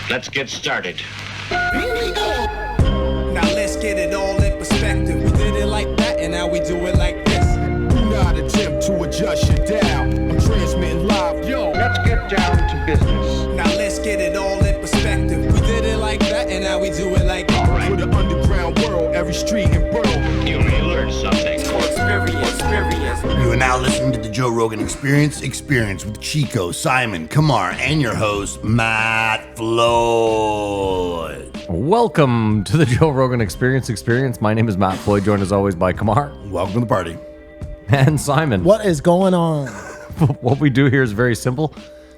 Let's get started. Here we go. Now let's get it all in perspective. We did it like that, and now we do it like this. Do not attempt to adjust your dial. I'm transmitting live. Yo, Let's get down to business. now let's get it all in perspective. We did it like that, and now we do it like this. All right. For the underground world, every street and borough. You may learn something. Experience. You are now listening to the Joe Rogan Experience with Chico, Simon, Kamar, and your host, Matt Floyd. Welcome to the Joe Rogan Experience. My name is Matt Floyd, joined as always by Kamar Welcome to the party. and Simon. What is going on? What we do here is very simple.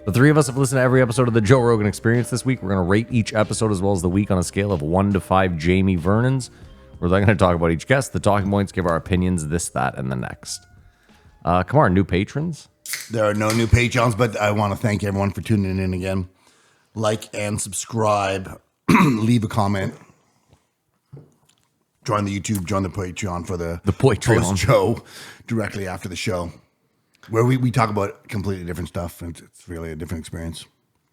The three of us have listened to every episode of the Joe Rogan Experience this week. We're going to rate each episode as well as the week on a scale of 1 to 5 Jamie Vernons. We're then going to talk about each guest, the talking points, give our opinions, this, that, and the next. Kamar, new patrons? There are no new Patreons, but I want to thank everyone for tuning in again. Like and subscribe. Leave a comment. Join the YouTube, join the Patreon for the Patreon post-show directly after the show, where we talk about completely different stuff, and it's really a different experience.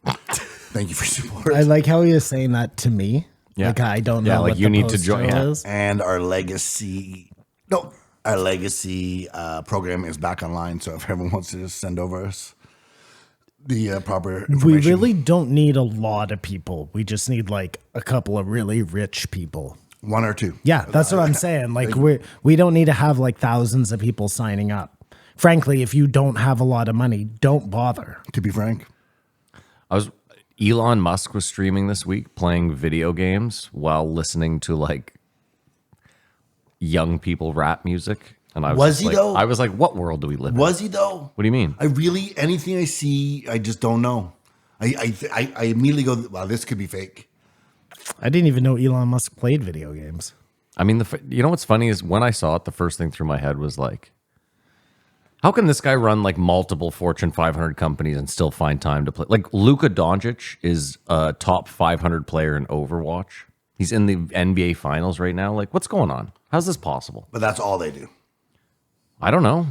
Thank you for your support. I like how he is saying that to me. Yeah. Like I don't know. Yeah, like what you the need to post join- show yeah. is. And our legacy program is back online. So if everyone wants to just send over us the proper information. We really don't need a lot of people. We just need like a couple of really rich people. One or two. Yeah, that's what I'm saying. Like we don't need to have like thousands of people signing up. Frankly, if you don't have a lot of money, don't bother. To be frank. Elon Musk was streaming this week playing video games while listening to like young people rap music. And I Was he, like, though? I was like, what world do we live in? Was he though? What do you mean? Anything I see, I just don't know. I immediately go, wow, this could be fake. I didn't even know Elon Musk played video games. I mean, you know what's funny is when I saw it, the first thing through my head was like, how can this guy run like multiple Fortune 500 companies and still find time to play? Like Luka Doncic is a top 500 player in Overwatch. He's in the NBA Finals right now. Like, what's going on? How's this possible? But that's all they do. I don't know.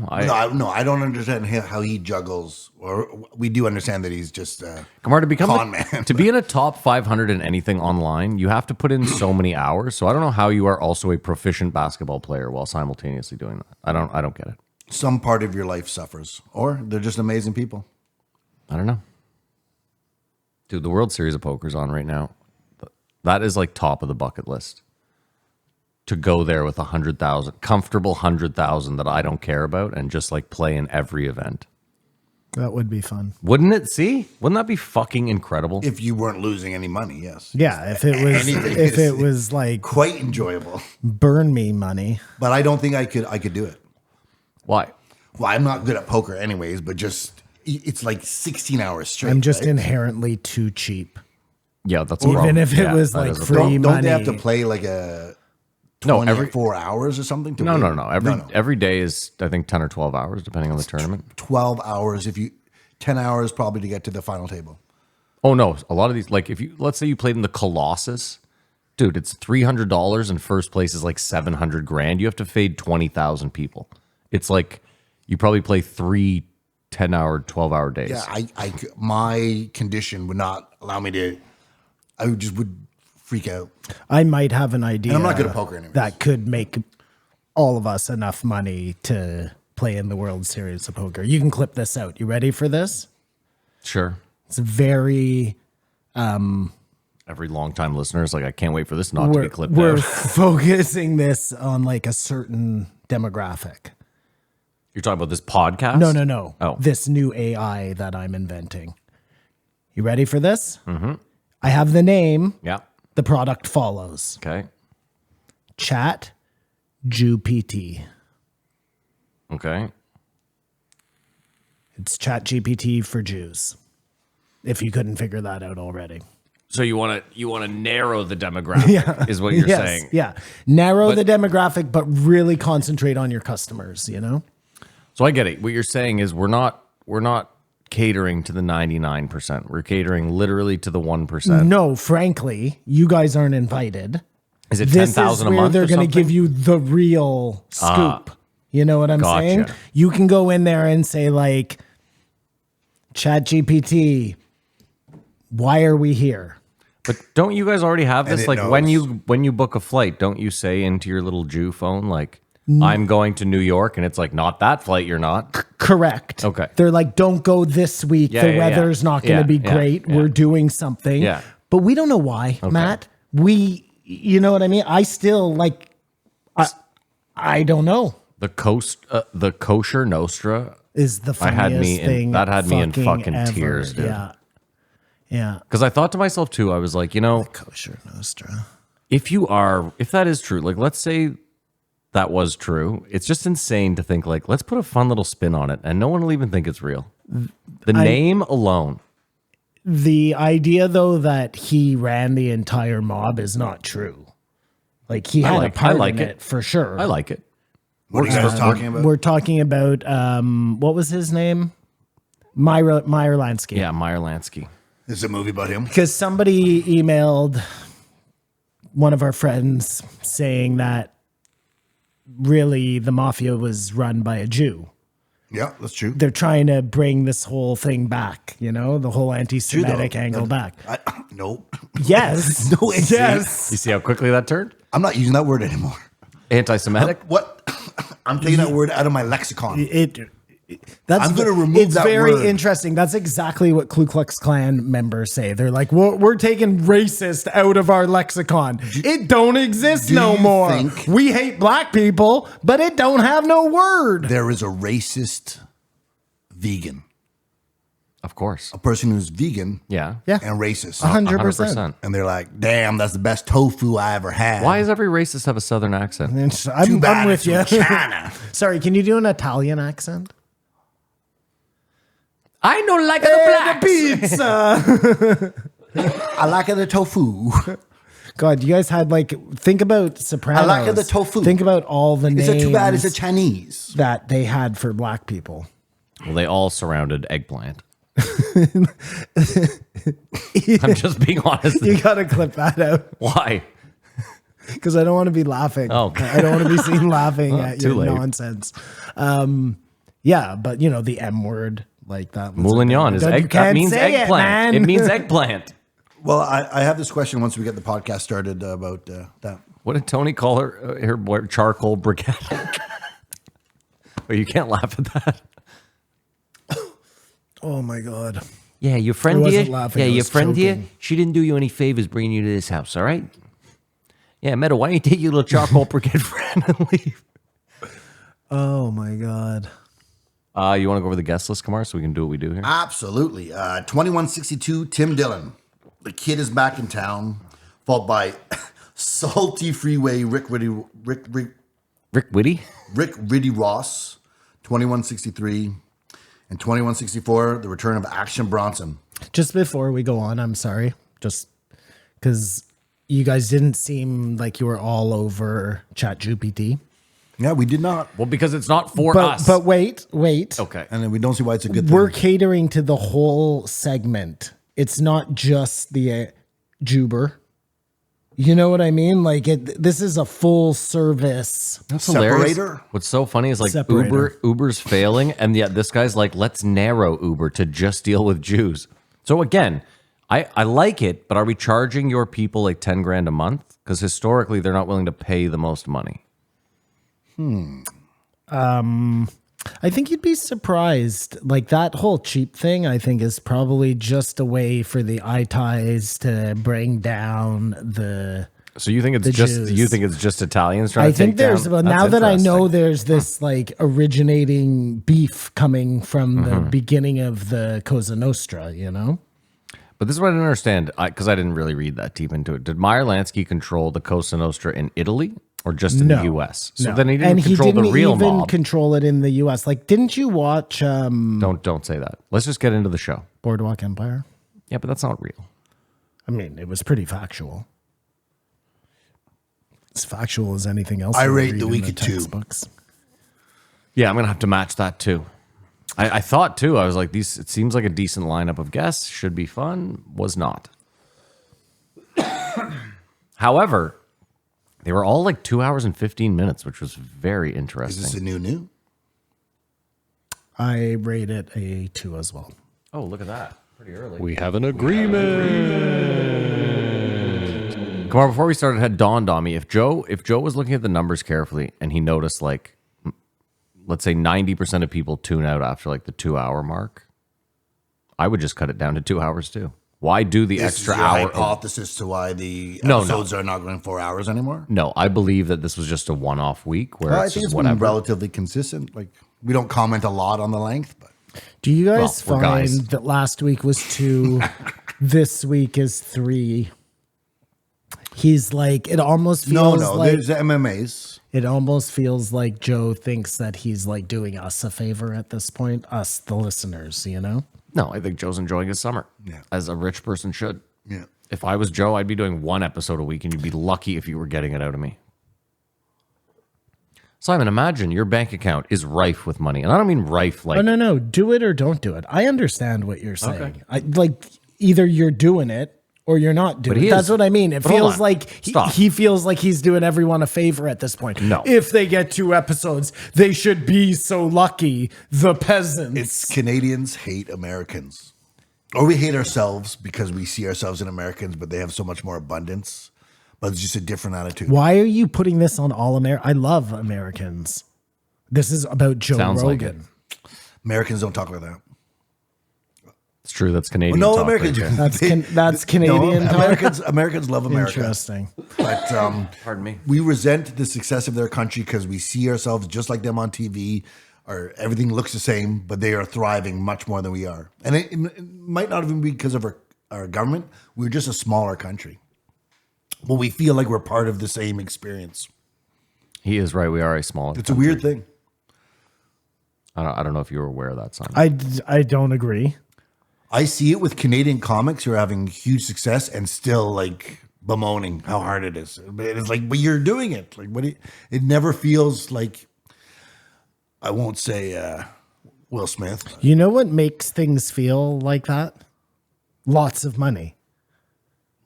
No, I don't understand how he juggles. Or we do understand that he's just Kamar, to become con man. to be in a top 500 in anything online, you have to put in so many hours. So I don't know how you are also a proficient basketball player while simultaneously doing that. I don't get it. Some part of your life suffers, or they're just amazing people. I don't know. Dude, the World Series of Poker is on right now. That is like top of the bucket list. To go there with 100,000, comfortable 100,000 that I don't care about and just like play in every event. That would be fun. Wouldn't it? See? Wouldn't that be fucking incredible? If you weren't losing any money, yes. Yeah, if it was Anything if is it was like Quite enjoyable. burn me money. But I don't think I could do it. Why? Well, I'm not good at poker anyways, but just it's like 16 hours straight. I'm just right? inherently too cheap. Yeah, that's a Even problem. if it Yeah, was that like is a free problem. Don't they have to money. play like a No, 24 hours or something? To No. win? Every day is, I think, 10 or 12 hours, depending on the tournament. 12 hours 10 hours probably to get to the final table. Oh, no. A lot of these, like, let's say you played in the Colossus, dude, it's $300 and first place is like $700,000. You have to fade 20,000 people. It's like you probably play 3 10-hour, 12-hour days. Yeah, my condition would not allow me to. I would freak out. I might have an idea. And I'm not good at poker anyways. That could make all of us enough money to play in the World Series of Poker. You can clip this out. You ready for this? Sure. It's very. Every longtime listener is like, I can't wait for this not to be clipped We're out. focusing this on like a certain demographic. You're talking about this podcast? No. Oh. This new AI that I'm inventing. You ready for this? Mm-hmm. I have the name. Yeah. The product follows. Okay. Chat GPT. Okay. It's Chat GPT for Jews. If you couldn't figure that out already. So you want to narrow the demographic is what you're Yes, saying. Yeah. Narrow the demographic, but really concentrate on your customers, you know? So I get it. What you're saying is we're not catering to the 99%. We're catering literally to the 1%. No, frankly, you guys aren't invited. Is it This is 10,000 a where month? they're or going to something? give you the real scoop. You know what I'm Gotcha. saying? You can go in there and say like, Chat GPT, why are we here? But don't you guys already have And this? it Like when knows. you book a flight, don't you say into your little Jew phone like I'm going to New York, and it's like not that flight. You're not. Correct. Okay. They're like, don't go this week. Yeah, the yeah, weather's yeah. not going to Yeah, be yeah, great. yeah. We're doing something. Yeah. But we don't know why, Matt. You know what I mean? I still like, I don't know. The kosher Nostra Is the I had funniest me in- thing that had me in fucking ever. tears, dude. Yeah. Yeah. because I thought to myself too. I was like, Kosher Nostra. if that is true, like let's say that was true, it's just insane to think like let's put a fun little spin on it, and no one will even think it's real. The name alone. The idea, though, that he ran the entire mob is not true. Like he had a part in it for sure. I like it. What are you guys talking about? We're talking about what was his name? Meyer Lansky. Yeah, Meyer Lansky. This is a movie about him. Because somebody emailed one of our friends saying that really the mafia was run by a Jew. Yeah, that's true. They're trying to bring this whole thing back, the whole anti-Semitic angle back. No. Yes. No, it's yes. You see how quickly that turned? I'm not using that word anymore. Anti-Semitic. What? I'm taking that word out of my lexicon. I'm gonna remove It's that very word. interesting. That's exactly what Ku Klux Klan members say. They're like, we're taking racist out of our lexicon. It don't exist do no you more. think- We hate black people, but it don't have no word. There is a racist vegan, Of course. a person who's vegan Yeah. Yeah. and racist. 100%. And they're like, damn, that's the best tofu I ever had. Why does every racist have a southern accent? I'm bad with it's you. from China. Sorry, can you do an Italian accent? I don't like The pizza. I like the tofu. God, you guys had think about Sopranos. I like the tofu. Think about all the Is names it too bad it's a Chinese? that they had for black people. Well, they all surrounded eggplant. I'm just being honest. You gotta clip that out Why? because I don't want to be laughing. Oh, okay. I don't want to be seen laughing at too your late. nonsense. Yeah, but the M word like that. was a Moulignon big- is You egg. can't That means say eggplant. It, man. means eggplant. Well, I have this question once we get the podcast started about that. What did Tony call her boy, charcoal briquette? Well, you can't laugh at that. Oh my god. Yeah, your friend I wasn't here. laughing, Yeah, I your was friend here. choking. She didn't do you any favors bringing you to this house. All right. Yeah, Meadow. Why don't you take your little charcoal briquette friend and leave? Oh my god. You want to go over the guest list, Kamar, so we can do what we do here? Absolutely. 2162, Tim Dillon. The kid is back in town, followed by Salty Freeway Rick Rick Whitty. Ross, 2163. And 2164, the return of Action Bronson. Just before we go on, I'm sorry. Just because you guys didn't seem like you were all over ChatGPT. Yeah, we did not. Well, because it's not for But us. but wait. Okay. And then we don't see why it's a good We're thing. catering to the whole segment. It's not just the Juber. You know what I mean? Like this is a full service. That's hilarious. Separator? What's so funny is like Separator. Uber's failing, and yet this guy's like, let's narrow Uber to just deal with Jews. So again, I like it, but are we charging your people like 10 grand a month? Because historically, they're not willing to pay the most money. I think you'd be surprised. Like that whole cheap thing, I think is probably just a way for the ITIs to bring down the. So you think it's The just Jews. you think it's just Italians trying I to think take down? there's, but That's now that I know interesting. there's this like originating beef coming from the Mm-hmm. beginning of the Cosa Nostra, But this is what I didn't understand because I didn't really read that deep into it. Did Meyer Lansky control the Cosa Nostra in Italy or just in the U.S.? So No. then he didn't and control he didn't the real even mob. control it in the U.S. Like, didn't you watch Don't say that. Let's just get into the show. Boardwalk Empire? Yeah, but that's not real. I mean, it was pretty factual. As factual as anything else. I you rate read The in Wicked 2. textbooks. Yeah, I'm gonna have to match that too. I thought too. I was like, these. It seems like a decent lineup of guests. Should be fun. Was not. However, they were all like 2 hours and 15 minutes, which was very Is interesting. this a new? I rate it a 2 as well. Oh, look at that! Pretty early. We have an agreement. Come on, before we started, it had dawned on me if Joe was looking at the numbers carefully and he noticed like, let's say 90% of people tune out after like the 2 hour mark, I would just cut it down to 2 hours too. Why do the This extra is your hour? hypothesis to why the No. episodes are not going 4 hours anymore? No, I believe that this was just a one-off week where Well, I it's think just it's whatever. been relatively consistent. Like, we don't comment a lot on the length, but Do you guys Well, we're find guys. that last week was 2, this week is 3? He's like, it almost feels like there's the MMAs. it almost feels like Joe thinks that he's like doing us a favor at this point, us the listeners, you know? No, I think Joe's enjoying his summer, Yeah. as a rich person should. Yeah. If I was Joe, I'd be doing one episode a week, and you'd be lucky if you were getting it out of me. Simon, imagine your bank account is rife with money, and I don't mean rife like Oh no, do it or don't do it. I understand what you're saying. I like either you're doing it or you're not doing he it. That's is. what I mean. It But hold feels on. like Stop. he feels like he's doing everyone a favor at this point. No. If they get 2 episodes, they should be so lucky. The peasants. It's Canadians hate Americans. Or we hate ourselves because we see ourselves in Americans, but they have so much more abundance. But it's just a different attitude. Why are you putting this on all America? I love Americans. This is about Joe Sounds like Rogan. Americans don't talk like that. it's true. That's Canadian. No, talk right Americans. there. That's Canadian talk? Americans love America. Interesting. But Pardon me. we resent the success of their country because we see ourselves just like them on TV, or everything looks the same, but they are thriving much more than we are. And it might not even be because of our government. We're just a smaller country. But we feel like we're part of the same experience. He is right. We are a small. It's a weird thing. I don't know if you were aware of that, Simon. I don't agree. I see it with Canadian comics who are having huge success and still like bemoaning how hard it is. But it's like, but you're doing it. Like, it never feels like, I won't say Will Smith. You know what makes things feel like that? Lots of money.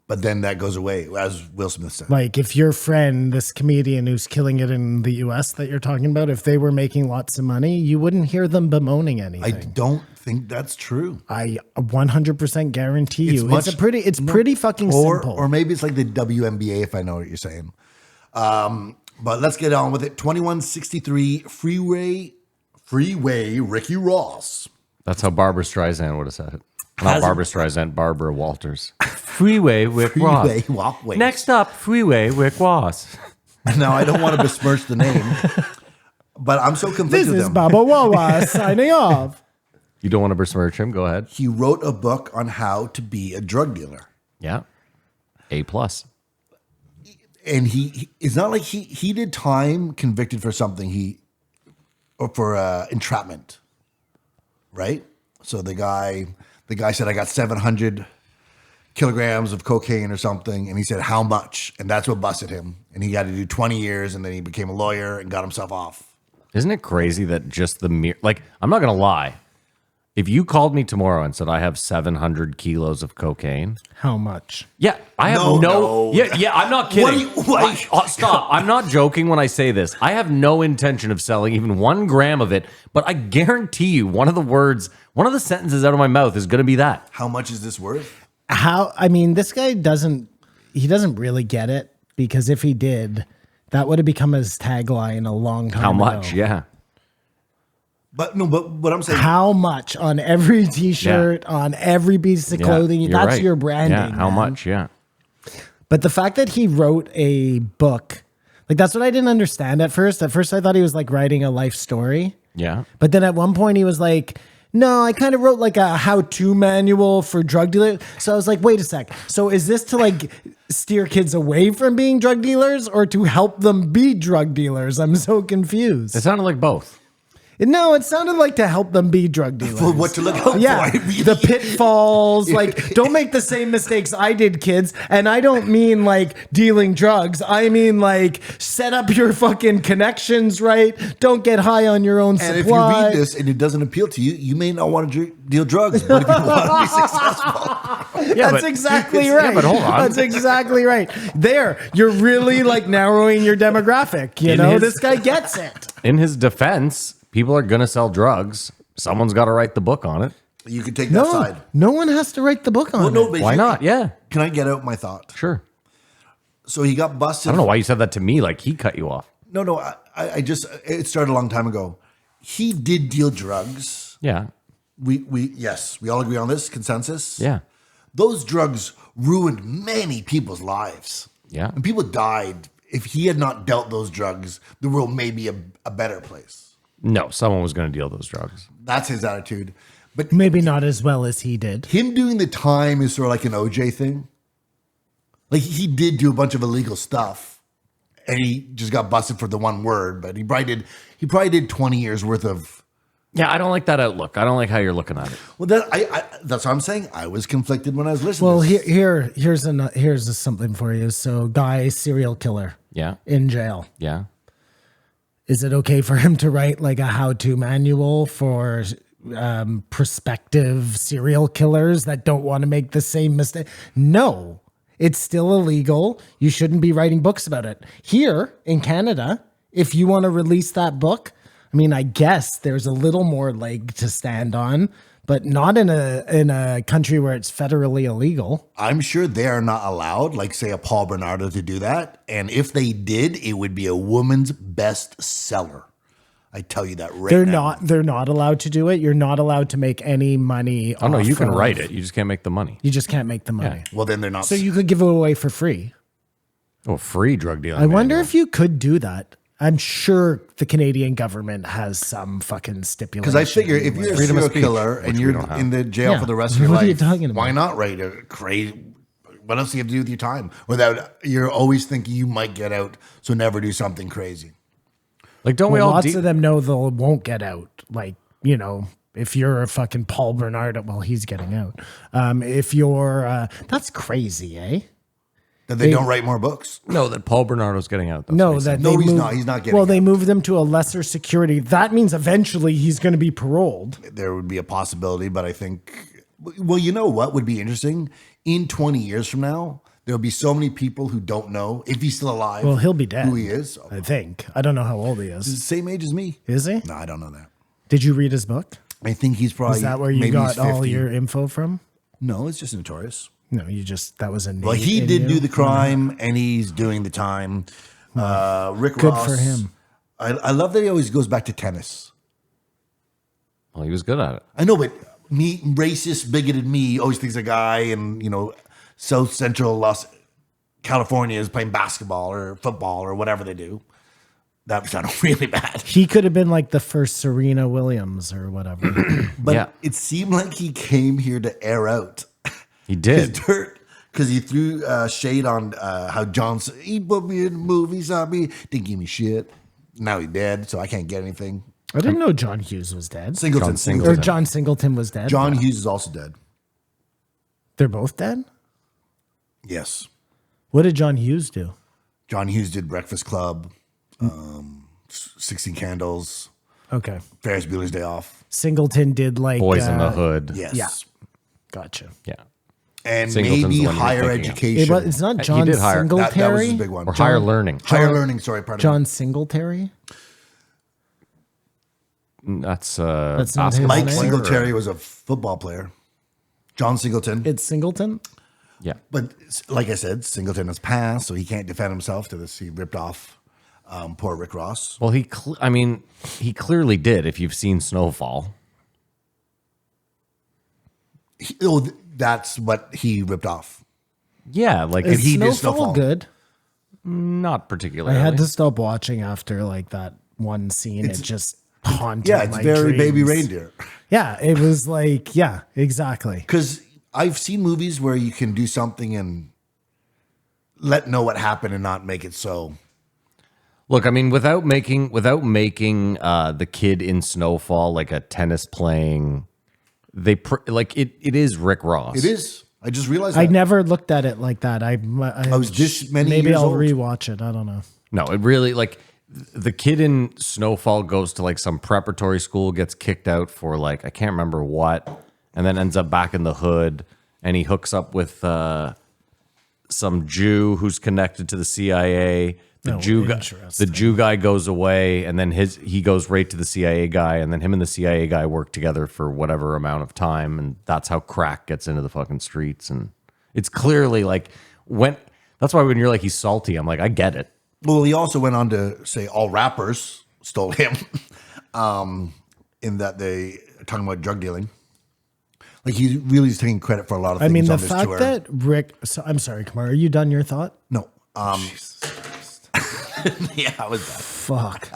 But then that goes away, as Will Smith said. Like if your friend, this comedian who's killing it in the US that you're talking about, if they were making lots of money, you wouldn't hear them bemoaning I anything. don't think that's true. I 100% guarantee you. much- It's pretty fucking simple. Or maybe it's like the WNBA, if I know what you're saying. But let's get on with it. 2163 Freeway Ricky Ross. That's how Barbara Streisand would have said it. Not Barbara Streisand, Barbara Walters. Freeway Rick Ross. Freeway walkways. Next up, Freeway Rick Ross. Now, I don't want to besmirch the name, but I'm so this conflicted with is him. Baba Wawa signing off. You don't want to besmirch him? Go ahead. He wrote a book on how to be a drug dealer. Yeah. A+. And he it's not like he did time convicted for something or for entrapment, right? So the guy said, I got 700 kilograms of cocaine or something, and he said, how much? And that's what busted him, and he had to do 20 years, and then he became a lawyer and got himself off. Isn't it crazy that just the mere, like, I'm not going to lie. If you called me tomorrow and said I have 700 kilos of cocaine, How much? yeah, I have No. Yeah, I'm not kidding. What? Stop. I'm not joking when I say this. I have no intention of selling even 1 gram of it, but I guarantee you one of the sentences out of my mouth is going to be that. How much is this worth? I mean, this guy doesn't really get it, because if he did, that would have become his tagline a long time How ago. much? Yeah. But what I'm saying, How much on every t-shirt, on every piece of Yeah, clothing. you're That's right. your branding. Yeah, how man. much? Yeah. But the fact that he wrote a book, like that's what I didn't understand at first. At first I thought he was like writing a life story. Yeah. But then at one point he was like, no, I kind of wrote like a how-to manual for drug dealers. So I was like, wait a sec. So is this to like steer kids away from being drug dealers or to help them be drug dealers? I'm so confused. It sounded like both. No, it sounded like to help them be drug dealers. for what to look out Yeah, for. the pitfalls. Like, don't make the same mistakes I did, kids. And I don't mean like dealing drugs. I mean like set up your fucking connections right. Don't get high on your own And supply. if you read this and it doesn't appeal to you, you may not want to deal drugs. But if you want to be successful, Yeah, That's but- exactly right. but hold on. That's exactly right. There, you're really like narrowing your demographic. You In know, his- this guy gets it. In his defense, people are going to sell drugs. Someone's got to write the book on it. you can take that No, side. no one has to write the book on Well, no, it. but Why not? Yeah, Can I get out my thought? sure. So he got I busted. don't know why you said that to me. Like he cut you off. No. I just, it started a long time ago. He did deal drugs. Yeah. Yes, we all agree on this consensus. Yeah. Those drugs ruined many people's lives. Yeah. And people died. If he had not dealt those drugs, the world may be a better place. No, someone was going to deal those drugs. That's his attitude. But Maybe not as well as he did. him doing the time is sort of like an OJ thing. Like he did do a bunch of illegal stuff, and he just got busted for the one word. But he probably did 20 years worth of. Yeah, I don't like that outlook. I don't like how you're looking at it. Well, that's what I'm saying. I was conflicted when I was listening. Well, to this. here's something for you. So, guy serial killer Yeah. in jail. Yeah. Is it okay for him to write like a how-to manual for prospective serial killers that don't want to make the same mistake? No, it's still illegal. You shouldn't be writing books about it. Here in Canada, if you want to release that book, I mean, I guess there's a little more leg to stand on, but not in a country where it's federally illegal. I'm sure they are not allowed, like say a Paul Bernardo, to do that. And if they did, it would be a woman's best seller. I tell you that right now. They're not allowed to do it. You're not allowed to make any money. Oh, no, you can off of- write it. You just can't make the money. You just can't make the money. Well, then they're not. So you could give it away for free. Oh, free drug dealing. I wonder manual. if you could do that. I'm sure the Canadian government has some fucking stipulation. Because I figure if you're a Freedom of serial speech, killer and which we you're don't have. in the jail Yeah. for the rest of your What life, are you talking about? why not write a crazy? What else do you have to do with your time without you're always thinking you might get out, so never do something crazy. Like, don't we Well, all lots of them know they won't get out. Like, if you're a fucking Paul Bernardo, well, he's getting out. If you're, that's crazy, eh? That they don't write more books. No, that Paul Bernardo's getting out. That's No, what he said. that No, they he's move- not. He's not getting Well, they out. moved them to a lesser security. That means eventually he's going to be paroled. There would be a possibility, but I think, well, you know what would be interesting? In 20 years from now, there'll be so many people who don't know if he's still alive. Well, he'll be dead. Who he is. I think. I don't know how old he He's is. the same age as me. Is he? No, I don't know that. Did you read his book? I think he's probably. Is that where you maybe got he's all 50. your info from? No, it's just notorious. No, that was a Well, he did do the crime, and he's doing the time. Rick Good Ross. for him. I love that he always goes back to tennis. Well, he was good at it. I know, but me, racist, bigoted me, always thinks a guy in South Central California is playing basketball or football or whatever they do. That sounded really bad. He could have been like the first Serena Williams or whatever. But Yeah. it seemed like he came here to air out He his did. dirt because he threw shade on how he put me in movies on me, didn't give me shit. Now he's dead, so I can't get anything. I didn't know John Hughes was dead. Singleton. John Singleton. Or John Singleton was dead. John Hughes is also dead. They're both dead? Yes. What did John Hughes do? John Hughes did Breakfast Club, 16 Candles, Okay. Ferris Bueller's Day Off. Singleton did like Boys in the Hood. Yes. Yeah. Gotcha. Yeah. And Singleton's maybe the one you're higher thinking of. education. It's not He John did hire- Singletary. that was his big one. Or higher learning. Higher learning, sorry, pardon me. John Singletary. That's not his basketball Mike name? player, Singletary or- was a football player. John Singleton. It's Singleton. Yeah. But like I said, Singleton has passed, so he can't defend himself to this. He ripped off poor Rick Ross. Well, he clearly did. If you've seen Snowfall, That's what he ripped off. yeah, like Is he did Snowfall Snowfall. good? not I particularly. had to stop watching after like that one scene. It just haunted Yeah, it's my very Baby dreams. Reindeer. Yeah, it was like, yeah, exactly. Because I've seen movies where you can do something and know what happened and not make it so. Look, I mean, without making the kid in Snowfall like a tennis playing, it is Rick Ross. It is. I just realized I that. never looked at it like that. I was this many maybe years I'll old. rewatch it. I don't know. No, it really the kid in Snowfall goes to like some preparatory school, gets kicked out for like I can't remember what, and then ends up back in the hood, and he hooks up with some Jew who's connected to the CIA. The Oh, Jew guy, the interesting. Jew guy goes away, and then he goes right to the CIA guy, and then him and the CIA guy work together for whatever amount of time, and that's how crack gets into the fucking streets. And it's clearly like when That's why when you're like, he's salty, I'm like, I get it. Well, he also went on to say all rappers stole him, in that they are talking about drug dealing. Like he really is taking credit for a lot of things. I mean, the on this fact tour. that Rick. So, I'm sorry, Kamar. Are you done your thought? No. Yeah, I was bad. Fuck.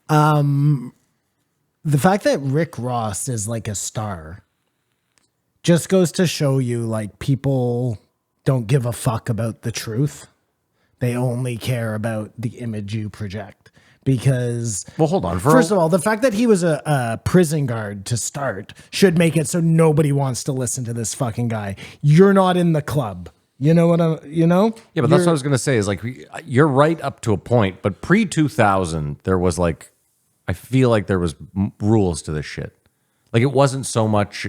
The fact that Rick Ross is like a star just goes to show you like people don't give a fuck about the truth. They only care about the image you project. Because, Well, hold on. first of all, the fact that he was a prison guard to start should make it so nobody wants to listen to this fucking guy. You're not in the club. You know what I'm, you know? Yeah, but that's what I was going to say is like, you're right up to a point, but pre 2000, there was like, I feel like there was rules to this shit. Like it wasn't so much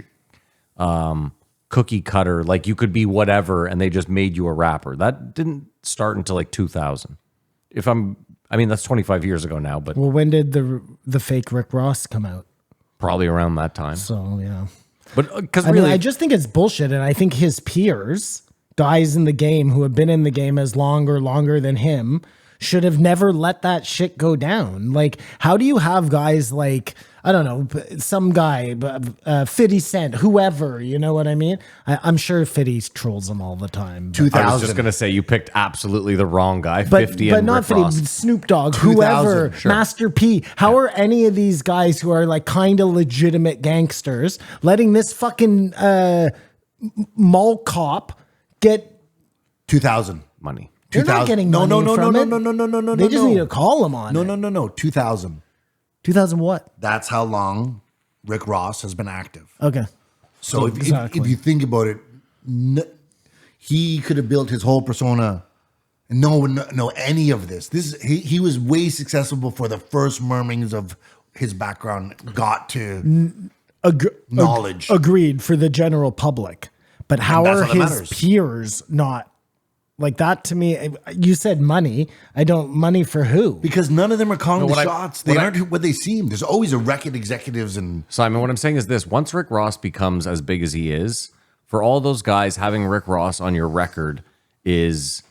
cookie cutter, like you could be whatever and they just made you a rapper. That didn't start until like 2000. I mean, that's 25 years ago now, but Well, when did the fake Rick Ross come out? probably around that time. So, yeah. But because I really, mean, I just think it's bullshit. And I think his peers, guys in the game who have been in the game as longer than him, should have never let that shit go down. Like, how do you have guys like, I don't know, some guy, 50 Cent, whoever, you know what I mean? I'm sure 50 trolls him all the time. But, I was just going to say, you picked absolutely the wrong guy, but 50 but and not Rick 50, Ross. Snoop Dogg, 2000, whoever, sure. Master P. How are any of these guys who are like kind of legitimate gangsters letting this fucking mall cop get 2000. Money. They're not 2000. getting no, money no, no, from no, it. no, no, no, no, no, They just no. need to call him on No, it. no, no, no. 2000. 2000 what? That's how long Rick Ross has been active. Okay. So if Exactly. you think about it, he could have built his whole persona. And no one know any of this. He was way successful before the first murmurings of his background got to knowledge. Agreed for the general public. But how that's are all that his matters. peers not like that to me? You said money. Money for who? Because none of them are calling the what I- shots. They aren't what they seem. There's always a record executives and Simon, what I'm saying is this. Once Rick Ross becomes as big as he is, for all those guys, having Rick Ross on your record is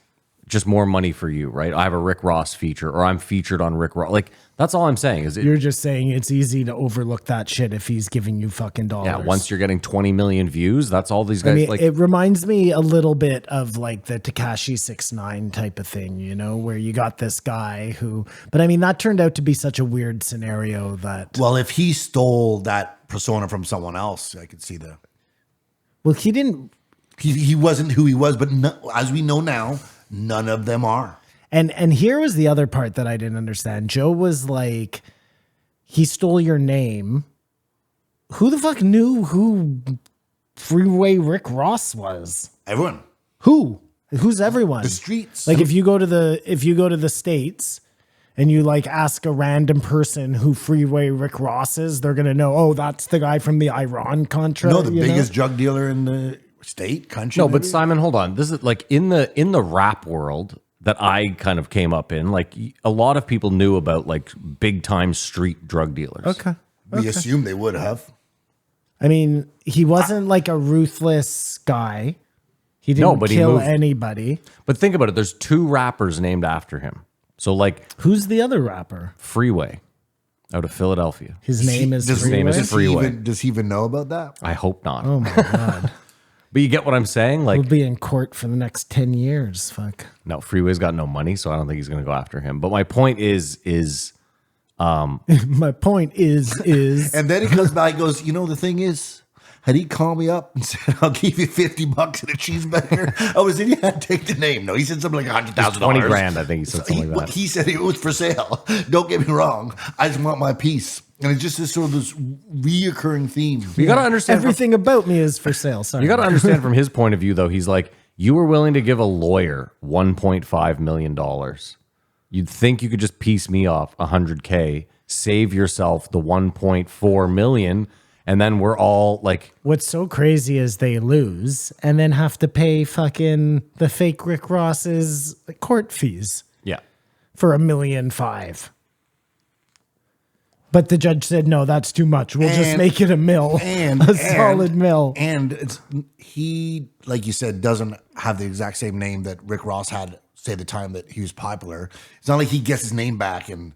just more money for you, right? I have a Rick Ross feature or I'm featured on Rick Ross. Like, that's all I'm saying is You're just saying it's easy to overlook that shit if he's giving you fucking dollars. yeah, once you're getting 20 million views, that's all these guys I mean, like. it reminds me a little bit of like the Tekashi 6ix9ine type of thing, you know, where you got this guy who, but I mean, that turned out to be such a weird scenario that, well, if he stole that persona from someone else, I could see the well, he didn't, he wasn't who he was, but as we know now, none of them are. and here was the other part that I didn't understand. Joe was like, he stole your name. Who the fuck knew who Freeway Rick Ross was? Everyone, Who? Who's everyone? the streets. Like if you go to the States and you like ask a random person who Freeway Rick Ross is, they're gonna know, oh, that's the guy from the Iran Contra. no, the you know? biggest drug dealer in the state country. no, but maybe? Simon, hold on. This is like in the rap world that I kind of came up in. Like a lot of people knew about like big time street drug dealers. Okay. we assume they would have. I mean, he wasn't like a ruthless guy. He didn't No, but he kill moved- anybody. But think about it. There's 2 rappers named after him. So like Who's the other rapper? Freeway out of Philadelphia. His name is Does- Freeway. name is does he Freeway. does he even know about that? I hope not. Oh my god. But you get what I'm saying? Like, We'll be in court for the next 10 years. Fuck. no, Freeway's got no money, so I don't think he's going to go after him. But my point is My point is And then he comes back and goes, you know, the thing is, had he called me up and said, I'll give you $50 and a cheeseburger, I was in, yeah, take the name. No, he said something like $100,000. 20 grand, I think he said something like that. He said it was for sale. Don't get me wrong. I just want my piece. And it's just this sort of this reoccurring theme. You got to understand. everything about me is for sale. Sorry. You got to understand from his point of view, though. He's like, you were willing to give a lawyer $1.5 million. You'd think you could just piece me off $100K, save yourself the $1.4 million, and then we're all like, What's so crazy is they lose and then have to pay fucking the fake Rick Ross's court fees yeah. for $1.5 million. But the judge said, no, that's too much. We'll just And- make it a mill, a solid mill. And he, like you said, doesn't have the exact same name that Rick Ross had, say, the time that he was popular. It's not like he gets his name back and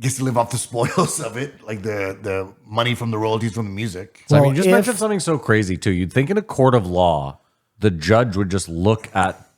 gets to live off the spoils of it, like the money from the royalties from the music. So, I Well, mean, you just if- mentioned something so crazy too. You'd think in a court of law, the judge would just look at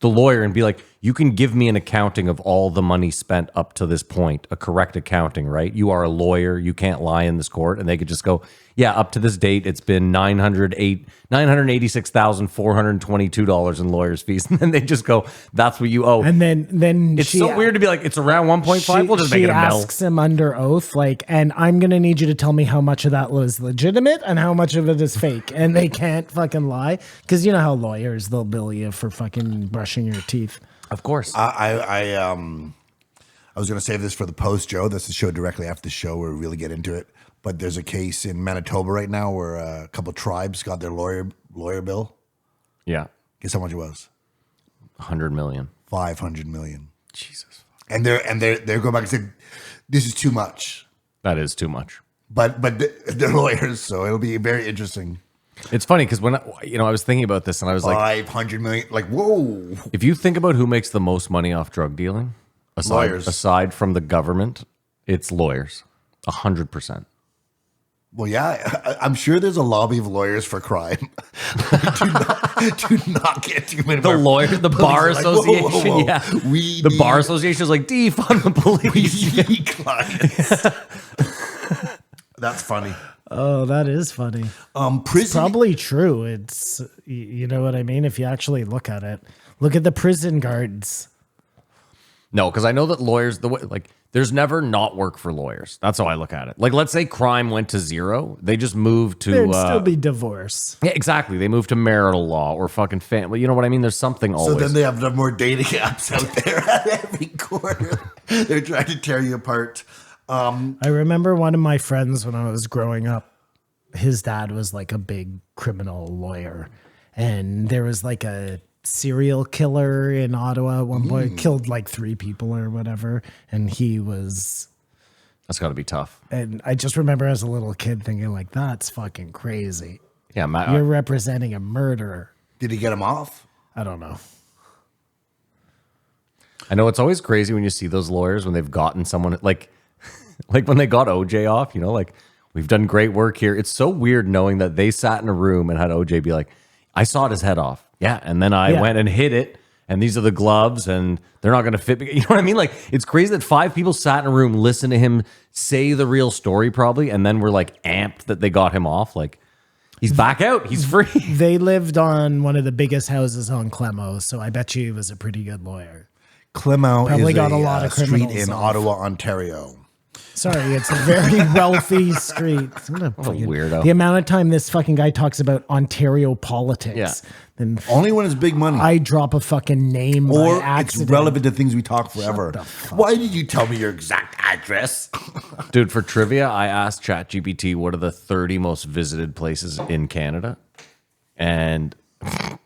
the lawyer and be like, you can give me an accounting of all the money spent up to this point, a correct accounting, right? You are a lawyer. You can't lie in this court. And they could just go, yeah, up to this date, it's been $986,422 in lawyer's fees. And then they just go, that's what you owe. And then It's so weird to be like, it's around 1.5. We'll just make it a mill. asks him under oath, like, and I'm going to need you to tell me how much of that was legitimate and how much of it is fake. And they can't fucking lie. Because you know how lawyers, they'll bill you for fucking brushing your teeth. Of course. I was going to save this for the post, Joe. That's the show directly after the show where we really get into it. But there's a case in Manitoba right now where a couple tribes got their lawyer bill. Yeah. Guess how much it was? 100 million. 500 million. Jesus. And they're going back and saying, this is too much. That is too much. But they're lawyers, so it'll be very interesting. It's funny because when I was thinking about this and I was like, 500 million, like, whoa. if you think about who makes the most money off drug dealing, Lawyers. aside from the government, it's lawyers. 100%. Well, yeah, I'm sure there's a lobby of lawyers for crime. do not get too many. The bar Police are like, whoa, association, whoa, whoa. yeah. We The need- bar association is like, defund the police. We need clients. That's funny. Oh, that is funny. Prison. Probably true. It's, you know what I mean? If you actually look at it, look at the prison guards. No, because I know that lawyers, there's never not work for lawyers. That's how I look at it. Like, let's say crime went to zero. They just moved to... There'd still be divorce. yeah, exactly. They moved to marital law or fucking family. You know what I mean? There's something So always. then they have more dating apps out there at every corner. They're trying to tear you apart. I remember one of my friends when I was growing up, his dad was like a big criminal lawyer. And there was like a serial killer in Ottawa at one point, killed like 3 people or whatever. And he was, That's got to be tough. and I just remember as a little kid thinking like, that's fucking crazy. Yeah, You're representing a murderer. Did he get him off? I don't know. I know it's always crazy when you see those lawyers when they've gotten someone like when they got OJ off, like we've done great work here. It's so weird knowing that they sat in a room and had OJ be like, I sawed his head off. Yeah. And then I went and hid it. And these are the gloves and they're not going to fit. You know what I mean? Like, it's crazy that 5 people sat in a room, listened to him say the real story probably. And then we're like amped that they got him off. Like, he's back out. He's free. They lived on one of the biggest houses on Clemo, so I bet you he was a pretty good lawyer. Clemo Probably is got a lot of street criminals in off. Ottawa, Ontario. Sorry, it's a very wealthy street. What a weirdo. The amount of time this fucking guy talks about Ontario politics. Yeah. Then Only when it's big money. I drop a fucking name or by it's accident. relevant to things we talk forever. the fuck Why did you tell me your exact address? Dude, for trivia, I asked ChatGPT what are the 30 most visited places in Canada. And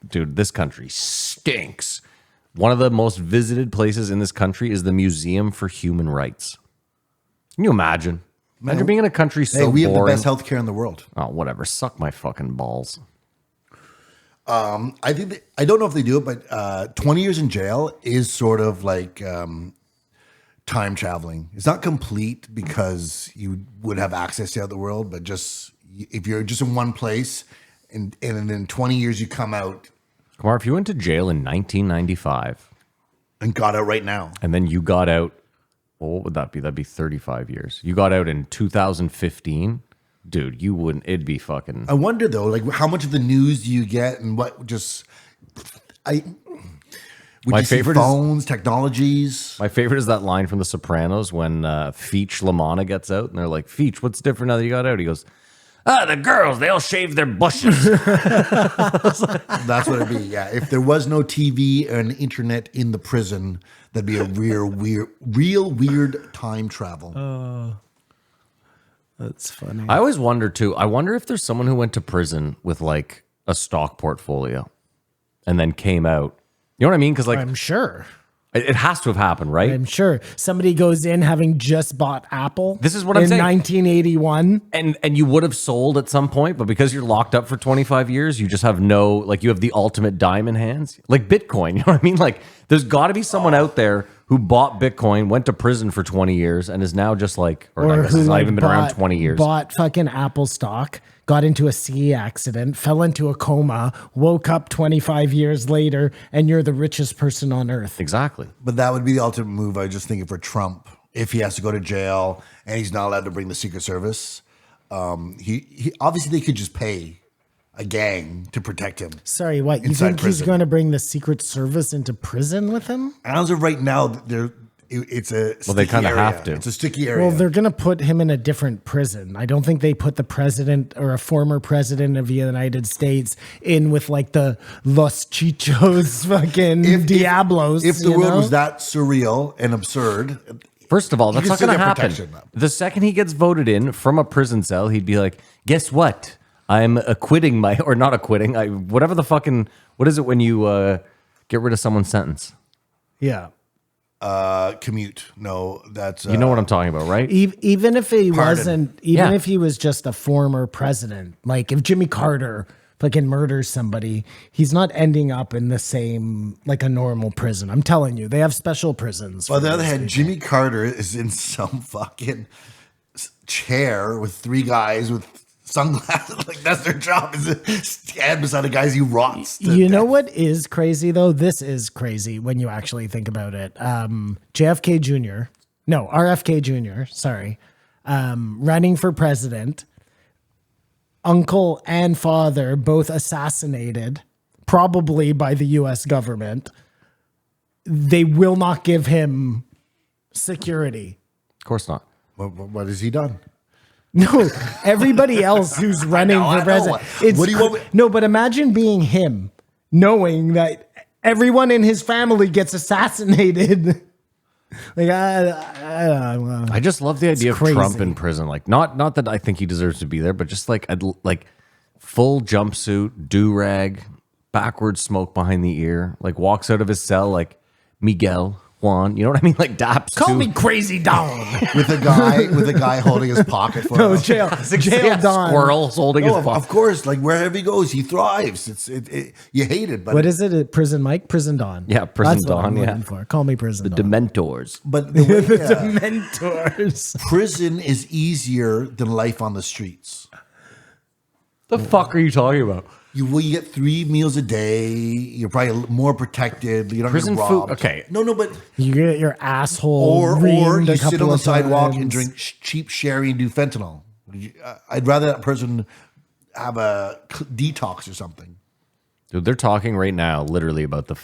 dude, this country stinks. One of the most visited places in this country is the Museum for Human Rights. Can you imagine? Imagine being in a country so Hey, we have the boring. best healthcare in the world. Oh, whatever. Suck my fucking balls. I think I don't know if they do it, but 20 years in jail is sort of like time traveling. It's not complete because you would have access to the other world, but just if you're just in one place and in 20 years you come out Kumar, if you went to jail in 1995 and got out right now. and then you got out, well, what would that be? That'd be 35 years. You got out in 2015. Dude, you wouldn't. It'd be fucking. I wonder though, like how much of the news do you get and what just would My you see favorite is- phones, technologies. My favorite is that line from The Sopranos when Feech Lamanna gets out and they're like, Feech, what's different now that you got out? He goes, the girls, they'll shave their bushes. That's what it'd be. Yeah, if there was no TV and internet in the prison, that'd be a real weird time travel. That's funny. I always wonder too. I wonder if there's someone who went to prison with like a stock portfolio and then came out. You know what I mean? Because like I'm sure. It has to have happened, right? I'm sure somebody goes in having just bought Apple. This is what I'm saying. In 1981. And you would have sold at some point, but because you're locked up for 25 years, you just have no, like, you have the ultimate diamond hands. Like Bitcoin, you know what I mean? Like, there's got to be someone out there who bought Bitcoin, went to prison for 20 years, and is now just like, or I guess it's not even been around 20 years. Bought fucking Apple stock, got into a sea accident, fell into a coma, woke up 25 years later, and you're the richest person on earth. Exactly. But that would be the ultimate move. I was just thinking for Trump, if he has to go to jail and he's not allowed to bring the Secret Service, he obviously they could just pay a gang to protect him. Sorry, what? You Inside think he's prison. going to bring the Secret Service into prison with him? As of right now, it's a Well, they sticky kinda area. have to. It's a sticky area. Well, they're going to put him in a different prison. I don't think they put the president or a former president of the United States in with like the Los Chichos fucking Diablos. If the you world know? was that surreal and absurd, First of all, that's can not still going to get happen. protection. The second he gets voted in from a prison cell, he'd be like, guess what? I'm acquitting my, or not acquitting, whatever the fucking, what is it when you get rid of someone's sentence? Yeah. commute. No, that's You know what I'm talking about, right? Even if he Pardon. wasn't, even Yeah. if he was just a former president, like if Jimmy Carter fucking murders somebody, he's not ending up in the same, like a normal prison. I'm telling you, they have special prisons. On for the other these hand, people. Jimmy Carter is in some fucking chair with three guys with sunglasses. Like that's their job, is to stand beside a guy he rots. to You know death. what is crazy though? This is crazy when you actually think about it. JFK Jr. No, RFK Jr. Sorry. Running for president. Uncle and father both assassinated, probably by the US government. They will not give him security. Of course not. What has he done? No, everybody else who's running I for know. president. What do you want me- No, but imagine being him, knowing that everyone in his family gets assassinated. Like I don't know. I just love the idea of crazy. Trump in prison. Like, not that I think he deserves to be there, but just like like full jumpsuit, do rag, backwards smoke behind the ear, like walks out of his cell like Miguel Juan. You know what I mean? Like daps. Call to- me crazy Don. With a guy holding his pocket for No, him. jail Yeah, Don. squirrels holding No, his of course, like wherever he goes, he thrives. You hate it, but What is it? Prison Mike? Prison Don. Yeah, Prison That's what Don, I'm yeah. looking for. Call me Prison Don. Dementors. but the way, Mentors. prison is easier than life on the streets. The fuck are you talking about? You get 3 meals a day. You're probably more protected. You don't Prison get food- robbed. okay. No, but You get your asshole or reamed you a sit on couple the of sidewalk times. and drink cheap sherry and do fentanyl. I'd rather that person have a detox or something. Dude, they're talking right now, literally, about the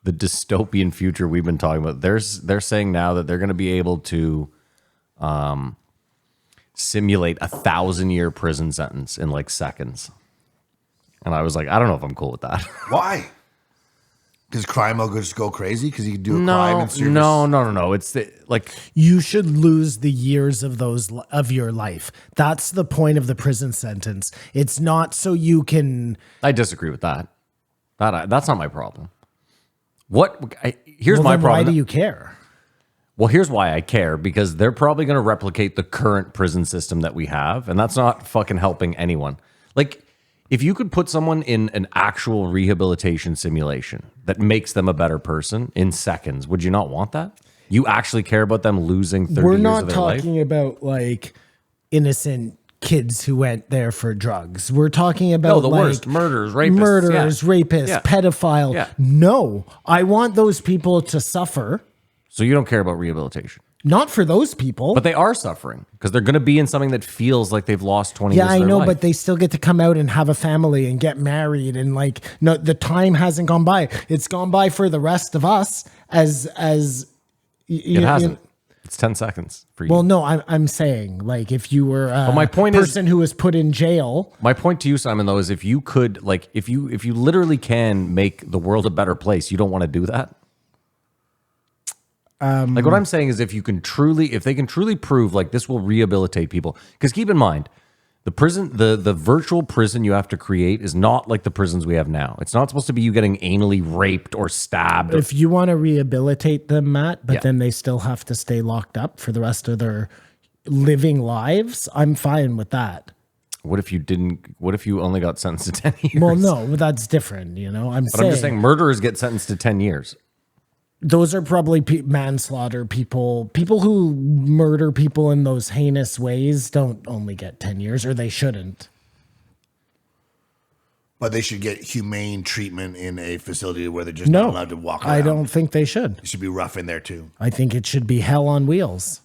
dystopian future we've been talking about. They're saying now that they're going to be able to simulate 1,000-year prison sentence in like seconds. And I was like, I don't know if I'm cool with that. Why? Because crime will just go crazy because you can do a crime and service. No. It's like You should lose the years of those of your life. That's the point of the prison sentence. It's not so you can. I disagree with that. That's not my problem. Here's Well, my then problem. why do you care? Well, here's why I care, because they're probably going to replicate the current prison system that we have, and that's not fucking helping anyone. Like, if you could put someone in an actual rehabilitation simulation that makes them a better person in seconds, would you not want that? You actually care about them losing 30 We're years not of their life? talking about like innocent kids who went there for drugs. We're talking about No, the like, worst. Murderers, rapists. Yeah. rapists, Yeah. pedophile. Yeah. No, I want those people to suffer. So you don't care about rehabilitation. Not for those people. But they are suffering because they're going to be in something that feels like they've lost 20 years Yeah, of I their know, life. but they still get to come out and have a family and get married, and like, no, the time hasn't gone by. It's gone by for the rest of us as It hasn't. It's 10 seconds for you. Well, no, I'm saying like if you were a my point is- person who was put in jail. My point to you, Simon, though, is if you could, like, if you literally can make the world a better place, you don't want to do that. Like what I'm saying is, if they can truly prove like this will rehabilitate people, because keep in mind, The prison, the virtual prison you have to create is not like the prisons we have now. It's not supposed to be you getting anally raped or stabbed. If you want to rehabilitate them, Matt, but Yeah. then they still have to stay locked up for the rest of their living lives, I'm fine with that. What if you didn't? What if you only got sentenced to 10 years? Well, no, that's different. I'm But I'm just saying murderers get sentenced to 10 years. those are probably manslaughter people. People who murder people in those heinous ways don't only get 10 years, or they shouldn't. But they should get humane treatment in a facility where they're just No, not allowed to walk around. I don't think they should. It should be rough in there too. I think it should be hell on wheels.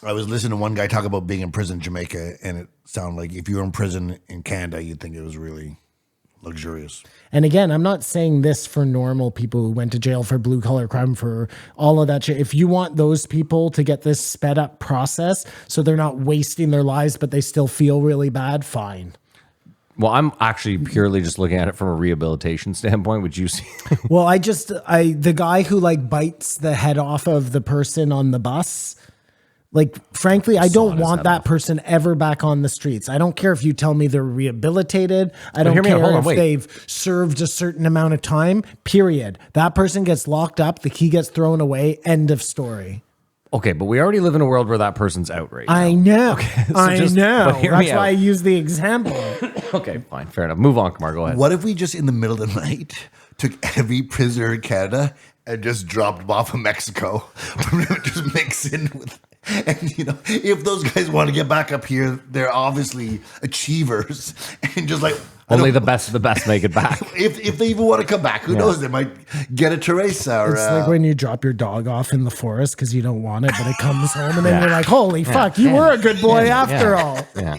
I was listening to one guy talk about being in prison in Jamaica, and it sounded like if you were in prison in Canada, you'd think it was really luxurious. And again, I'm not saying this for normal people who went to jail for blue collar crime, for all of that shit. If you want those people to get this sped up process so they're not wasting their lives, but they still feel really bad, fine. Well, I'm actually purely just looking at it from a rehabilitation standpoint. Would you see? Well, the guy who like bites the head off of the person on the bus, like, frankly, I don't want that person ever back on the streets. I don't care if you tell me they're rehabilitated. I don't care if they've served a certain amount of time, period. That person gets locked up. The key gets thrown away. End of story. Okay, but we already live in a world where that person's outraged. I know. I but know. hear me That's why I out. use the example. Okay, fine, fair enough. Move on, Kamar. Go ahead. What if we just in the middle of the night took every prisoner in Canada and just dropped them off in Mexico? Just mix in with, and if those guys want to get back up here, they're obviously achievers, and just like Only the best of the best make it back. if they even want to come back, who knows? They might get a Teresa. Or, It's like when you drop your dog off in the forest because you don't want it, but it comes home, and then you're like, holy fuck, you were a good boy after all. Yeah.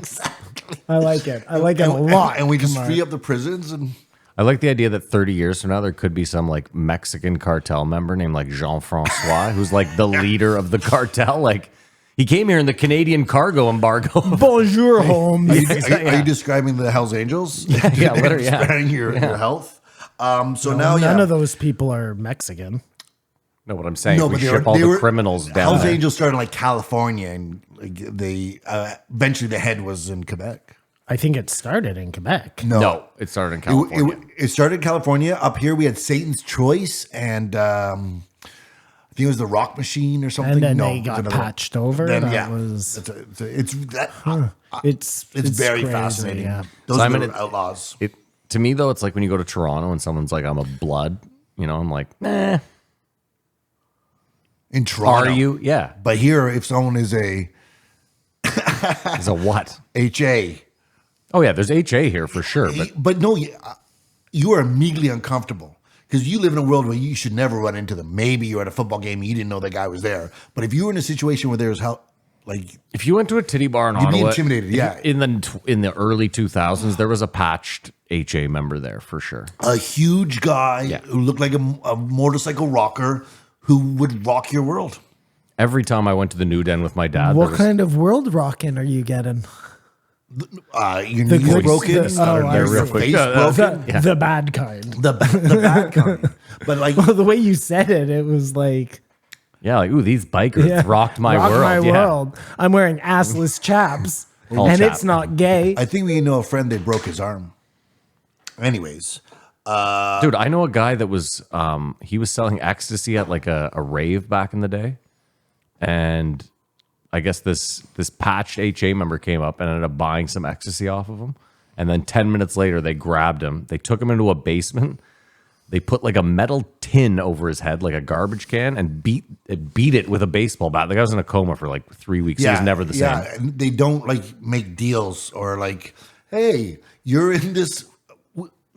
I like it. I like it a lot. and we just Come on. free up the prisons and. I like the idea that 30 years from now, there could be some like Mexican cartel member named like Jean-Francois, who's like the leader of the cartel. Like he came here in the Canadian cargo embargo. Bonjour, Holmes. Are you describing the Hells Angels? Yeah, literally, yeah. Sparing your health. So now, None of those people are Mexican. No, what I'm saying, No, we but ship all the criminals down Hells there. Angels started in like California, and like they eventually the head was in Quebec. I think it started in Quebec. No, it started in California. It started in California. Up here, we had Satan's Choice, and I think it was the Rock Machine or something. And then No, they it's got another one. patched over. Then, That yeah, was it's very crazy, fascinating. yeah. Those Simon, are the outlaws. To me, though, it's like when you go to Toronto and someone's like, I'm a blood, I'm like, nah. In Toronto, Are you? Yeah. But here, if someone is a It's a what? HA. Oh, yeah, there's HA here for sure. But no, you are immediately uncomfortable because you live in a world where you should never run into them. Maybe you're at a football game and you didn't know that guy was there. But if you were in a situation where there's If you went to a titty bar in You'd be Ottawa, intimidated, yeah. In the early 2000s, there was a patched HA member there for sure. a huge guy who looked like a motorcycle rocker who would rock your world. Every time I went to the New Den with my dad, What kind of world rocking are you getting? Your The knees good- broken, the- oh, I your see. face Yeah, broken, The bad kind. the bad kind. But like, Well, the way you said it, it was like, yeah, like, ooh, these bikers rocked my rock world. my yeah. world. I'm wearing assless chaps, All and chap. it's not gay. I think we know a friend that broke his arm. Anyways, Dude, I know a guy that was he was selling ecstasy at like a rave back in the day, and I guess this patched HA member came up and ended up buying some ecstasy off of him, and then 10 minutes later they grabbed him, they took him into a basement, they put like a metal tin over his head like a garbage can and beat it with a baseball bat. The guy was in a coma for like 3 weeks. He was never the same. Yeah, and they don't like make deals or like, hey, you're in this.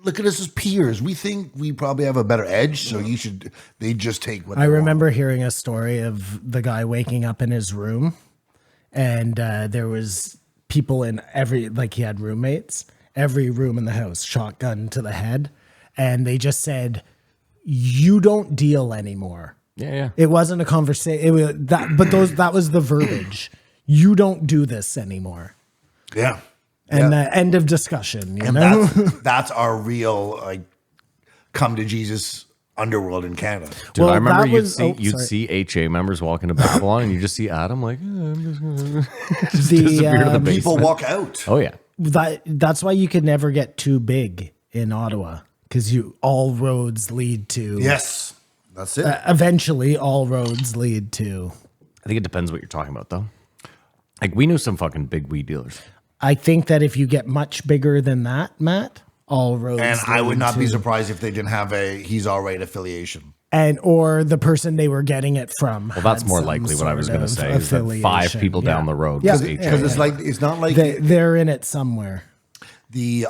Look at us as peers. We think we probably have a better edge, so you should. They just take what I they remember hearing a story of the guy waking up in his room, and there was people in he had roommates, every room in the house, shotgun to the head, and they just said, "You don't deal anymore." Yeah. It wasn't a conversation. It was that was the verbiage. You don't do this anymore. want. Yeah, And yeah. end of discussion. You And know, that's our real like come to Jesus underworld in Canada. Dude, Well, I remember that you'd was- see oh, you'd sorry. see HA members walking to Babylon, and you just see Adam like, I'm just gonna The, disappear to the basement. People walk out. Oh yeah, that's why you could never get too big in Ottawa, because all roads lead to. Yes, that's it. Eventually, all roads lead to. I think it depends what you're talking about though. Like we knew some fucking big weed dealers. I think that if you get much bigger than that, Matt, all roads. And I would lead not be to- surprised if they didn't have a he's all right affiliation. And or the person they were getting it from. Well, that's had more some likely what I was sort going to of say. Is that 5 affiliation. people Yeah. down the road. Yeah. was Because HA. it's like it's not like They're in it somewhere. the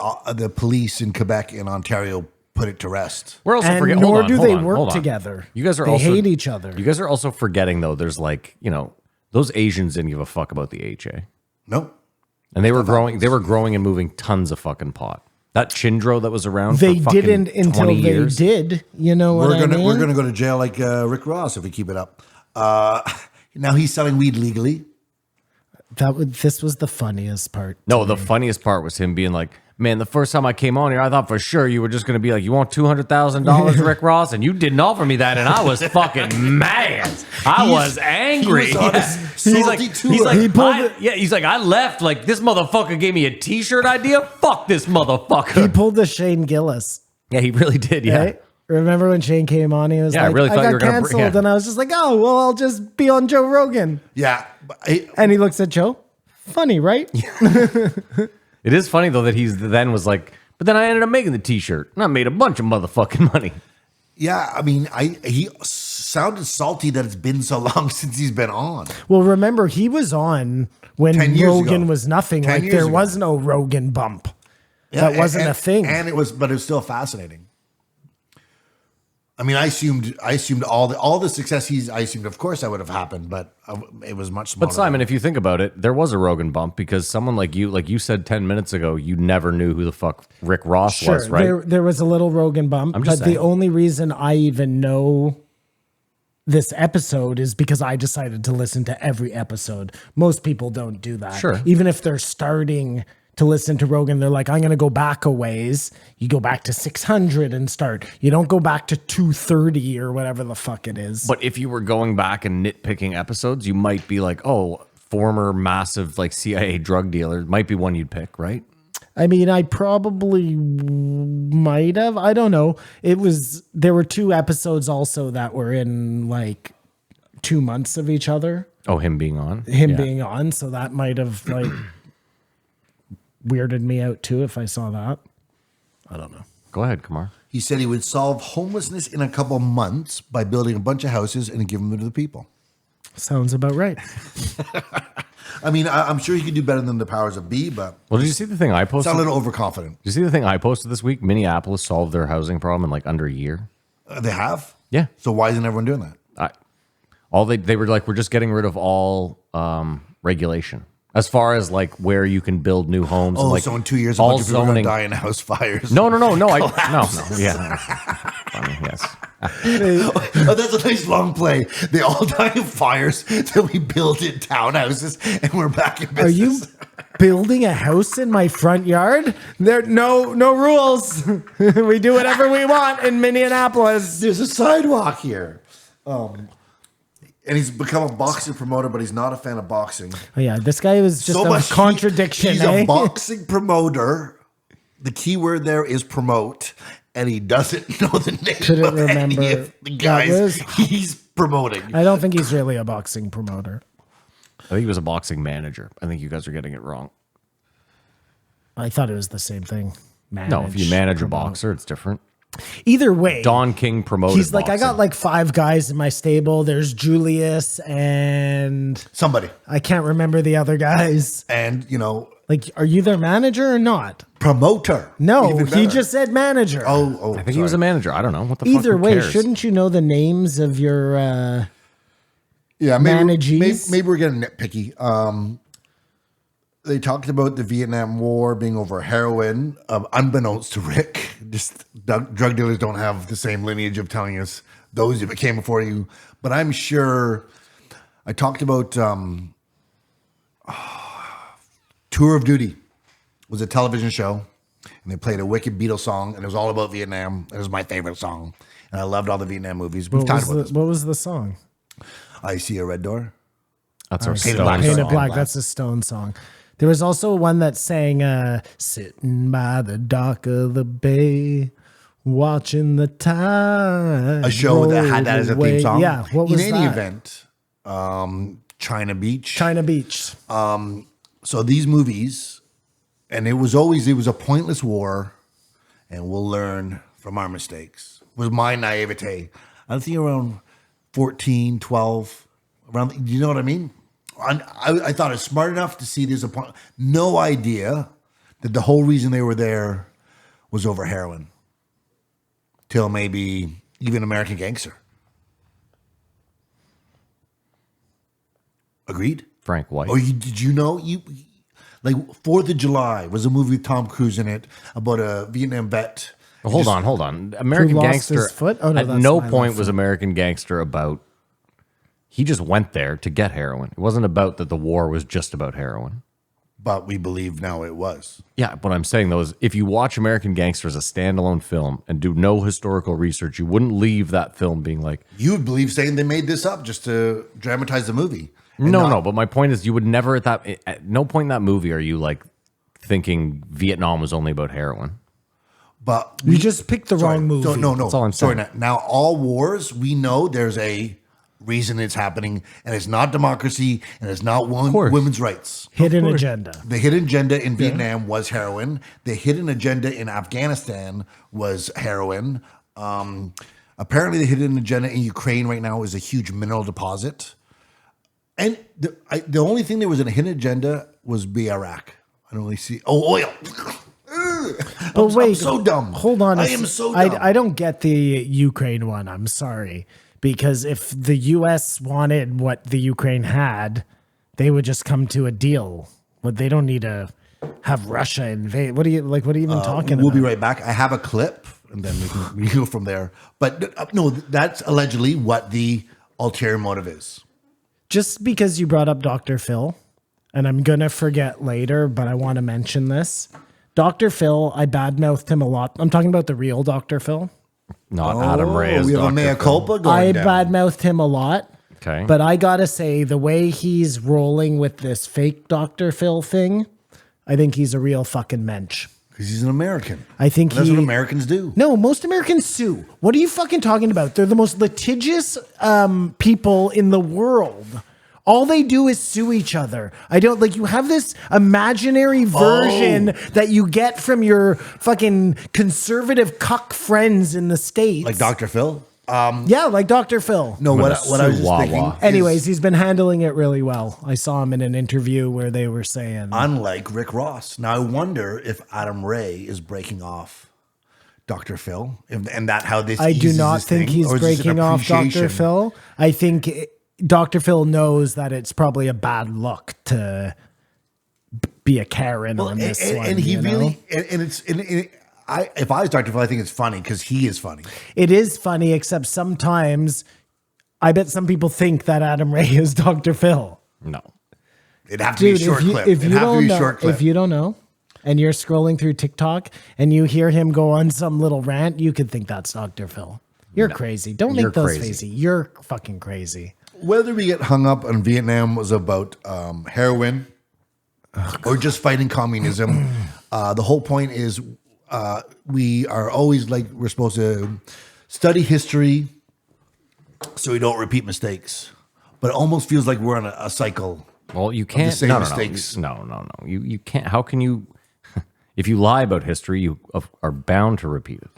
police in Quebec and Ontario put it to rest. We're also And forgetting. nor hold on, do hold they on, work hold on. together. You guys are They also hate each other. You guys are also forgetting though. There's like those Asians didn't give a fuck about the HA, Nope. and they were growing. They were growing and moving tons of fucking pot. That Chindro that was around. They for fucking didn't until 20 they years. did. You know what We're gonna I mean? we're gonna go to jail like Rick Ross if we keep it up. Now he's selling weed legally. This was the funniest part. No, the funniest part was him being like, "Man, the first time I came on here, I thought for sure you were just going to be like, you want $200,000, Rick Ross, and you didn't offer me that, and I was fucking mad. I was angry. he was on his He's salty like, tour. he's like, He pulled I- it- yeah, he's like, I left like this motherfucker gave me a T-shirt idea. Fuck this motherfucker. He pulled the Shane Gillis. Yeah, he really did. Yeah, Right? Remember when Shane came on? He was Yeah, I like, really thought you got were gonna bring- canceled. yeah. And I was just like, oh, well, I'll just be on Joe Rogan. Yeah, but he- And he looks at Joe. Funny, right? it is funny though that he's then was like, but then I ended up making the T-shirt, and I made a bunch of motherfucking money. yeah. I mean, he sounded salty that it's been so long since he's been on. Well, remember, he was on when 10 years Rogan ago. was nothing. 10 Like, years there ago. was no Rogan bump. Yeah, That wasn't a thing. and it was still fascinating. I mean, I assumed all the success I assumed, of course, that would have happened, but it was much smaller. But Simon, if you think about it, there was a Rogan bump because someone like you said 10 minutes ago, you never knew who the fuck Rick Ross Sure, was, right? there was a little Rogan bump. I'm But just the saying. only reason I even know this episode is because I decided to listen to every episode. Most people don't do that. Sure. Even if they're starting to listen to Rogan, they're like, I'm going to go back a ways. You go back to 600 and start. You don't go back to 230 or whatever the fuck it is. But if you were going back and nitpicking episodes, you might be like, oh, former massive like CIA drug dealer might be one you'd pick, right? I mean, I probably might have. I don't know. There were 2 episodes also that were in like 2 months of each other, Oh, him being on? him Yeah. being on. So that might have like weirded me out too if I saw that. I don't know. Go ahead, Kumar. he said he would solve homelessness in a couple months by building a bunch of houses and giving them to the people. Sounds about right. I mean, I'm sure he could do better than the powers of be, but Well, did you see the thing I it's posted? a little overconfident. Did you see the thing I posted this week? Minneapolis solved their housing problem in like under a year. They have? Yeah. So why isn't everyone doing that? They were like, we're just getting rid of all regulation as far as like where you can build new homes. Oh, and like so in 2 years, a all bunch of people are going to zoning. die in house fires. No. Yeah. Funny, yes. Oh, that's a nice long play. They all die in fires, then we build in townhouses, and we're back in Are you business. building a house in my front yard? There no rules. We do whatever we want in Minneapolis. There's a sidewalk here. And he's become a boxing promoter, but he's not a fan of boxing. Oh yeah, this guy was just a contradiction. He's eh? a boxing promoter. The key word there is promote, and he doesn't know the name Couldn't of any remember. of the That guys was- he's promoting. I don't think he's really a boxing promoter. I think he was a boxing manager. I think you guys are getting it wrong. I thought it was the same thing. No, if you manage a promote. boxer, it's different. Either way, Don King promoted. he's like, I got boxing. like 5 guys in my stable. There's Julius and Somebody. I can't remember the other guys. And, Like, are you their manager or not? promoter. No, Even he better. just said manager. Oh, I think he was a manager. I don't know what the fuck. Either who way, cares? shouldn't you know the names of your Yeah, managees? maybe we're getting nitpicky. They talked about the Vietnam War being over heroin, unbeknownst to Rick. Just drug dealers don't have the same lineage of telling us those that came before you. But I'm sure I talked about Tour of Duty was a television show. and they played a wicked Beatles song, and it was all about Vietnam. It was my favorite song, and I loved all the Vietnam movies. We've talked about this. What was the song? I See a Red Door. That's our Painted Stone Black. Painted song. Black. That's a Stone song. There was also one that sang "Sitting by the dock of the bay, watching the tide." A show that had that as a roll theme song. away. Yeah, what was in any that? event? China Beach. China Beach. So these movies, and it was a pointless war, and we'll learn from our mistakes. Was my naivete. I think around 14, 12, around, you know what I mean? I thought I was smart enough to see there's no idea that the whole reason they were there was over heroin. Till maybe even American Gangster. Agreed? Frank White. Or did you know? Like 4th of July was a movie with Tom Cruise in it about a Vietnam vet. Well, hold on. American lost Gangster. his foot? Oh, no, at that's no My point Left was Foot. American Gangster about. He just went there to get heroin. It wasn't about that the war was just about heroin. But we believe now it was. Yeah, what I'm saying though is if you watch American Gangster as a standalone film and do no historical research, you wouldn't leave that film being like, You would believe saying they made this up just to dramatize the movie. And no. But my point is, you would never at no point in that movie are you like thinking Vietnam was only about heroin. But You just picked the wrong movie. No. That's all I'm Sorry. saying. Now, all wars, we know there's a reason it's happening, and it's not democracy, and it's not course. women's rights. Hidden agenda. The hidden agenda in Vietnam was heroin. The hidden agenda in Afghanistan was heroin. Apparently, the hidden agenda in Ukraine right now is a huge mineral deposit. And the only thing there was in a hidden agenda was Iraq. I don't really see. Oh, oil. But wait, I'm so dumb. Hold on. I am so dumb. I don't get the Ukraine one. I'm sorry. Because if the U.S. wanted what the Ukraine had, they would just come to a deal. But they don't need to have Russia invade. What are you even talking about? We'll be right back. I have a clip, and then we can go from there. But no, that's allegedly what the ulterior motive is. Just because you brought up Dr. Phil, and I'm going to forget later, but I want to mention this. Dr. Phil, I badmouthed him a lot. I'm talking about the real Dr. Phil. Not Adam Ray as We have a Dr. mea Phil. culpa going I down. badmouthed him a lot. Okay. But I got to say, the way he's rolling with this fake Dr. Phil thing, I think he's a real fucking mensch. Because he's an American. I think That's what Americans do. No, most Americans sue. What are you fucking talking about? They're the most litigious people in the world. All they do is sue each other. I don't like you have this imaginary version that you get from your fucking conservative cuck friends in the States. Like Dr. Phil? Yeah, like Dr. Phil. No, what I was just Wawa. thinking. is, Anyways, he's been handling it really well. I saw him in an interview where they were saying unlike Rick Ross. Now, I wonder if Adam Ray is breaking off Dr. Phil, and that how this I do eases not this think thing, he's or is this an breaking off Dr. appreciation? Phil. I think Dr. Phil knows that it's probably a bad look to be a Karen on this one. And he you know? really, and it's, if I was Dr. Phil, I think it's funny because he is funny. It is funny, except sometimes I bet some people think that Adam Ray is Dr. Phil. No. It'd have to be a Dude, short clip. if It'd you have to don't be a know, short clip. if you don't know, and you're scrolling through TikTok and you hear him go on some little rant, you could think that's Dr. Phil. You're crazy. Don't You're make those crazy. faces. You're fucking crazy. Whether we get hung up on Vietnam was about heroin or just fighting communism, the whole point is we are always like we're supposed to study history so we don't repeat mistakes. But it almost feels like we're on a cycle. Well, you can't. same No. mistakes. No. You can't. How can you? If you lie about history, you are bound to repeat it.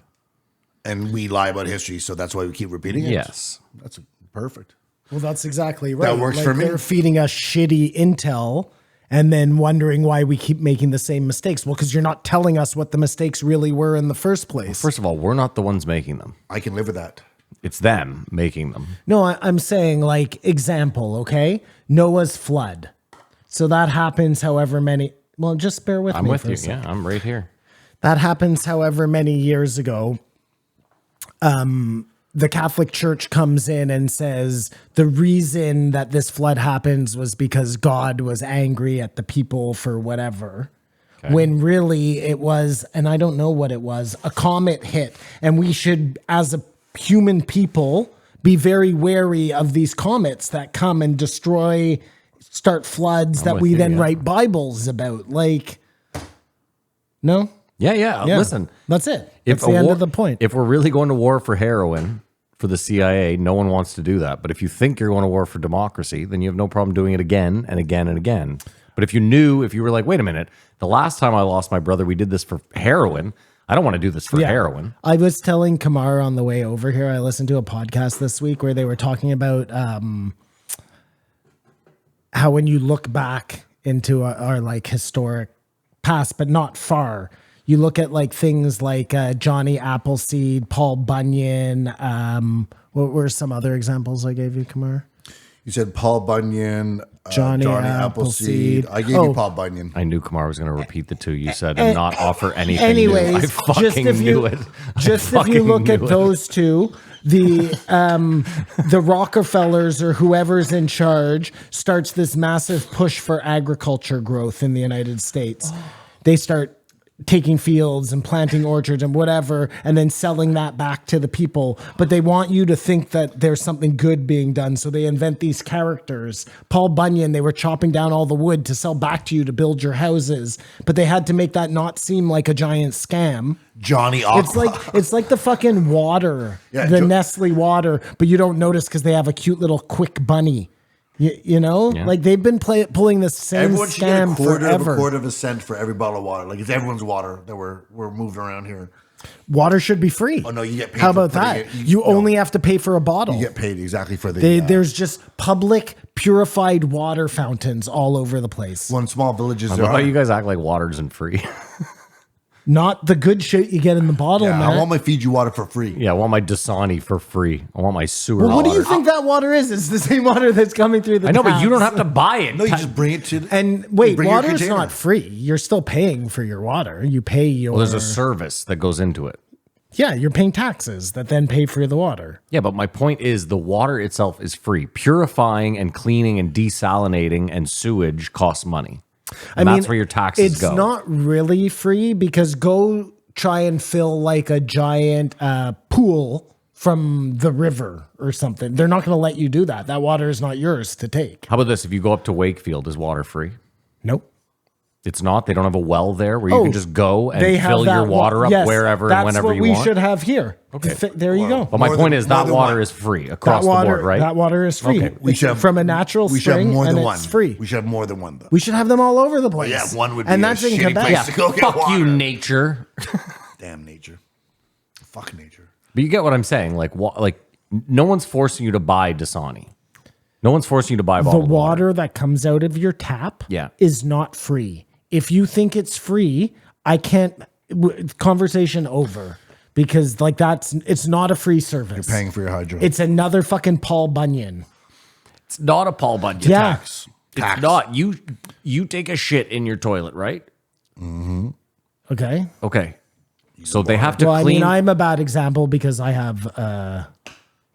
And we lie about history, so that's why we keep repeating it. Yes. That's perfect. Well, that's exactly right. That works for me. They're feeding us shitty intel and then wondering why we keep making the same mistakes. Well, because you're not telling us what the mistakes really were in the first place. First of all, we're not the ones making them. I can live with that. It's them making them. No, I'm saying like example, okay? Noah's flood. So that happens however many, well, just bear with I'm me with for you. a second. Yeah, I'm right here. That happens however many years ago. The Catholic Church comes in and says the reason that this flood happens was because God was angry at the people for whatever. when really it was, and I don't know what it was, a comet hit. And we should, as a human people, be very wary of these comets that come and destroy, start floods that we then write Bibles about. Like, no? Yeah. Listen, that's it. That's the end of the point. If we're really going to war for heroin for the CIA, no one wants to do that. But if you think you're going to war for democracy, then you have no problem doing it again and again and again. But if you were like, wait a minute, the last time I lost my brother, we did this for heroin. I don't want to do this for heroin. I was telling Kamar on the way over here, I listened to a podcast this week where they were talking about how when you look back into our like historic past, but not far, you look at like things like Johnny Appleseed, Paul Bunyan. What were some other examples I gave you, Kamar? You said Paul Bunyan, Johnny Appleseed. I gave you Paul Bunyan. I knew Kamar was going to repeat the two you said and not offer anything anyways, new. I fucking knew it. Just if you look at those two, the Rockefellers or whoever's in charge starts this massive push for agriculture growth in the United States. They start taking fields and planting orchards and whatever, and then selling that back to the people. But they want you to think that there's something good being done. So they invent these characters. Paul Bunyan, they were chopping down all the wood to sell back to you to build your houses. But they had to make that not seem like a giant scam. Johnny Aqua. It's like the fucking water, the Nestle water, but you don't notice because they have a cute little quick bunny. You know, like they've been pulling the same Everyone should get scam a forever. quarter of a cent for every bottle of water. Like it's everyone's water that we're moving around here. Water should be free. Oh no, you get paid. How about that? You only have to pay for a bottle. You get paid exactly for the. There's just public purified water fountains all over the place. One small villages. I love how you guys act like water isn't free. Not the good shit you get in the bottle, man. I want my Fiji water for free. Yeah, I want my Dasani for free. I want my sewer Well, what water. do you think that water is? It's the same water that's coming through the I know, but you taps. don't have to buy it. No, you just bring it to. And wait, bring your water is container. not free. You're still paying for your water. You pay your. Well, there's a service that goes into it. Yeah, you're paying taxes that then pay for the water. Yeah, but my point is the water itself is free. Purifying and cleaning and desalinating and sewage costs money. And that's where your taxes go. It's not really free because go try and fill like a giant pool from the river or something. They're not going to let you do that. That water is not yours to take. How about this? If you go up to Wakefield, is water free? Nope. It's not. They don't have a well there where you can just go and They have fill your that water up wherever and whenever you want. That's what we should have here. Okay. There you go. But my point is that water is free across the board, right? That water is free. Okay. We should have, from a natural we should have spring, more than and one. it's free. We should have more than one though. We should have them all over the place. Yeah, one would be and a that's in shitty Quebec. place to go get Fuck water. you, nature. Damn nature. Fuck nature. But you get what I'm saying. Like no one's forcing you to buy Dasani. No one's forcing you to buy The bottled water that comes out of your tap is not free. If you think it's free, I can't. Conversation over. Because like it's not a free service. You're paying for your hydro. It's another fucking Paul Bunyan. It's not a Paul Bunyan Yeah. tax. It's not. You take a shit in your toilet, right? Mm-hmm. Okay. Okay. So they have to Well, I clean. mean, I'm a bad example because I have a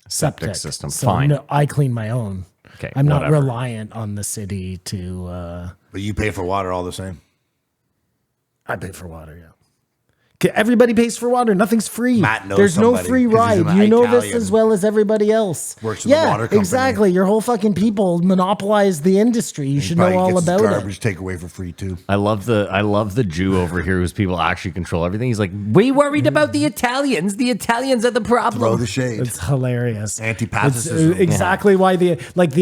septic system. So Fine. no, I clean my own. Okay, I'm not whatever. reliant on the city to. But you pay for water all the same. I pay for water. Yeah. Everybody pays for water. Nothing's free. Matt knows There's no somebody, free 'cause he's ride. an You know this Italian. as well as everybody else. Works with the water company. exactly. Your whole fucking people monopolize the industry. You should know Probably all gets about garbage it. takeaway for free too. I love the Jew over here whose people actually control everything. He's like, we worried about the Italians. The Italians are the problem. Throw the shade. It's hilarious. Anti-Pacificism. It's exactly why the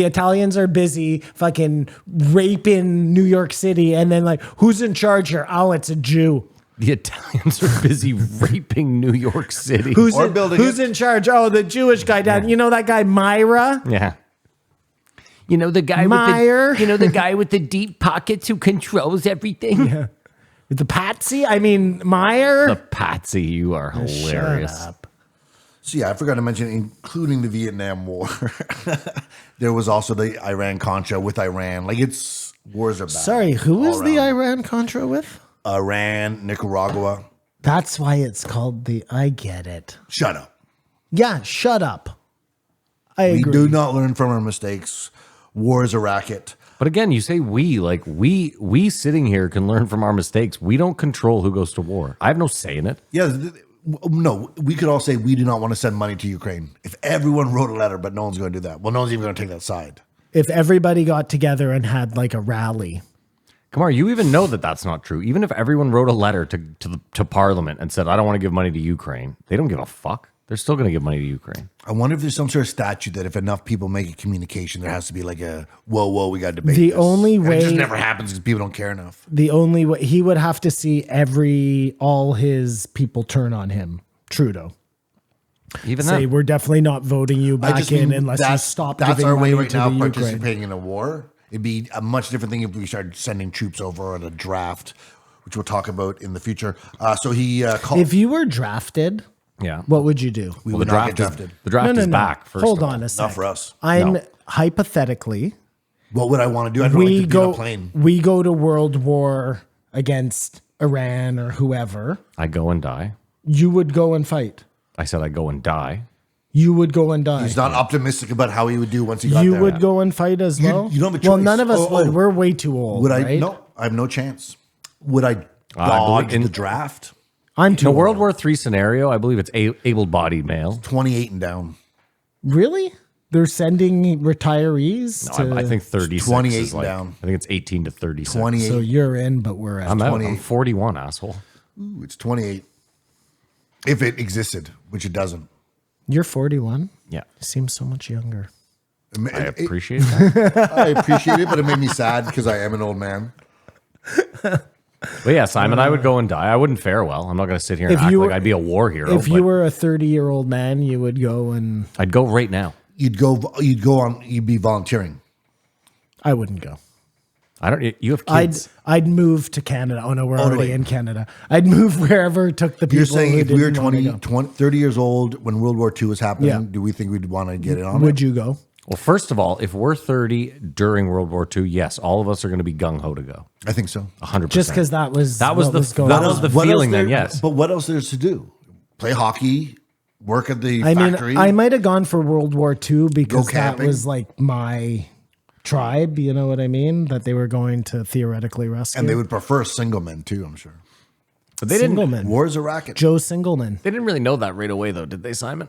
Italians are busy fucking raping New York City, and then like, who's in charge here? Oh, it's a Jew. The Italians are busy raping New York City. Who's Or building who's it. in charge? Oh, the Jewish guy down. You know that guy Myra? Yeah. You know the guy Meyer. with the guy with the deep pockets who controls everything. Yeah. The Patsy? I mean Meyer? The Patsy, you are hilarious. Shut up. So yeah, I forgot to mention, including the Vietnam War, there was also the Iran-Contra with Iran. Like wars are bad. Sorry, who is all the around. Iran-Contra with? Iran, Nicaragua. That's why it's called I get it. Shut up. Yeah, shut up. I We agree. do not learn from our mistakes. War is a racket. But again, you say we, like we sitting here can learn from our mistakes. We don't control who goes to war. I have no say in it. Yeah, no, we could all say we do not want to send money to Ukraine. If everyone wrote a letter, but no one's going to do that. Well, no one's even going to take that side. If everybody got together and had like a rally. Kamar, you even know that that's not true. Even if everyone wrote a letter to Parliament and said, I don't want to give money to Ukraine, they don't give a fuck. They're still going to give money to Ukraine. I wonder if there's some sort of statute that if enough people make a communication, there has to be like a, whoa, we got to debate The this. only And way- it just never happens because people don't care enough. The only way he would have to see all his people turn on him, Trudeau. Even Say then, we're definitely not voting you back in unless you stop That's giving our way money right to now the of Ukraine. participating in a war. It'd be a much different thing if we started sending troops over on a draft, which we'll talk about in the future. So he called. If you were drafted, yeah. what would you do? We Well, would the not get draft drafted. the draft is back. First Hold of all. on a second. Not for us. I'm No. hypothetically, What would I want to do? I don't like to be on a plane. we go to world war against Iran or whoever. I go and die. You would go and fight. I said I go and die. You would go and die. He's not optimistic about how he would do once he got You there. would go and fight as well. you don't have a Well, choice. none of us Oh, would. oh. We're way too old. Would I? right? No, I have no chance. Would I I dodge believe in- the draft? I'm too In a old. World War III scenario, I believe it's able-bodied male. 28 and down. Really? They're sending retirees No, to. I think 36 28 is like, down. I think it's 18 to 36. 28. So you're in, but we're out. I'm out. 28. I'm 41, asshole. Ooh, it's 28. If it existed, which it doesn't. You're 41. Yeah. You seem so much younger. I appreciate that. I appreciate it, but it made me sad because I am an old man. But yeah, Simon, I would go and die. I wouldn't fare well. I'm not going to sit here and If act you like were- I'd be a war hero. If you but were a 30-year-old man, you would go and I'd go right now. You'd be volunteering. I wouldn't go. I don't. You have kids. I'd move to Canada. Oh no, we're already wait. in Canada. I'd move wherever it took the people. You're saying who if we were didn't wanna 30 years old when World War II was happening, Yeah. do we think we'd want to get in go. on Would it? you go? Well, first of all, if we're 30 during World War II, yes, all of us are going to be gung ho to go. I think so. 100%. Just because that was That was what the- going that on. was the What else feeling then, there- yes. But what else there's to do? Play hockey, work at the I mean, factory. I might have gone for World War II because that camping. was like my tribe. You know what I mean? That they were going to theoretically rescue. and they would prefer single men too, I'm sure. But they didn't. Singleman. War is a racket. Joe Singleman. They didn't really know that right away, though, did they, Simon?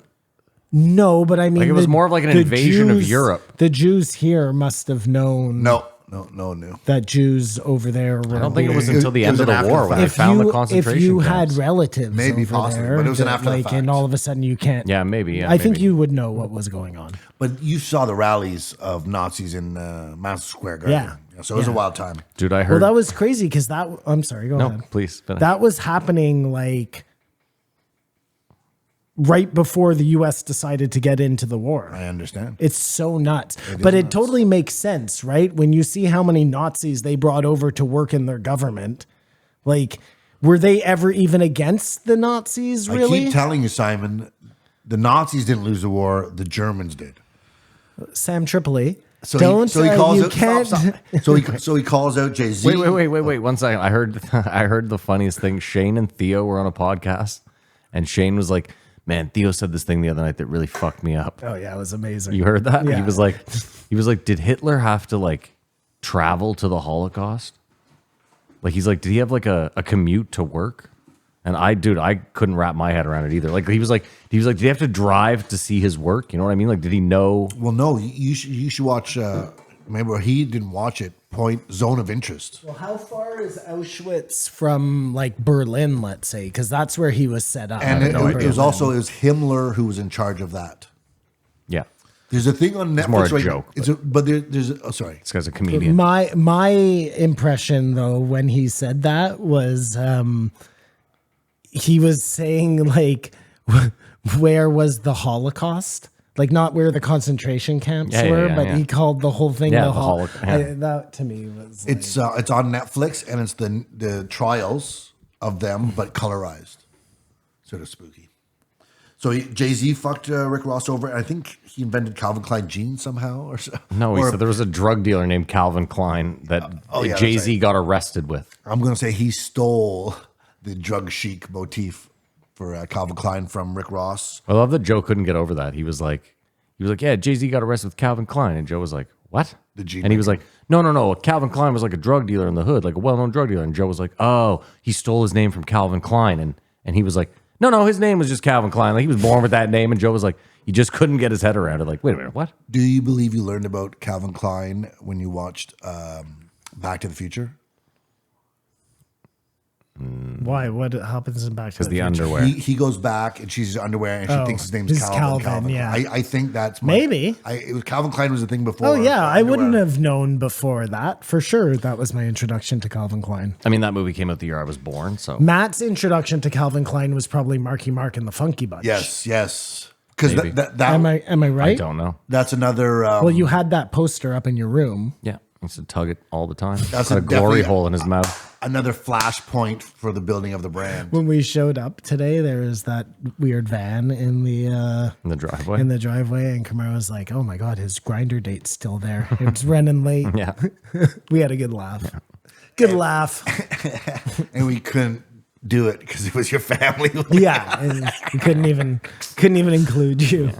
No, but I mean, Like, it was more of like an the invasion of Europe. The Jews here must have known No. that Jews over there were. I don't think it was It- until the it end was of the an war when they after found the if concentration you camps. had relatives, Maybe over possibly, there but it was an that, after the like, fact. and all of a sudden you can't. Yeah, maybe. Yeah, I think maybe. you would know what was going on. But you saw the rallies of Nazis in Madison Square Garden. Yeah. So it was a Yeah. wild time. Dude, I Well, heard. that was crazy because that. I'm sorry. Go no, ahead. please. Finish. That was happening like right before the U.S. decided to get into the war. I understand. It's so nuts. But it nuts. totally makes sense, right? When you see how many Nazis they brought over to work in their government, like, were they ever even against the Nazis, I really? keep telling you, Simon, the Nazis didn't lose the war, the Germans did. Sam Tripoli. So Don't he calls you out, can't. stop. So he calls out Jay-Z. Wait. 1 second. I heard the funniest thing. Shane and Theo were on a podcast, and Shane was like, "Man, Theo said this thing the other night that really fucked me up." Oh yeah, it was amazing. You heard that? Yeah. He was like, "Did Hitler have to like travel to the Holocaust? Like, he's like, did he have like a commute to work?" And I couldn't wrap my head around it either. Like, he was like, did he have to drive to see his work? You know what I mean? Like, did he know? Well, no, you should watch. Remember, he didn't watch it. Zone of Interest. Well, how far is Auschwitz from like Berlin? Let's say, because that's where he was set up. And it was Berlin. it was Himmler who was in charge of that. Yeah, There's a thing on Netflix. more a right joke, now. But there's sorry. this guy's a comedian. My impression though when he said that was he was saying like where was the Holocaust? Like not where the concentration camps Yeah, were, yeah, but yeah. he called the whole thing Yeah, the the Holocaust. yeah. That to me was like, It's on Netflix and it's the trials of them, but colorized, sort of spooky. So Jay-Z fucked Rick Ross over. And I think he invented Calvin Klein jeans somehow, or so. No, he Or said there was a drug dealer named Calvin Klein that yeah, that's Jay-Z right. got arrested with. I'm going to say he stole the drug chic motif for Calvin Klein from Rick Ross. I love that Joe couldn't get over that. He was like, yeah, Jay-Z got arrested with Calvin Klein. And Joe was like, what? The G. And he was like, no. Calvin Klein was like a drug dealer in the hood, like a well-known drug dealer. And Joe was like, oh, he stole his name from Calvin Klein. And he was like, no, his name was just Calvin Klein. Like he was born with that name. And Joe was like, he just couldn't get his head around it. Like, wait a minute, what? Do you believe you learned about Calvin Klein when you watched Back to the Future? Why? What happens in Back to the Future? Underwear. He goes back and she's underwear and she thinks his name's it's Calvin. Calvin, yeah. I think that's Maybe. It was Calvin Klein was the thing before. Oh yeah, I wouldn't underwear. have known before that for sure. That was my introduction to Calvin Klein. I mean, that movie came out the year I was born, so. Matt's introduction to Calvin Klein was probably Marky Mark and the Funky Bunch. Yes. Because Maybe. that Am I right? I don't know. that's another. Well, you had that poster up in your room. Yeah. He used to tug it all the time. That's Got a glory definitely- hole in his mouth. another flashpoint for the building of the brand. When we showed up today, there was that weird van in the In the driveway. and Kamara was like, "Oh my god, his grinder date's still there. It's running late." Yeah. We had a good laugh. Good laugh. And we couldn't do it because it was your family. Yeah, and we couldn't even include you.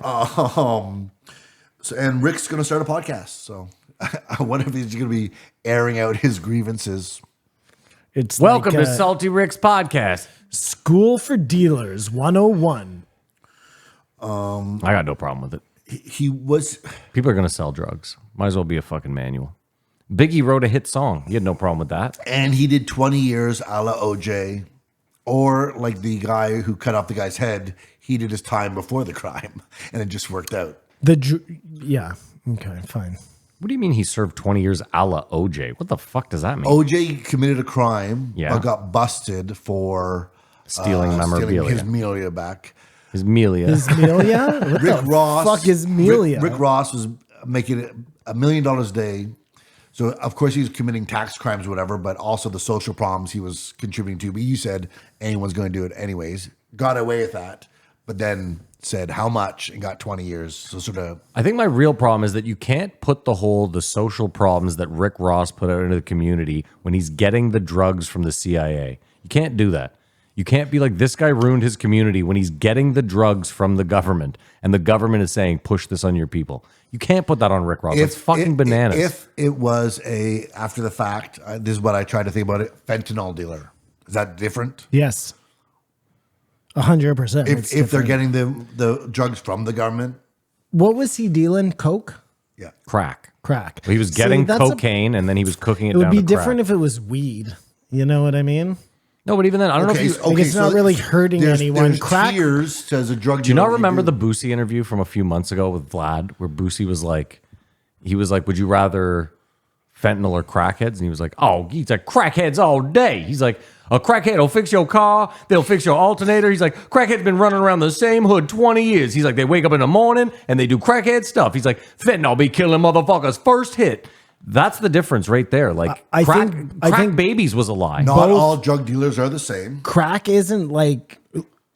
So, and Rick's going to start a podcast. So I wonder if he's going to be airing out his grievances. It's Welcome like, to Salty Rick's podcast. School for Dealers 101. I got no problem with it. He was, People are going to sell drugs. Might as well be a fucking manual. Biggie wrote a hit song. He had no problem with that. and he did 20 years a la OJ. Or like the guy who cut off the guy's head, he did his time before the crime. And it just worked out. Yeah. Okay, fine. What do you mean he served 20 years a la OJ? What the fuck does that mean? OJ committed a crime, Yeah. but got busted for Stealing memorabilia. his Melia back. His Melia. Is Melia? What Rick the Ross. fuck is Melia? Rick Ross was making $1 million a day. So, of course, he was committing tax crimes, whatever, but also the social problems he was contributing to. But you said anyone's going to do it anyways. Got away with that, but then said how much and got 20 years. So, sort of. I think my real problem is that you can't put the social problems that Rick Ross put out into the community when he's getting the drugs from the CIA. You can't do that. You can't be like, this guy ruined his community when he's getting the drugs from the government and the government is saying, push this on your people. You can't put that on Rick Ross. It's fucking bananas. If it was after the fact, this is what I try to think about it, fentanyl dealer. Is that different? Yes. 100%. If they're getting the drugs from the government? What was he dealing? Coke? Yeah. Crack. Crack. He was See, getting that's cocaine and then he was cooking it It would down be to different crack. if it was weed. You know what I mean? No, but even then, I don't know if you... Like, it's not really hurting anyone. There's Crack- tiers as a drug Do you dealer. not remember the Boosie interview from a few months ago with Vlad, where Boosie was like, would you rather fentanyl or crackheads? And he was like, he's like, crackheads all day. He's like, a crackhead will fix your car, they'll fix your alternator. He's like, crackhead's been running around the same hood 20 years. He's like, they wake up in the morning and they do crackhead stuff. He's like, fentanyl be killing motherfuckers first hit. That's the difference right there. Like, I crack think babies was a lie. Not all drug dealers are the same. Crack isn't like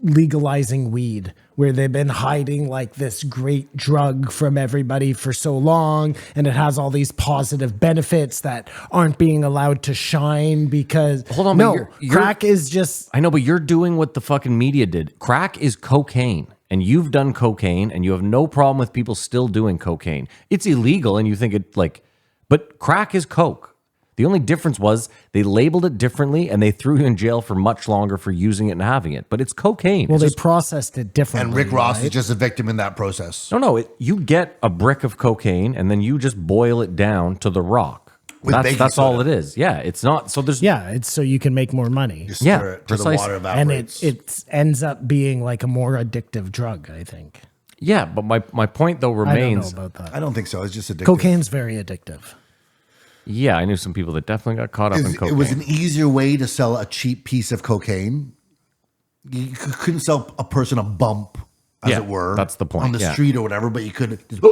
legalizing weed, where they've been hiding like this great drug from everybody for so long, and it has all these positive benefits that aren't being allowed to shine because Hold on, but no, you're- crack is just I know, but you're doing what the fucking media did. Crack is cocaine, and you've done cocaine, and you have no problem with people still doing cocaine. It's illegal, and you think it like, but crack is coke. The only difference was they labeled it differently, and they threw you in jail for much longer for using it and having it. But it's cocaine. well, It's they just- processed it differently. And Rick Ross right? is just a victim in that process. no. You get a brick of cocaine, and then you just boil it down to the rock. With baking That's all it soda. is. Yeah, it's not. So there's Yeah, it's so you can make more money, Just Yeah, stir it till the precisely. water and evaporates. it ends up being like a more addictive drug. I think. yeah. But my point though I don't know remains. about that. I don't think so. It's just addictive. Cocaine's very addictive. Yeah, I knew some people that definitely got caught up in cocaine. It was an easier way to sell a cheap piece of cocaine. You couldn't sell a person a bump, as Yeah, it were. that's the point, On the yeah. street or whatever, but you could just,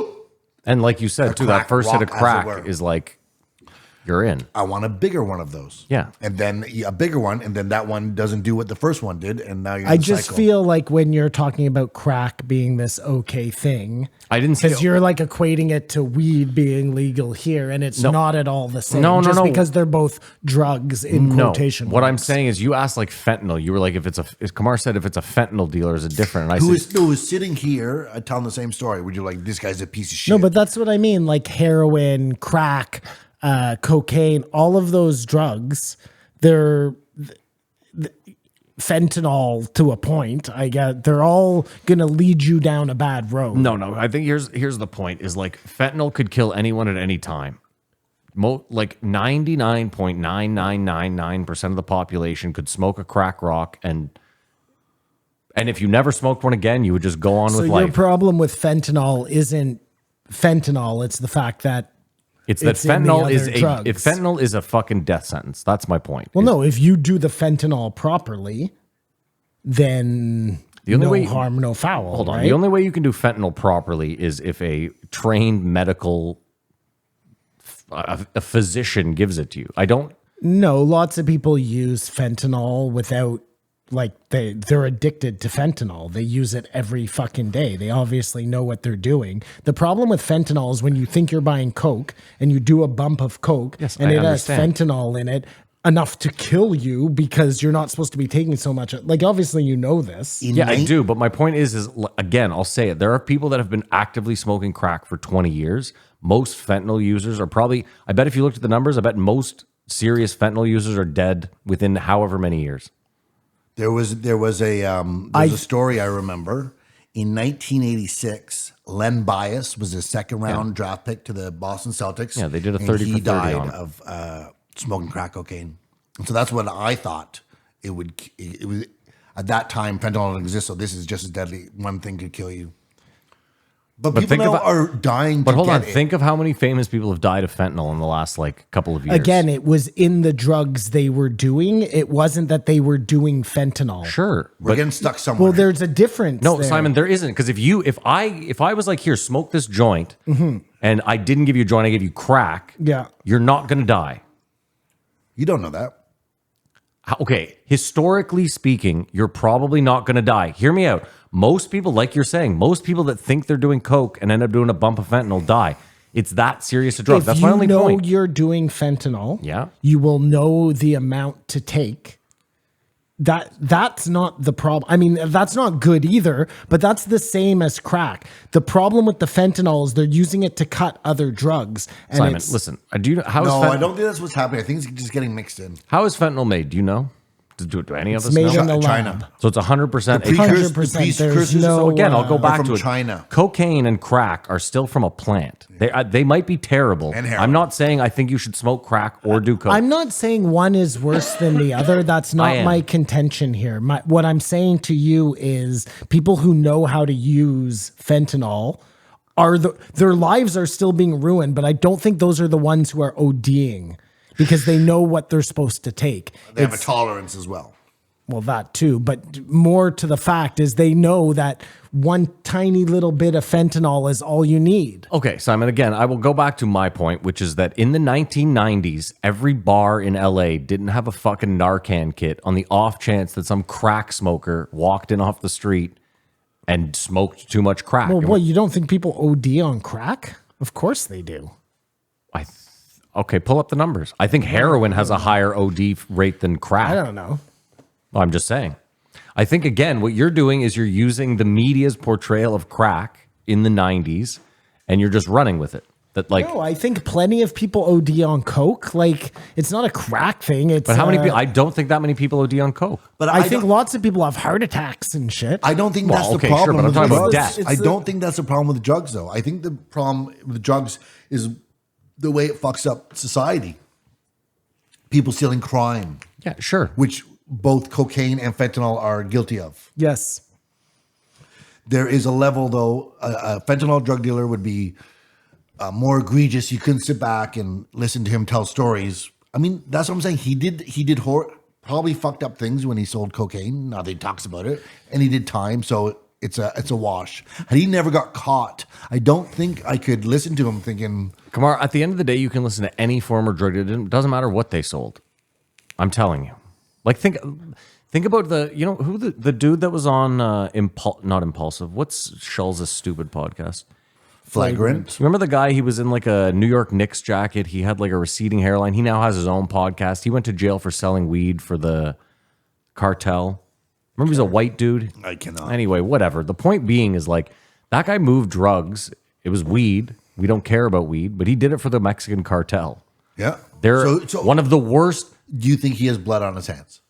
And like you said, too, crack that first hit of rock, as it crack were. is like, you're in. I want a bigger one of those. Yeah. And then a bigger one, and then that one doesn't do what the first one did, and now you're in I the just cycle. feel like when you're talking about crack being this okay thing, I didn't say because you're like equating it to weed being legal here, and it's not at all the same. No, just no. because they're both drugs in quotation. What I'm marks. saying is, you asked like fentanyl. You were like, Kamar said, if it's a fentanyl dealer, is it different? And I who said, is sitting here telling the same story? Would you like, this guy's a piece of shit? No, but that's what I mean. Like heroin, crack, cocaine, all of those drugs, they're fentanyl to a point. I get they're all gonna lead you down a bad road. no. I think here's the point: is like fentanyl could kill anyone at any time. Like 99.9999% of the population could smoke a crack rock, and if you never smoked one again, you would just go on So with your life. problem with fentanyl isn't fentanyl; it's the fact that It's that it's in the fentanyl is other if drugs. fentanyl is a fucking death sentence. That's my point. well, no. If you do the fentanyl properly, then The only no way- harm, no foul. Hold on. right? The only way you can do fentanyl properly is if a trained medical, a physician gives it to you. I don't. No, lots of people use fentanyl without they're addicted to fentanyl. They use it every fucking day. They obviously know what they're doing. The problem with fentanyl is when you think you're buying Coke and you do a bump of Coke Yes, and I it understand. has fentanyl in it enough to kill you because you're not supposed to be taking so much. Like obviously you know this. Yeah, I do. But my point is again, I'll say it. There are people that have been actively smoking crack for 20 years. Most fentanyl users are probably, I bet if you looked at the numbers, I bet most serious fentanyl users are dead within however many years. There was a story I remember in 1986. Len Bias was a second round draft pick to the Boston Celtics. Yeah, they did a and 30 he for 30 died on it. of smoking crack cocaine. And so that's what I thought it would. It was at that time fentanyl didn't exist, so this is just as deadly. One thing could kill you. But people think now about- are dying. But to hold get on, it. think of how many famous people have died of fentanyl in the last like couple of years. Again, it was in the drugs they were doing. It wasn't that they were doing fentanyl. sure. We're getting stuck somewhere. Well, there's a difference. No, there. Simon, there isn't. Because if I was like, here, smoke this joint, and I didn't give you a joint, I gave you crack. Yeah. You're not gonna die. You don't know that. Okay, historically speaking, you're probably not going to die. Hear me out. Most people, like you're saying, most people that think they're doing coke and end up doing a bump of fentanyl die. It's that serious a drug. If That's you my only know point. you're doing fentanyl, Yeah. you will know the amount to take. That's not the problem. I mean, that's not good either, but that's the same as crack. The problem with the fentanyl is they're using it to cut other drugs. And Simon, it's, listen. Do you know how is No, I fentanyl, don't think that's what's happening. I think it's just getting mixed in. how is fentanyl made? Do you know? Do any of it's us made know? in the China. lab. So it's 100%. The precursors- 100%. the There's precursors- no, So again, I'll go uh, back from to it. China. Cocaine and crack are still from a plant. They might be terrible. And heroin. I'm not saying I think you should smoke crack or do coke. I'm not saying one is worse than the other. That's I not am. my contention here. What I'm saying to you is people who know how to use fentanyl their lives are still being ruined, but I don't think those are the ones who are ODing because they know what they're supposed to take. They have a tolerance as well. Well, that too, but more to the fact is they know that one tiny little bit of fentanyl is all you need. Okay, Simon, again, I will go back to my point, which is that in the 1990s, every bar in LA didn't have a fucking Narcan kit on the off chance that some crack smoker walked in off the street and smoked too much crack. Well, And what, you don't think people OD on crack? Of course they do. Okay, pull up the numbers. I think heroin has a higher OD rate than crack. I don't know. Well, I'm just saying. I think, again, what you're doing is you're using the media's portrayal of crack in the 90s and you're just running with it. That like, No, I think plenty of people OD on coke. Like, it's not a crack thing. It's but how many people? I don't think that many people OD on coke. But I think don't- lots of people have heart attacks and shit. I don't think Well, that's okay, the sure, problem. but I'm with talking about drugs. death. I don't think that's the problem with drugs, though. I think the problem with drugs is the way it fucks up society. People stealing crime, Yeah, sure. which both cocaine and fentanyl are guilty of. Yes. There is a level, though. A fentanyl drug dealer would be more egregious. You couldn't sit back and listen to him tell stories. I mean, that's what I'm saying. He did probably fucked up things when he sold cocaine. Now that he talks about it, and he did time, so it's a wash. Had he never got caught, I don't think I could listen to him thinking Kamar, at the end of the day, you can listen to any form of drug. It doesn't matter what they sold. I'm telling you. Like, think about the dude that was on not Impulsive. What's Schulz's stupid podcast? Flagrant. Remember the guy? He was in like a New York Knicks jacket. He had like a receding hairline. He now has his own podcast. He went to jail for selling weed for the cartel. Remember, he's a white dude. I cannot. Anyway, whatever. The point being is like that guy moved drugs. It was weed. We don't care about weed, but he did it for the Mexican cartel. Yeah. They're So one of the worst. do you think he has blood on his hands?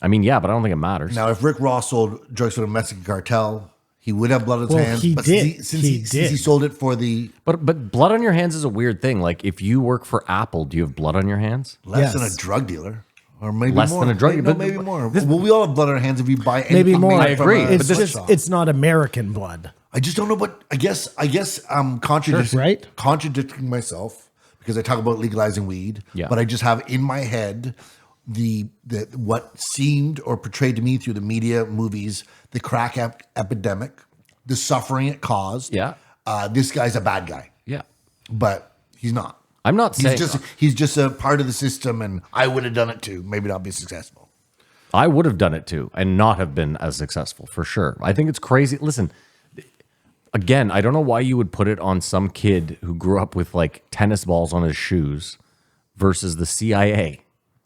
I mean, yeah, but I don't think it matters. Now, if Rick Ross sold drugs for the Mexican cartel, he would have blood on his Well, hands. he but did. Since he sold it for the But blood on your hands is a weird thing. Like if you work for Apple, do you have blood on your hands? less than Yes. a drug dealer, or maybe Less more. than a drug Maybe, dealer, no, maybe but more. Well, we all have blood on our hands if we buy anything. Maybe more. made I from agree, a but It's this- sweatshop. it's not American blood. I just don't know what. I guess I'm contradicting, Right. contradicting myself because I talk about legalizing weed. Yeah. But I just have in my head the what seemed or portrayed to me through the media, movies, the crack epidemic, the suffering it caused. Yeah. This guy's a bad guy, Yeah. but he's not. I'm not saying He's just a part of the system, and I would have done it too. Maybe not be successful. I would have done it too and not have been as successful for sure. I think it's crazy. Listen, again, I don't know why you would put it on some kid who grew up with like tennis balls on his shoes versus the CIA,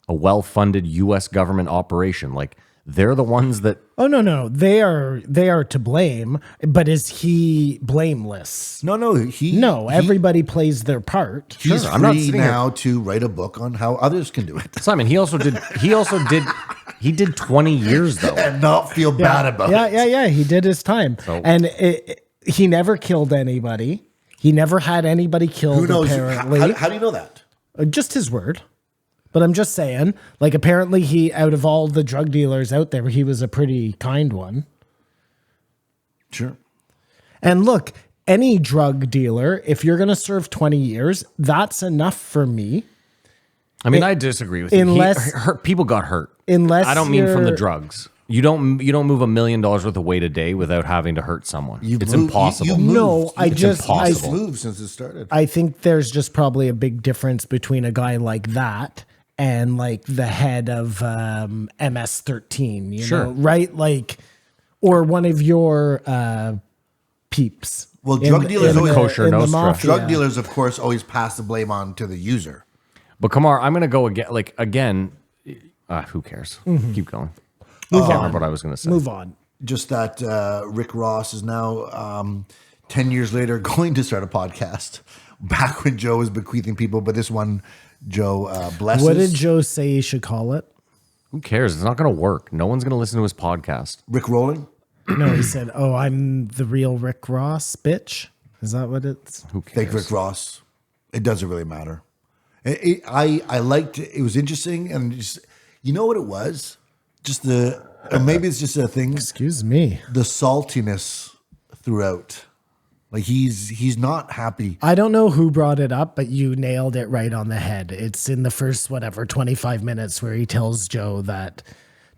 a well-funded U.S. government operation. Like they're the ones that Oh no, they are to blame. But is he blameless? No, No, everybody plays their part. He's Sure, I'm not free sitting now to write a book on how others can do it Simon. He did 20 years though. and not feel bad about it. Yeah. He did his time, and he never killed anybody. He never had anybody killed. Who knows? Apparently, How do you know that? just his word. But I'm just saying, like, apparently he, out of all the drug dealers out there, he was a pretty kind one. Sure. And look, any drug dealer, if you're going to serve 20 years, that's enough for me. I mean, I disagree with you. Unless- People got hurt. Unless I don't mean from the you're- drugs. You don't move $1 million worth of weight a day without having to hurt someone. It's moved- impossible. you moved. No, I It's just- impossible. I- It's moved since it started. I think there's just probably a big difference between a guy like that and like the head of MS-13, you Sure. know, right? Like, or one of your peeps. Well, drug dealers always- Kosher in the Nostra. mafia. Drug dealers, of course, always pass the blame on to the user. But Kamar, I'm going to go again. Who cares? Keep going. I can't remember what I was going to say. Move on. Just that Rick Ross is now 10 years later going to start a podcast. Back when Joe was bequeathing people, but this one, Joe blesses. What did Joe say you should call it? Who cares? It's not going to work. No one's going to listen to his podcast. Rick Rolling? No, he said, "Oh, I'm the real Rick Ross, bitch." Is that what it's? Who cares? Fake Rick Ross. It doesn't really matter. I liked it. It was interesting, and just, you know what it was? Just or maybe it's just a thing. Excuse me. The saltiness throughout. Like he's not happy. I don't know who brought it up, but you nailed it right on the head. It's in the first 25 minutes where he tells Joe that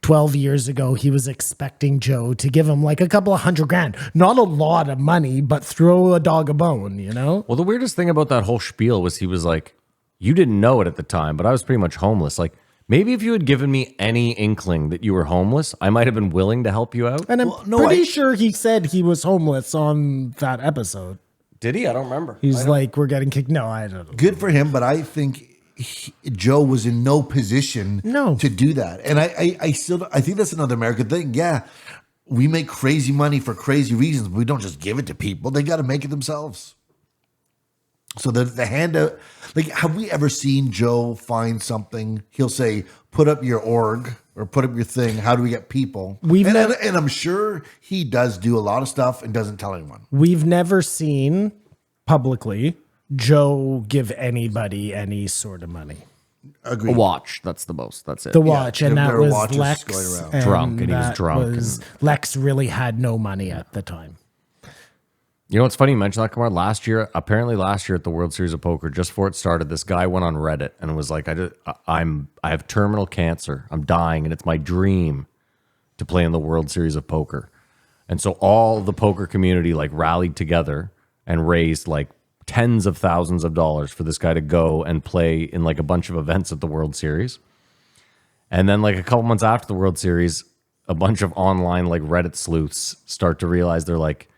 12 years ago he was expecting Joe to give him like a couple of $100,000. Not a lot of money, but throw a dog a bone, you know? Well, the weirdest thing about that whole spiel was he was like, you didn't know it at the time, but I was pretty much homeless. Like, maybe if you had given me any inkling that you were homeless, I might have been willing to help you out. And I'm Well, no, pretty I- sure he said he was homeless on that episode. Did he? I don't remember. He's like, we're getting kicked. No, I don't know. Good for him, but I think Joe was in no position to do that. And I think that's another American thing. Yeah, we make crazy money for crazy reasons, but we don't just give it to people. They got to make it themselves. So the handout, like, have we ever seen Joe find something? He'll say, put up your org or put up your thing. How do we get people? And I'm sure he does do a lot of stuff and doesn't tell anyone. We've never seen publicly Joe give anybody any sort of money. A Agreed. watch. That's the most. That's it. The watch, and there that were was watches Lex. going around. Drunk, and he was that drunk, Lex really had no money at the time. You know what's funny? You mentioned that, Kamar. Apparently last year at the World Series of Poker, just before it started, this guy went on Reddit and was like, I have terminal cancer. I'm dying, and it's my dream to play in the World Series of Poker. And so all the poker community like rallied together and raised like tens of thousands of dollars for this guy to go and play in like a bunch of events at the World Series. And then like a couple months after the World Series, a bunch of online like Reddit sleuths start to realize they're like,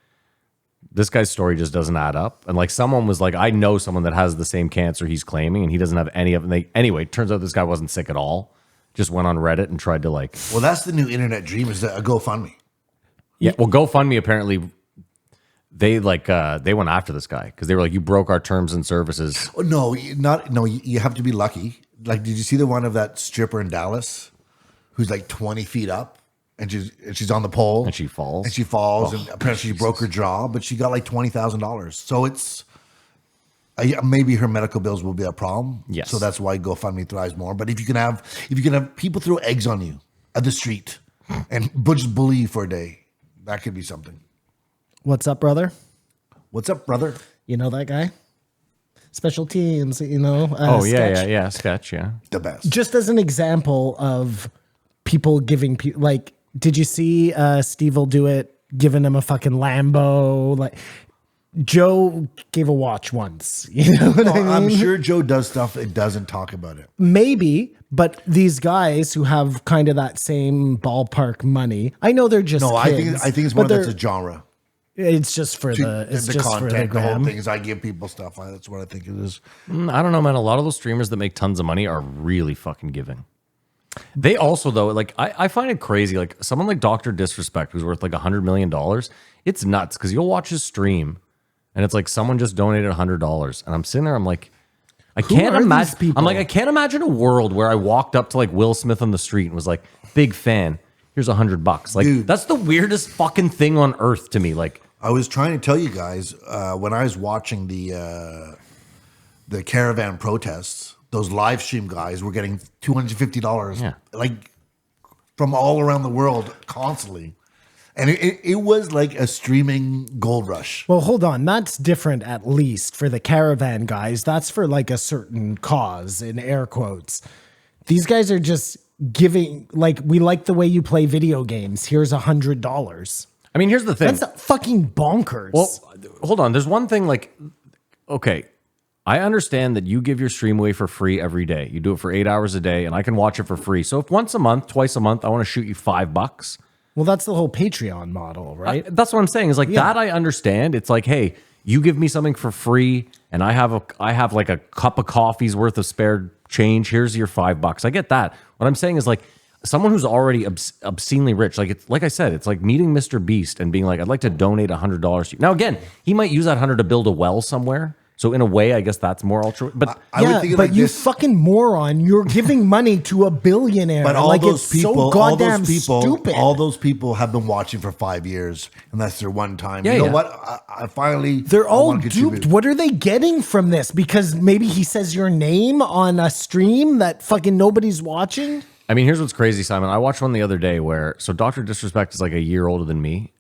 this guy's story just doesn't add up. And like someone was like, I know someone that has the same cancer he's claiming and he doesn't have any of it. Anyway, it turns out this guy wasn't sick at all. Just went on Reddit and tried to like. Well, that's the new internet dream, is a GoFundMe. Yeah. Well, GoFundMe apparently they went after this guy because they were like, you broke our terms and services. Oh, no, you have to be lucky. Like, did you see the one of that stripper in Dallas who's like 20 feet up? And she's on the pole. And she falls. And apparently she broke her jaw, but she got like $20,000. So it's maybe her medical bills will be a problem. Yes. So that's why GoFundMe thrives more. But if you can have people throw eggs on you at the street and just bully you for a day, that could be something. What's up, brother? What's up, brother? You know that guy? Special teams, yeah. Sketch, yeah. The best. Just as an example of people giving like, did you see Steve will do it, giving him a fucking Lambo? Like Joe gave a watch once. You know what I mean? I'm sure Joe does stuff and doesn't talk about it. Maybe, but these guys who have kind of that same ballpark money, I know they're just kids, I think it's more that's a genre. It's just for the content. The whole gram. thing is I give people stuff. That's what I think it is. I don't know, man. A lot of those streamers that make tons of money are really fucking giving. They also, though, like I find it crazy. Like someone like Dr. Disrespect, who's worth like $100 million, it's nuts because you'll watch his stream and it's like someone just donated $100. And I'm sitting there, I'm like, I can't imagine. I'm like, I can't imagine a world where I walked up to like Will Smith on the street and was like, big fan, here's $100. Like, dude, that's the weirdest fucking thing on earth to me. Like, I was trying to tell you guys when I was watching the caravan protests, those live stream guys were getting $250, like from all around the world constantly. And it was like a streaming gold rush. Well, hold on. That's different, at least for the caravan guys. That's for like a certain cause, in air quotes. These guys are just giving, like, we like the way you play video games. Here's $100. I mean, here's the thing. That's fucking bonkers. Well, hold on. There's one thing like, okay, I understand that you give your stream away for free every day. You do it for 8 hours a day, and I can watch it for free. So if once a month, twice a month, I want to shoot you $5. Well, that's the whole Patreon model, right? That's what I'm saying. Is like that I understand. It's like, hey, you give me something for free, and I have like a cup of coffee's worth of spare change. Here's your $5. I get that. What I'm saying is like someone who's already obscenely rich. Like it's like I said, it's like meeting Mr. Beast and being like, I'd like to donate $100 to you. Now again, he might use that $100 to build a well somewhere. So in a way, I guess that's more ultra. But I would think but like you this. fucking moron! You're giving money to a billionaire. But all like, those it's people, so goddamn stupid. all those people have been watching for 5 years, and that's their one time. Yeah, you know yeah. what? I finally. They're I all wanna duped. contribute. What are they getting from this? Because maybe he says your name on a stream that fucking nobody's watching. I mean, here's what's crazy, Simon. I watched one the other day where Dr. Disrespect is like a year older than me.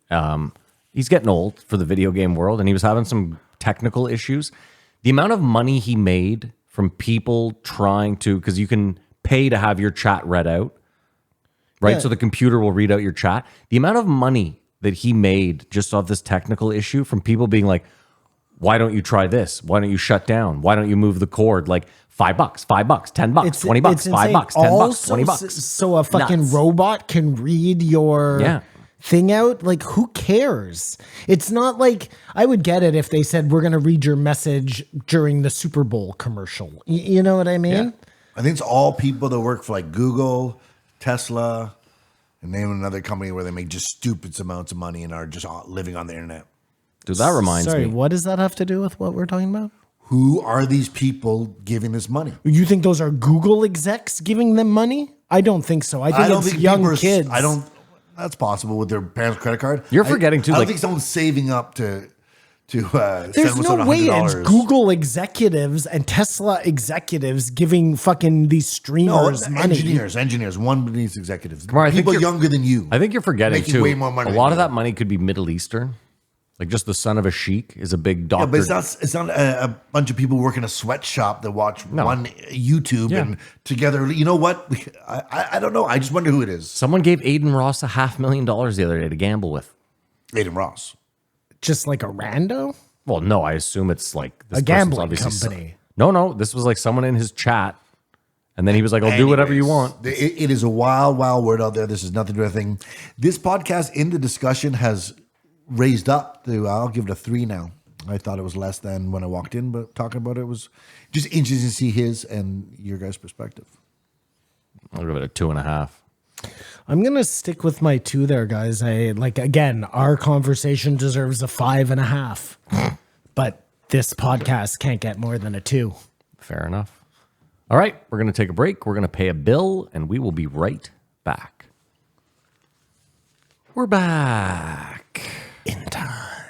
He's getting old for the video game world, and he was having some technical issues. The amount of money he made from people trying to, because you can pay to have your chat read out, right? Yeah. So the computer will read out your chat. The amount of money that he made just off this technical issue from people being like, why don't you try this? Why don't you shut down? Why don't you move the cord? Like $5, $10, $20, $5, insane. $10, $20. So a fucking Nuts. robot can read your thing out. Like, who cares? It's not like, I would get it if they said we're going to read your message during the Super Bowl commercial. You know what I mean? Yeah. I think it's all people that work for like Google, Tesla, and name another company where they make just stupid amounts of money and are just living on the internet. Dude, that reminds Sorry, me. what does that have to do with what we're talking about? Who are these people giving this money? You think those are Google execs giving them money? I don't think so. I think it's young people are- kids. I don't. That's possible with their parents' credit card. You're forgetting, too, I don't like- think someone's saving up to There's send no someone way it's $100. Google executives and Tesla executives giving fucking these No, streamers money. engineers, one of these executives. Kamar, I think People you're- younger than you. I think you're forgetting Making too. way more money A than lot of you. that money could be Middle Eastern, like just the son of a sheik is a big Yeah, doctor. but it's not a bunch of people work in a sweatshop that watch one YouTube Yeah. and together. You know what? I don't know. I just wonder who it is. Someone gave Aiden Ross $500,000 the other day to gamble with. Aiden Ross. Just like a rando? Well, no, I assume it's like this A person's gambling obviously company. No, this was like someone in his chat, and then he was like, "I'll do whatever you Anyways, want." It is a wild, wild word out there. This is nothing to do with anything. This podcast in the discussion has raised up to, I'll give it a 3 now. I thought it was less than when I walked in, but talking about it was just interesting to see his and your guys' perspective. I'll give it a 2.5. I'm gonna stick with my 2 there, guys. Again, our conversation deserves a 5.5, but this podcast can't get more than a 2. Fair enough. All right, we're going to take a break. We're going to pay a bill, and we will be right back. We're back in time.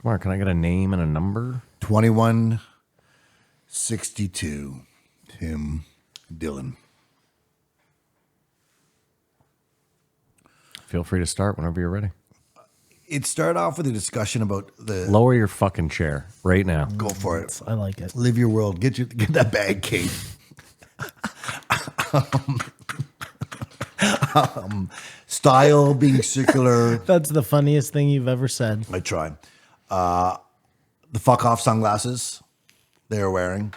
Come on, can I get a name and a number? 2162, Tim Dillon. Feel free to start whenever you're ready. It started off with a discussion about the Lower your fucking chair right now. go for it. I like it. Live your world. Get that bag, Kate. Style being circular. That's the funniest thing you've ever said. I try. The fuck off sunglasses they're wearing.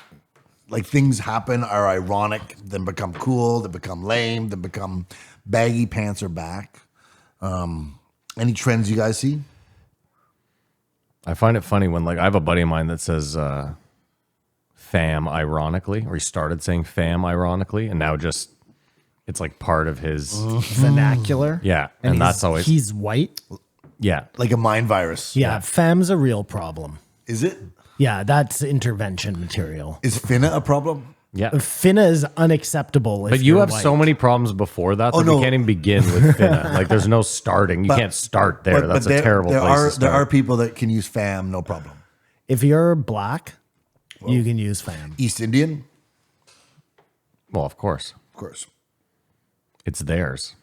Like things happen are ironic, then become cool, then become lame, then become baggy pants are back. Any trends you guys see? I find it funny when, like, I have a buddy of mine that says fam ironically, or he started saying fam ironically, and now just it's like part of his Vernacular. Yeah, and that's always he's white. yeah. Like a mind virus. Yeah, fam's a real problem. Is it? Yeah, that's intervention material. Is finna a problem? Yeah. Finna is unacceptable. But you have so many problems before that that no. we can't even begin with finna. Like there's no starting. You can't start there. That's a terrible place to start. There are people that can use fam, no problem. If you're black, you can use fam. East Indian, Well, of course. of course. It's theirs.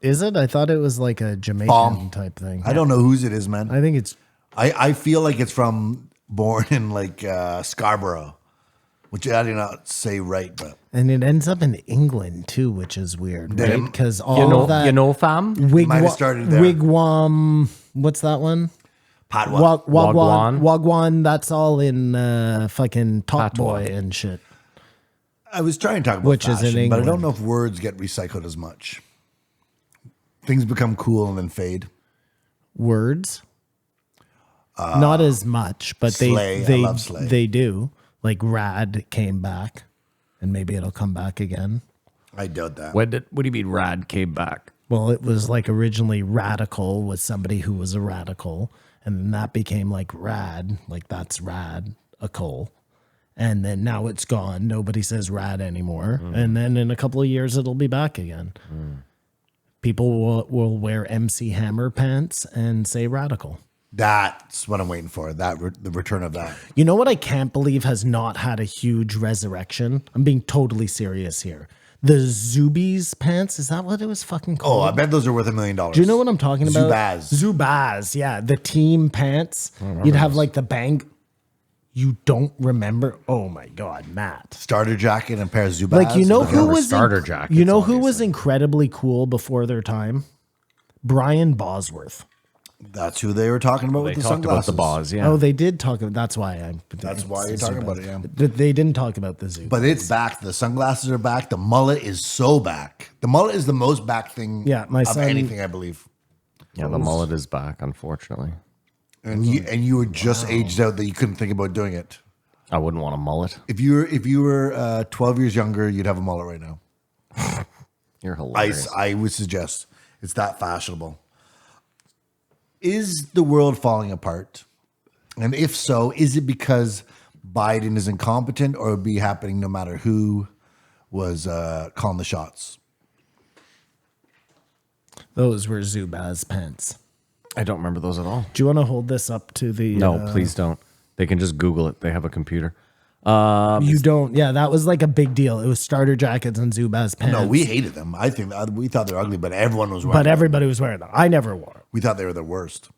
Is it? I thought it was like a Jamaican Bomb. type thing. I don't know whose it is, man. I think it's I feel like it's from born in like Scarborough, which I do not say right, but and it ends up in England too, which is weird, right? Them- Because all of that fam? Might have started there. wigwam. What's that one? Padua. Wagwan. Wagwan. That's all in fucking Top Patois. Boy and shit. I was trying to talk about Which is in fashion, but I don't England. know if words get recycled as much. Things become cool and then fade. Words. Not as much, but slay. I they love slay. they do. Like rad came back, and maybe it'll come back again. I doubt that. What do you mean rad came back? Well, it was like originally radical was somebody who was a radical, and then that became like rad, like that's rad, a coal. And then now it's gone. Nobody says rad anymore. And then in a couple of years, it'll be back again. People will wear MC Hammer pants and say radical. That's what I'm waiting for. The return of that. You know what I can't believe has not had a huge resurrection? I'm being totally serious here. The Zubies pants, is that what it was fucking Oh, called? I bet those are worth $1 million. Do you know what I'm talking about? Zubaz. Yeah. The team pants. You'd have like the bang. You don't remember? Oh my God, Matt. Starter jacket and a pair of Zubaz. Like, you know Look who at was starter jackets, You know who was obviously. incredibly cool before their time? Brian Bosworth. That's who they were talking about They with the talked about sunglasses. the Boz, yeah. Oh, they did talk about. That's why That's why you're talking about it, yeah. They didn't talk about the zoo. But it's back. The sunglasses are back. The mullet is so back. The mullet is the most back thing Yeah, my of son- anything, I believe. Yeah, the mullet is back, unfortunately. And you were just aged out that you couldn't think about doing it. I wouldn't want a mullet. If you were 12 years younger, you'd have a mullet right now. You're hilarious. I would suggest it's that fashionable. Is the world falling apart? And if so, is it because Biden is incompetent, or it would be happening no matter who was calling the shots? Those were Zubaz pants. I don't remember those at all. Do you want to hold this up to the? No, please don't. They can just Google it. They have a computer. You don't. Yeah, that was like a big deal. It was starter jackets and Zubaz pants. No, we hated them. I think we thought they were ugly, but everyone was wearing But them. everybody was wearing them. I never wore them. We thought they were the worst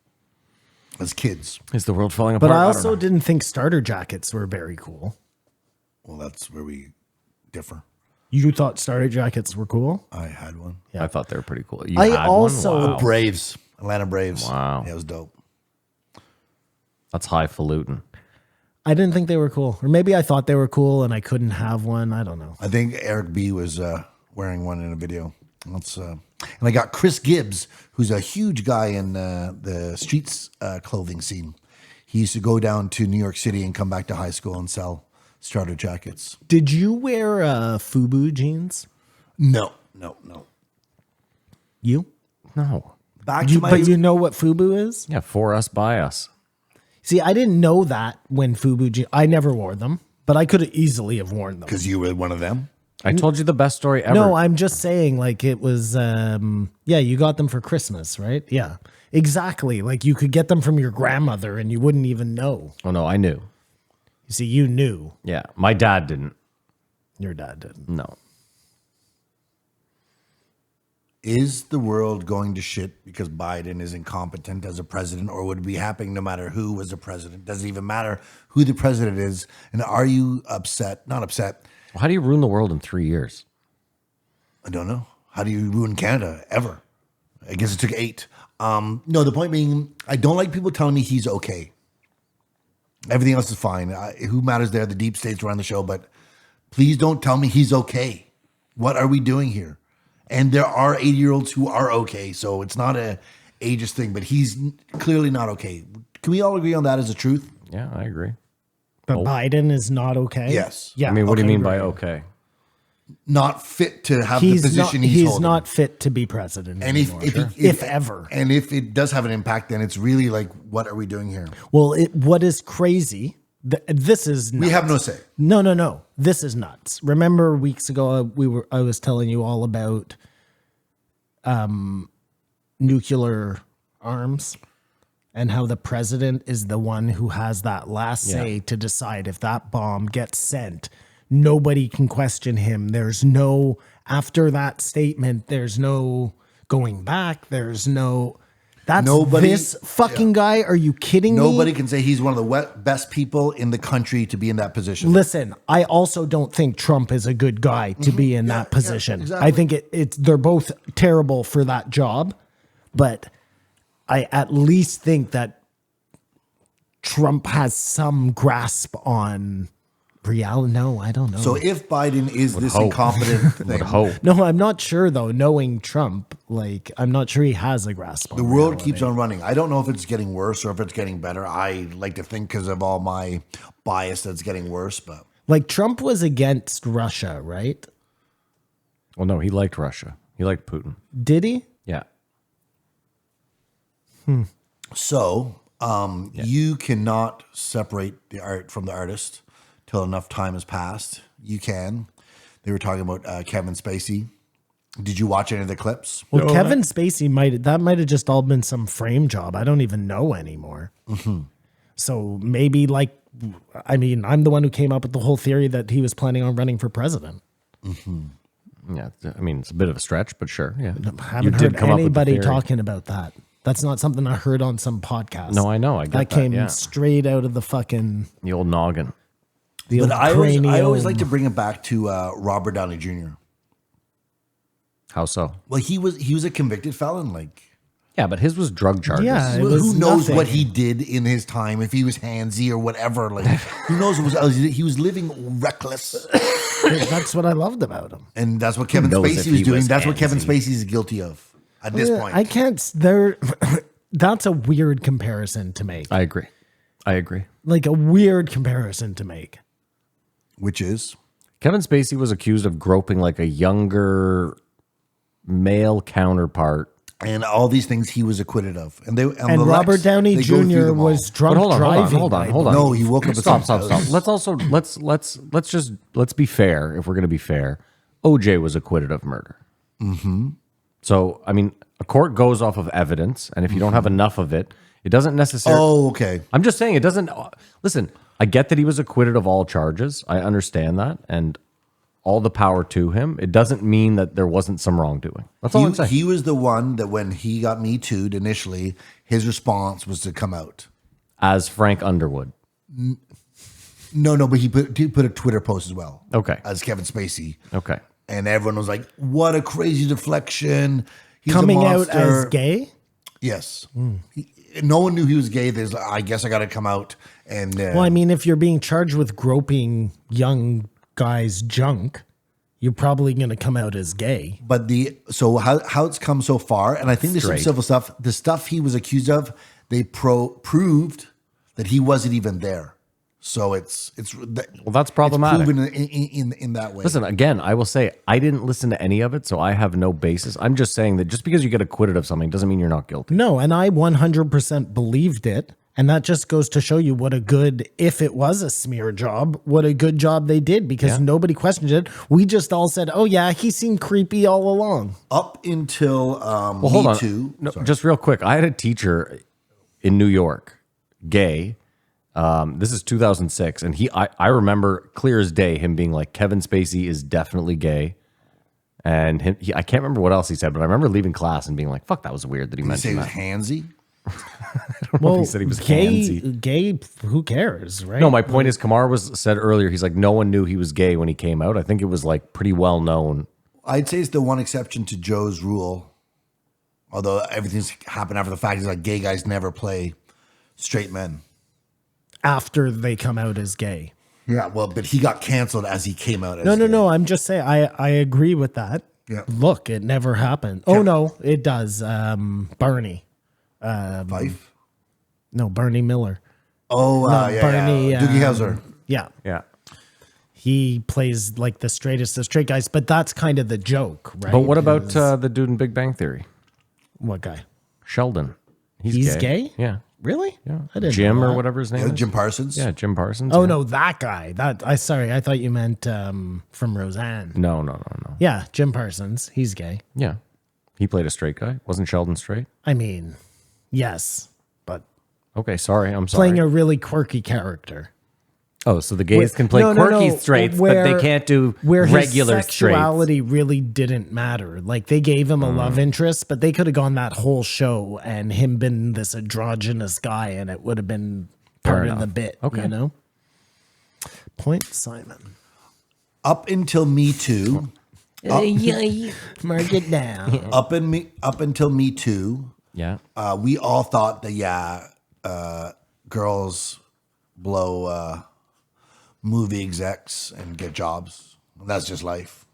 as kids. Is the world falling apart? But I don't also know. didn't think starter jackets were very cool. Well, that's where we differ. You thought starter jackets were cool? I had one. I thought they were pretty cool. You I had also- one? Wow. Braves, Atlanta Braves. Wow. Yeah, it was dope. That's highfalutin. I didn't think they were cool. Or maybe I thought they were cool and I couldn't have one. I don't know. I think Eric B was wearing one in a video. And I got Chris Gibbs, who's a huge guy in the streets clothing scene. He used to go down to New York City and come back to high school and sell starter jackets. Did you wear FUBU jeans? No. You? No. Back to my. But you know what FUBU is? Yeah, for us, by us. See, I didn't know that when FUBU jeans. I never wore them, but I could have easily have worn them. Because you were one of them. I told you the best story ever. No, I'm just saying, like, it was, you got them for Christmas, right? Yeah, exactly. Like, you could get them from your grandmother and you wouldn't even know. Oh, no, I knew. You see, you knew. Yeah, my dad didn't. Your dad didn't. No. Is the world going to shit because Biden is incompetent as a president, or would it be happening no matter who was the president? Does it even matter who the president is? And are you upset? Not upset. Well, how do you ruin the world in 3 years? I don't know. How do you ruin Canada ever? I guess it took 8. No, the point being, I don't like people telling me he's okay. Everything else is fine. Who matters there? The deep states run the show, but please don't tell me he's okay. What are we doing here? And there are 80-year-olds who are okay, so it's not a ageist thing, but he's clearly not okay. Can we all agree on that as a truth? Yeah, I agree. But Biden is not okay? Yes. Yeah. I mean, what do you okay, mean by right. okay? Not fit to have the position he's holding. not fit to be president And anymore. if ever. And if it does have an impact, then it's really like, what are we doing here? Well, what is crazy, this is nuts. We have no say. No. This is nuts. Remember weeks ago, I was telling you all about nuclear arms and how the president is the one who has that last say to decide if that bomb gets sent. Nobody can question him. There's no, after that statement, there's no going back. There's no, that's this fucking guy. Are you kidding me? Nobody can say he's one of the best people in the country to be in that position. Listen, I also don't think Trump is a good guy to be in that position. exactly. I think it's they're both terrible for that job, but I at least think that Trump has some grasp on reality. No, I don't know. So if Biden is this hope. incompetent thing, Would hope. No, I'm not sure though. Knowing Trump, like I'm not sure he has a grasp on the world reality. keeps on running. I don't know if it's getting worse or if it's getting better. I like to think because of all my bias that it's getting worse, but Like Trump was against Russia, right? Well, no, he liked Russia. He liked Putin. Did he? Yeah. so you cannot separate the art from the artist till enough time has passed. You can. They were talking about Kevin Spacey. Did you watch any of the clips? Well, Kevin Spacey might have just all been some frame job. I don't even know anymore. So maybe I'm the one who came up with the whole theory that he was planning on running for president. Yeah. I mean, it's a bit of a stretch, but sure. Yeah. Haven't heard anybody talking about that. That's not something I heard on some podcast. No, I know. I get that. Came yeah. straight out of the fucking The old noggin. the But old I always cranium. like to bring it back to Robert Downey Jr. How so? Well, he was a convicted felon. Like, Yeah, but his was drug charges. Yeah, it who was knows nothing. what he did in his time? If he was handsy or whatever, like, who knows? He was living reckless, That's what I loved about him. and that's what Kevin knows if Spacey he was doing. was That's what Kevin handsy? Spacey is guilty of at this point. I can't. There. That's a weird comparison to make. I agree. Like a weird comparison to make. Which is Kevin Spacey was accused of groping like a younger male counterpart. and all these things he was acquitted of, and And Robert Downey they go through Jr. them all. was drunk But hold on. driving. Hold on. No, he woke up. Stop. Let's be fair. If we're going to be fair, OJ was acquitted of murder. So, I mean, a court goes off of evidence, and if you don't have enough of it, it doesn't necessarily. Oh, okay. I'm just saying it doesn't. Listen, I get that he was acquitted of all charges. I understand that, and all the power to him. It doesn't mean that there wasn't some wrongdoing. That's all I'm saying. He was the one that when he got Me Too'd initially, his response was to come out. As Frank Underwood. No, but he put a Twitter post as well. Okay. As Kevin Spacey. Okay. And everyone was like, what a crazy deflection. He's Coming a out monster. as gay. Yes. no one knew he was gay. There's, I guess I got to come out and. Well, I mean, if you're being charged with groping young guys' junk, you're probably going to come out as gay. But how it's come so far, and I think there's some Straight. civil stuff. The stuff he was accused of, they proved that he wasn't even there. So it's Well, that's problematic. It's proven in that way. Listen, again, I will say I didn't listen to any of it, so I have no basis. I'm just saying that just because you get acquitted of something doesn't mean you're not guilty. No, and I 100% believed it. And that just goes to show you what a good, if it was a smear job, what a good job they did because nobody questioned it. We just all said, oh, yeah, he seemed creepy all along. Up until Well, hold Me on. Too. No, Sorry. just real quick. I had a teacher in New York, gay. This is 2006, and I remember clear as day him being like, Kevin Spacey is definitely gay. And I can't remember what else he said, but I remember leaving class and being like, fuck, that was weird that he Did he say mentioned he was that. handsy? Well, he said he was gay, handsy. gay, who cares, right? No, my point is, Kamar said earlier, he's like, no one knew he was gay when he came out. I think it was like pretty well known. I'd say it's the one exception to Joe's rule. Although everything's happened after the fact. He's like, gay guys never play straight men. After they come out as gay. Yeah, well, but he got canceled as he came out as No, gay. I'm just saying, I agree with that. Yeah. Look, it never happened. Oh, no, it does. Barney. Fife? No, Barney Miller. Oh, yeah, Barney, yeah. Doogie Howser. Yeah. Yeah. He plays like the straightest of straight guys, but that's kind of the joke, right? But what about the dude in Big Bang Theory? What guy? Sheldon. He's gay? Yeah. Really? Yeah. I didn't Jim know or that. whatever his name Yeah, is. Jim Parsons. Yeah, Jim Parsons. Oh, yeah. no, that guy. Sorry, I thought you meant from Roseanne. No. Yeah, Jim Parsons. He's gay. Yeah. He played a straight guy. Wasn't Sheldon straight? I mean, yes, but Okay, sorry. I'm sorry. playing a really quirky character. Oh, so the gays can play No, quirky straights, but they can't do where regular his sexuality really didn't matter. Like they gave him a love interest, but they could have gone that whole show and him been this androgynous guy, and it would have been part of enough. the bit. Okay. You know. Point Simon. Up until Me Too. Mark it down. Up until Me Too. Yeah. We all thought that girls blow movie execs and get jobs. That's just life.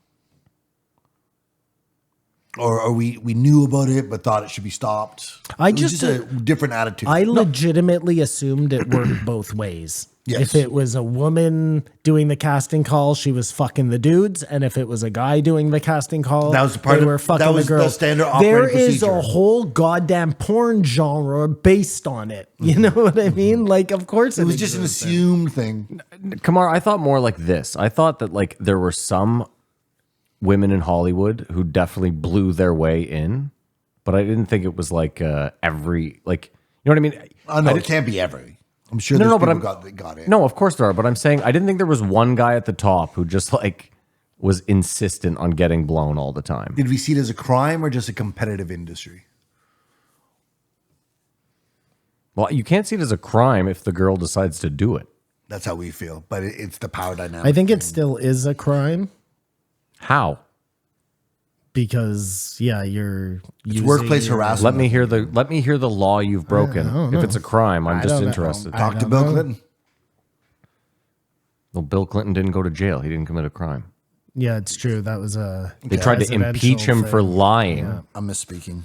Or we knew about it but thought it should be stopped. I It was just- a different attitude. I legitimately assumed it worked both ways. Yes. If it was a woman doing the casting call, she was fucking the dudes, and if it was a guy doing the casting call, That was part they of- were fucking that was the the girls. standard There operating is a procedure. whole goddamn porn genre based on it. You know what I mean? Like, of course, it was just an exists. assumed thing. Kamar, I thought more like this. I thought that like there were some women in Hollywood who definitely blew their way in, but I didn't think it was like every like you know what I mean? No, it can't be every. I'm sure No, there's no, but people I'm- got it. No, of course there are, but I'm saying I didn't think there was one guy at the top who just like was insistent on getting blown all the time. Did we see it as a crime or just a competitive industry? Well, you can't see it as a crime if the girl decides to do it. That's how we feel. But it's the power dynamic. I think it still is a crime How? because, you're it's using workplace your- harassment. Let me hear the law you've broken. If it's a crime, I'm just don't know. interested. Talk to Bill Clinton. Well, Bill Clinton didn't go to jail. He didn't commit a crime. Yeah, it's true. That was a. They tried to impeach him for lying. I'm misspeaking.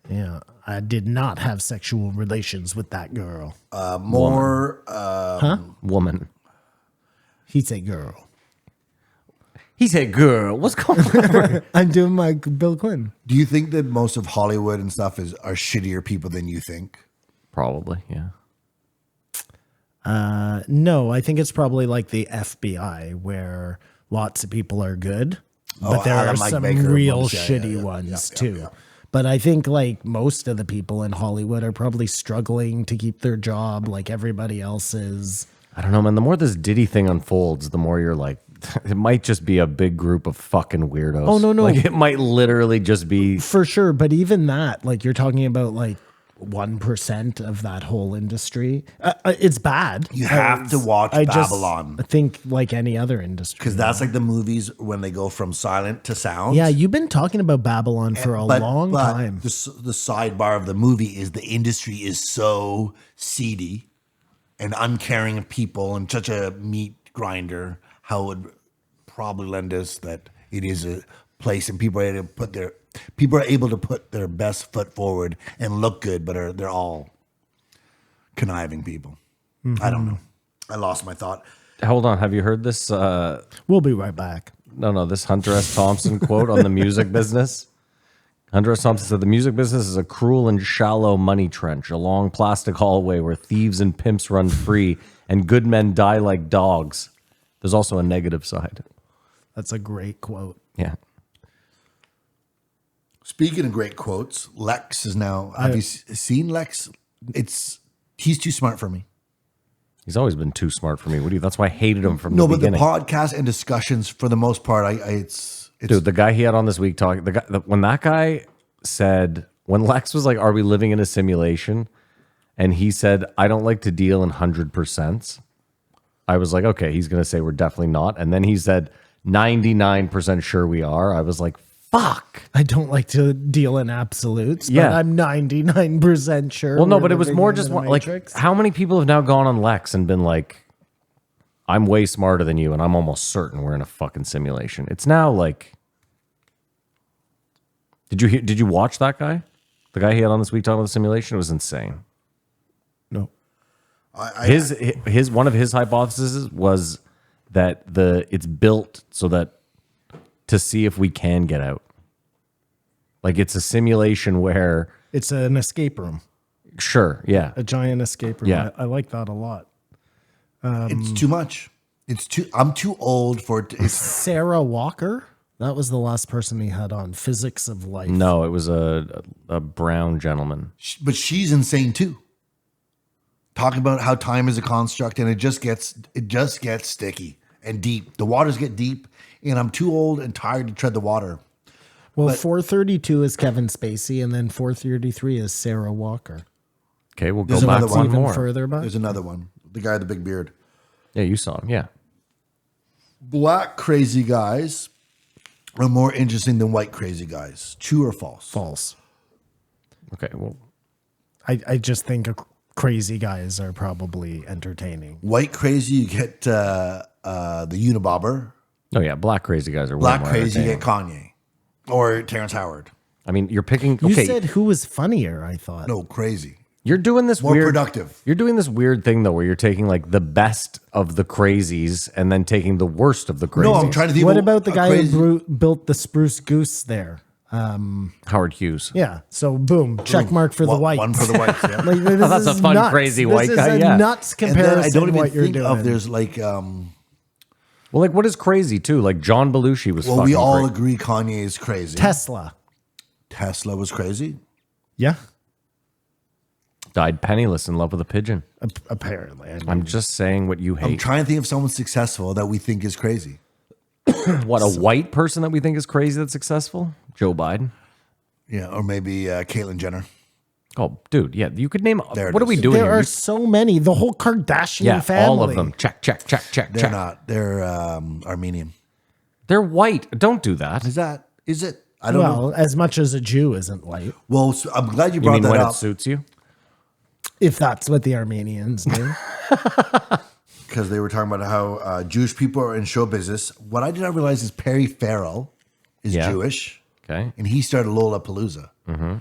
Yeah, I did not have sexual relations with that girl. More. Woman. He said girl. He said, girl, what's going on? I'm doing my Bill Clinton. Do you think that most of Hollywood and stuff are shittier people than you think? Probably, yeah. No, I think it's probably like the FBI where lots of people are good, but there Alan are Mike some Baker real ones, yeah, shitty yeah. ones Yeah, too. yeah. But I think like most of the people in Hollywood are probably struggling to keep their job like everybody else is. I don't know, man. The more this Diddy thing unfolds, the more you're like, it might just be a big group of fucking weirdos. Oh, no. Like, it might literally just be. For sure, but even that, like you're talking about like 1% of that whole industry. It's bad. You have to watch Babylon. I think like any other industry. Because that's like the movies when they go from silent to sound. Yeah, you've been talking about Babylon for a long time. The sidebar of the movie is the industry is so seedy and uncaring of people and such a meat grinder. How it would probably lend us that it is a place and people are able to put their best foot forward and look good, but they're all conniving people. I don't know. I lost my thought. Hold on. Have you heard this? We'll be right back. No, this Hunter S. Thompson quote on the music business. Hunter S. Thompson said, "The music business is a cruel and shallow money trench, a long plastic hallway where thieves and pimps run free and good men die like dogs. There's also a negative side." That's a great quote. Yeah. Speaking of great quotes, Lex is now. Have you seen Lex? He's too smart for me. He's always been too smart for me. That's why I hated him from No, the but the beginning. podcast and discussions, for the most part, it's Dude, the guy he had on this week talking, when that guy said, when Lex was like, "Are we living in a simulation?" And he said, "I don't like to deal in 100%." I was like, okay, he's going to say we're definitely not. And then he said, 99% sure we are. I was like, fuck. I don't like to deal in absolutes, but Yeah. I'm 99% sure. Well, no, we're but it was living more in just the one, like, Matrix. how many people have now gone on Lex and been like, I'm way smarter than you, and I'm almost certain we're in a fucking simulation. It's now like, did you watch that guy? The guy he had on this week talking about the simulation? It was insane. No. His one of his hypotheses was that it's built so that to see if we can get out. Like it's a simulation where It's an escape room, sure, yeah. a giant escape room. Yeah. I like that a lot. it's too much. I'm too old for it. It's Sarah Walker. That was the last person he had on. Physics of Life. No, it was a brown gentleman. but she's insane too. Talking about how time is a construct, and it just gets sticky and deep. The waters get deep, and I'm too old and tired to tread the water. Well, 432 is Kevin Spacey, and then 433 is Sarah Walker. Okay, we'll There's go back another one one. Even more. further back. There's another one. The guy with the big beard. Yeah, you saw him. Yeah. Black crazy guys are more interesting than white crazy guys. True or false? False. Okay, well, I just think crazy guys are probably entertaining. White crazy, you get the Unabomber. oh yeah, black crazy guys are way Black more crazy, you entertaining. get Kanye. Or Terrence Howard. I mean, you're picking. You Okay, said who was funnier, I thought. No, crazy. you're doing this More weird. productive. You're doing this weird thing though, where you're taking like the best of the crazies and then taking the worst of the crazies. No, I'm trying to think What of about the a guy crazy- who built the Spruce Goose there? Howard Hughes. Yeah. So boom, check mark for the One- whites. One for the whites, yeah. Like, this That's a is fun, nuts. crazy This white is guy, a yeah. nuts And then comparison. I don't even what you're think doing. of there's like Well, like what is crazy too? Like John Belushi was. well, fucking we all cra- agree Kanye is crazy. Tesla. Tesla was crazy. Yeah. died penniless in love with a pigeon. Apparently. I mean, I'm just saying what you I'm hate. trying to think of someone successful that we think is crazy. What, a white person that we think is crazy that's successful? Joe Biden. Yeah, or maybe Caitlyn Jenner. Oh, dude, yeah, you could name. There it What are we is. doing there here? are You- so many. The whole Kardashian yeah, family. all of them. Check, check, check, check, They're check. not. They're Armenian. They're white. Don't do that. Is it? I don't know. Well, as much as a Jew isn't white, Well, so I'm glad you You brought mean that when up. it suits you? if that's what the Armenians do. Because they were talking about how Jewish people are in show business. What I did not realize is Perry Farrell is Yeah. Jewish, Okay. and he started Lollapalooza.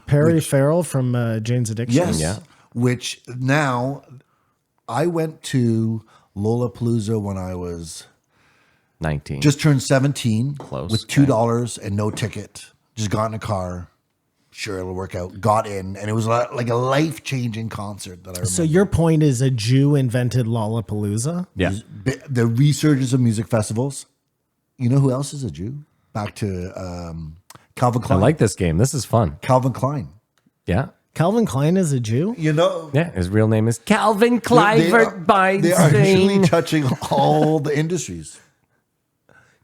Perry Farrell from Jane's Addiction. Yes. Yeah. Which now I went to Lollapalooza when I was 19. just turned 17 Close, with $2 and no ticket. Just got in a car. Sure, it'll work out. Got in, and it was like a life-changing concert that I remember. So your point is a Jew invented Lollapalooza? yeah. The resurgence of music festivals. You know who else is a Jew? Back to Calvin I Klein. like this game. This is fun. Calvin Klein. Yeah. Calvin Klein is a Jew? You know, Yeah. His real name is Calvin they are Clivert truly Beinstein. touching all the industries.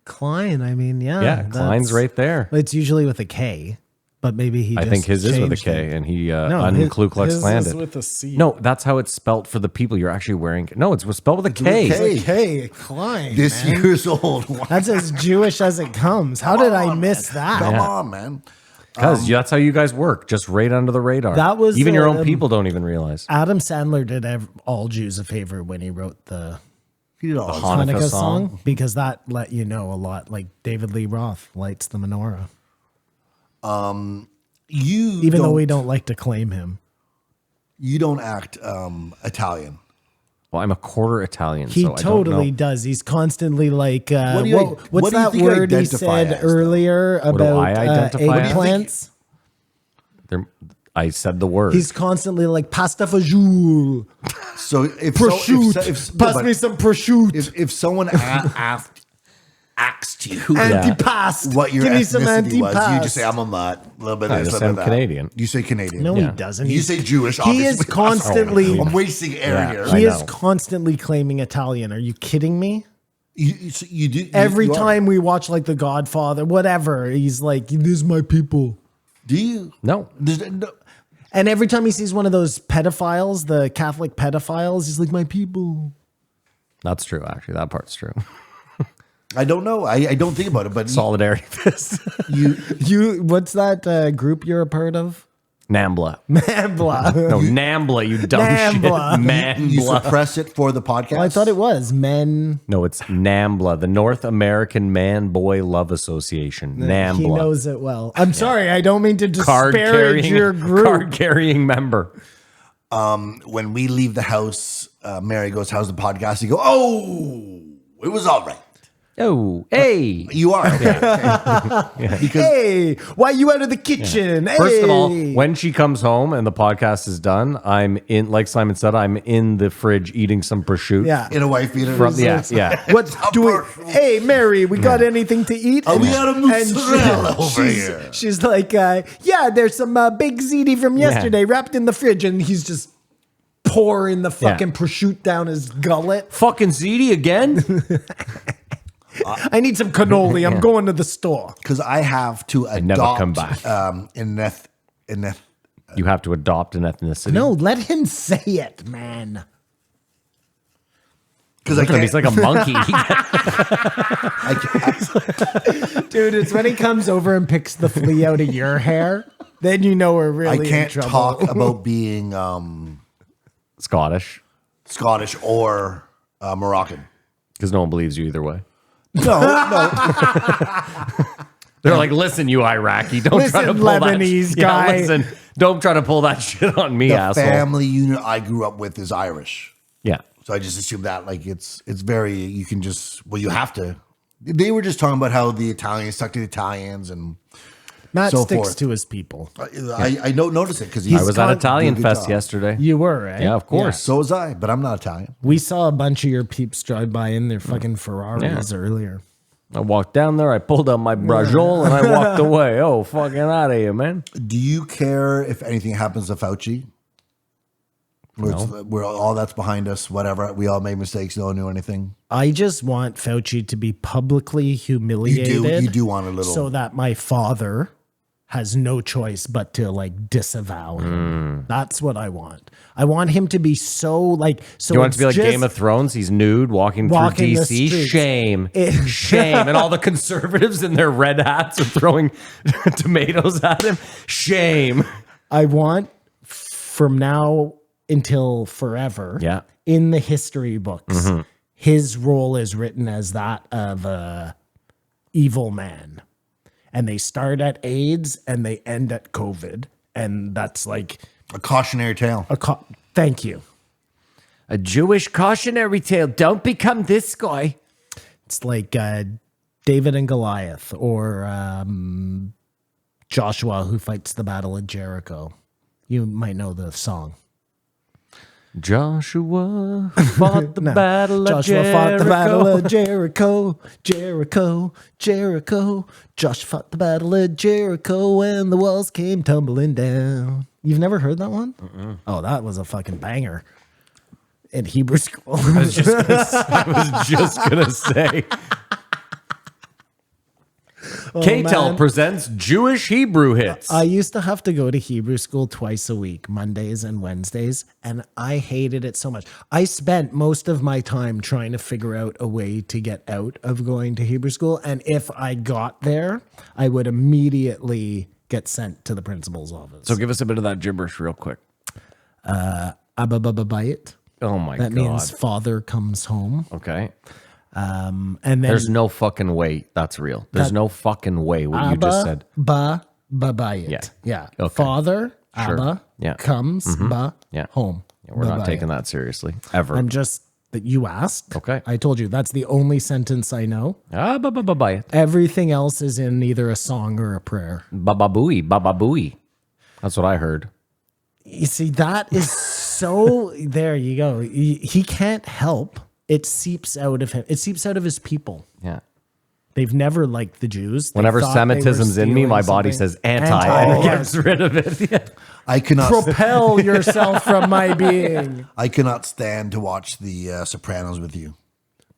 Klein, I mean, yeah. Yeah. Klein's that's- right there. It's usually with a K. But maybe he. I just think his is with a changed K, it. and he No, Ku Klux his Klaned is it. with a C. No, that's how it's spelt for the people you're actually wearing. No, it's spelled with a K. with a K. It's like, hey, Klein. This man. year's old. That's as Jewish as it comes. How did I miss that? Come Yeah. on, man. Because that's how you guys work, just right under the radar. That was, even your own people don't even realize. Adam Sandler did all Jews a favor when he wrote the He did all Hanukkah Hanukkah song. song because that let you know a lot. Like David Lee Roth lights the menorah, even though we don't like to claim him. You don't act Italian. Well, I'm a quarter Italian. He so totally I don't know. does. He's constantly like, What do you- what's what do you that think you word he identify said as, though? earlier do about I identify as? eggplants? I said the word. He's constantly like pasta fajoule, So if prosciutto. Pass me some prosciutto. if someone asked you Antipasto. what your Give me some ethnicity was, you antipasto. just say I'm a mutt. A little bit I of this, just a little am bit of that. Canadian. You say Canadian. No, Yeah. he doesn't. You say Jewish. He Obviously. is constantly. I'm wasting air Yeah. here. He I is know. constantly claiming Italian. Are you kidding me? You do Every you are. time we watch like The Godfather, whatever, he's like, "This is my people." Do you? No. No. And every time he sees one of those pedophiles, the Catholic pedophiles, he's like, "My people." That's true, actually. That part's true. I don't know. I don't think about it, but Solidarity fist. You, what's that group you're a part of? Nambla. Nambla. No, Nambla, you dumb Nambla. shit. you Manbla. suppress it for the podcast. Well, I thought it was men. No, it's NAMBLA, the North American Man Boy Love Association. NAMBLA. He knows it well. I'm sorry. I don't mean to Card disparage your group. Card carrying member. when we leave the house, Mary goes, "How's the podcast?" You go, "Oh, it was all right." Oh, hey. You are okay. Because Hey, why you out of the kitchen? First of all, Hey. when she comes home and the podcast is done, I'm in, like Simon said, I'm in the fridge eating some prosciutto. Yeah. in a wife beater. Yeah. What do we? Hey, Mary, we got anything to eat? Oh, we got a mozzarella over she's, here. She's like, yeah, there's some big ziti from yesterday wrapped in the fridge, and he's just pouring the fucking prosciutto down his gullet. Fucking ziti again? I need some cannoli. I'm going to the store. Because I have to adopt never come back. You have to adopt an ethnicity. No, let him say it, man. because I Look at him, can't. he's like a monkey. Dude, it's when he comes over and picks the flea out of your hair. Then you know we're I really can't in trouble. talk about being Scottish. Scottish or Moroccan. Because no one believes you either way. No. They're like, listen, you Iraqi, don't Listen, try to pull Lebanese that. guy. Yeah, listen, don't try to pull that shit on me, The asshole. family unit I grew up with is Irish. Yeah. So I just assume that like it's very you can just you have to. They were just talking about how the Italians stuck to the Italians and Matt so sticks forth. to his people. I don't notice it because I was at con- Italian Good Fest job. yesterday. You were, right? Yeah, of course. So was I, but I'm not Italian. We saw a bunch of your peeps drive by in their fucking Ferraris earlier. I walked down there, I pulled out my brajol, and I walked away. Oh, fucking out of here, man. Do you care if anything happens to Fauci? Where all that's behind us, whatever. We all made mistakes. No one knew anything. I just want Fauci to be publicly humiliated. You do want a little. so that my father has no choice but to like disavow him. That's what I want. I want him to be so like so. Do you want it to be like it's Game of Thrones? He's nude, walking through Walking the DC. streets. Shame. Shame. And all the conservatives in their red hats are throwing tomatoes at him. Shame. I want from now until forever. Yeah. In the history books, his role is written as that of a evil man. And they start at AIDS and they end at COVID. And that's like a cautionary tale. thank you. A Jewish cautionary tale. Don't become this guy. It's like David and Goliath or Joshua who fights the Battle of Jericho. You might know the song. Joshua fought the No. battle of Joshua Jericho. fought the battle of Jericho, Jericho, Jericho. Josh fought the battle of Jericho and the walls came tumbling down. You've never heard that one? Oh, that was a fucking banger. In Hebrew school. I was just gonna say. K-Tel man. presents Jewish Hebrew hits. I used to have to go to Hebrew school twice a week, Mondays and Wednesdays, and I hated it so much. I spent most of my time trying to figure out a way to get out of going to Hebrew school, and if I got there, I would immediately get sent to the principal's office. So give us a bit of that gibberish real quick. Abababayit. Oh my That God. means father comes home. Okay. And then There's no fucking way that's real. There's no fucking way what you just said. Babayit. Yeah. Okay. Father, Sure. Abba, Yeah. comes, Yeah. home. Yeah, we're not Babayit. taking that seriously ever. I'm just that you asked. Okay. I told you that's the only sentence I know. Bye. Everything else is in either a song or a prayer. Bababooey. That's what I heard. You see, that is so. There you go. He can't help. It seeps out of him. It seeps out of his people. Yeah. They've never liked the Jews. They Whenever thought they were Semitism's in me, my stealing body something. says anti, and it gets rid of it. Yeah. I cannot. Propel yourself from my being. I cannot stand to watch the Sopranos with you.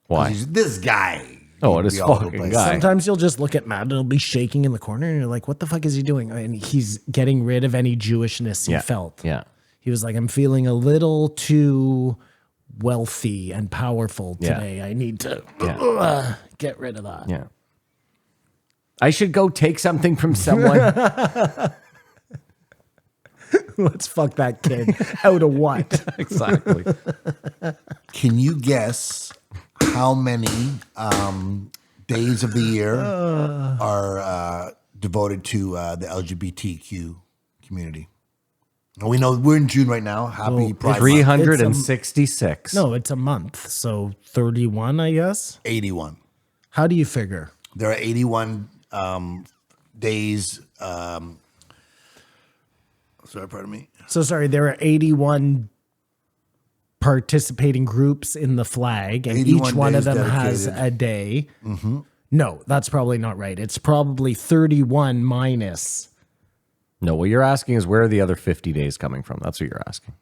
Why? This guy. Oh, He'd this be all over the fucking place. guy. Sometimes you'll just look at Matt and it'll be shaking in the corner, and you're like, "What the fuck is he doing?" And he's getting rid of any Jewishness he felt. Yeah. He was like, "I'm feeling a little too wealthy and powerful Yeah. today. I need to get rid of that." Yeah. I should go take something from someone. Let's fuck that kid. Out of what? Exactly. Can you guess how many days of the year are devoted to the LGBTQ community? And we know we're in June right now. Happy Pride Month. 366. No, it's a month. So 31, I guess. 81. How do you figure? There are 81 days. Sorry, pardon me. So sorry, there are 81 participating groups in the flag, and 81 each one of days them has dedicated. a day. No, that's probably not right. It's probably 31 minus. No, what you're asking is where are the other 50 days coming from? That's what you're asking.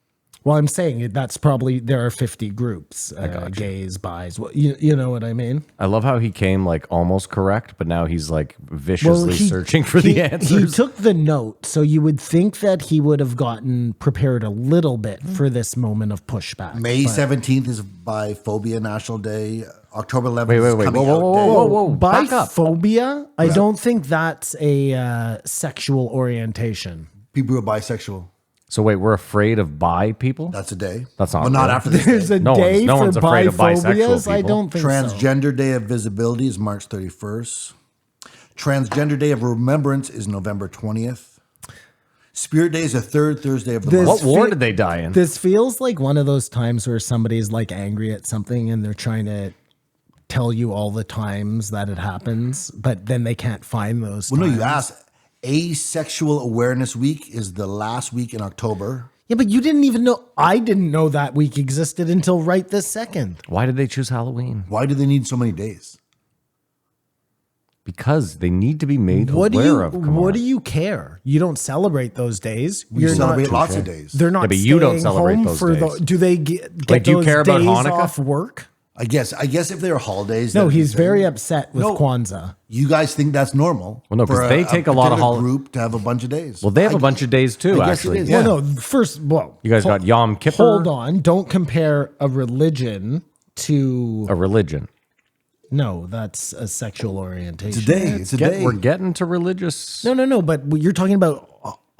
Well, I'm saying that's probably there are 50 groups, gays, bis. Well, you know what I mean? I love how he came like almost correct, but now he's like viciously searching for the He answers. took the note, so you would think that he would have gotten prepared a little bit for this moment of pushback. May 17th is Biphobia National Day. October 11th Wait, is wait. Coming Whoa, Out Day. whoa, whoa. Back up. Biphobia? I don't think that's a sexual orientation. People who are bisexual. So wait, we're afraid of bi people? That's a day. That's not But not real. after this There's day. a No day one's for afraid of bisexual biphobias? I people. don't think so. Transgender Day of Visibility is March 31st. Transgender Day of Remembrance is November 20th. Spirit Day is the third Thursday of the This month. What war fe- did they die in? This feels like one of those times where somebody's like angry at something and they're trying to tell you all the times that it happens, but then they can't find those Well, no, times. you asked. Asexual Awareness Week is the last week in October. Yeah, but you didn't even know. I didn't know that week existed until right this second. Why did they choose Halloween? Why do they need so many days? Because they need to be made What do aware you? of. Come What on. do you care? You don't celebrate those days. We You're celebrate not, lots of days. They're not. Yeah, but you don't staying celebrate home those for days. do they get Wait, do you those care about days Hanukkah? off work? I guess if they're holidays. No, then- he's very upset with No. Kwanzaa. You guys think that's normal? Well, no, 'cause for they take a lot of particular hol- group to have a bunch of days. Well, they have a bunch of days too, I guess it actually. is, Yeah. Well, no, first, well, You guys got Yom Kippur. Hold on, don't compare a religion to A religion. no. That's a sexual orientation. It's a day. It's a day. We're getting to religious. No. But you're talking about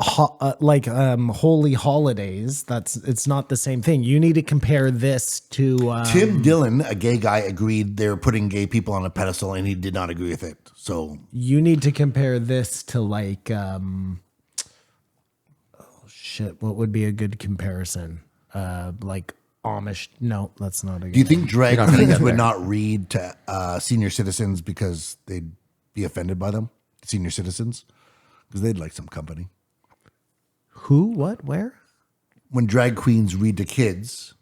holy holidays. It's not the same thing. You need to compare this to Tim Dillon, a gay guy, agreed they were putting gay people on a pedestal, and he did not agree with it. So you need to compare this to like shit. What would be a good comparison? Like Amish. No, that's not a good. do you think drag You're not gonna queens get would there. not read to senior citizens because they'd be offended by them? Senior citizens? Because they'd like some company. Who? What? Where? When drag queens read to kids,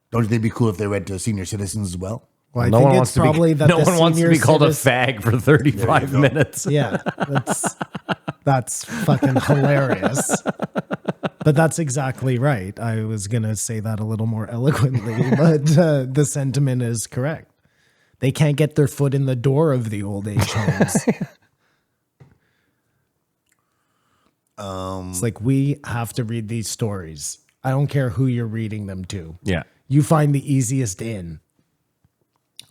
don't you think it'd be cool if they read to senior citizens as well? Well, no I one think wants it's to probably be. that No the one wants to senior be called a citizen- fag for 35 minutes. Yeah, that's fucking hilarious. But that's exactly right. I was gonna say that a little more eloquently, but the sentiment is correct. They can't get their foot in the door of the old age homes. It's like, we have to read these stories. I don't care who you're reading them to. Yeah. You find the easiest in.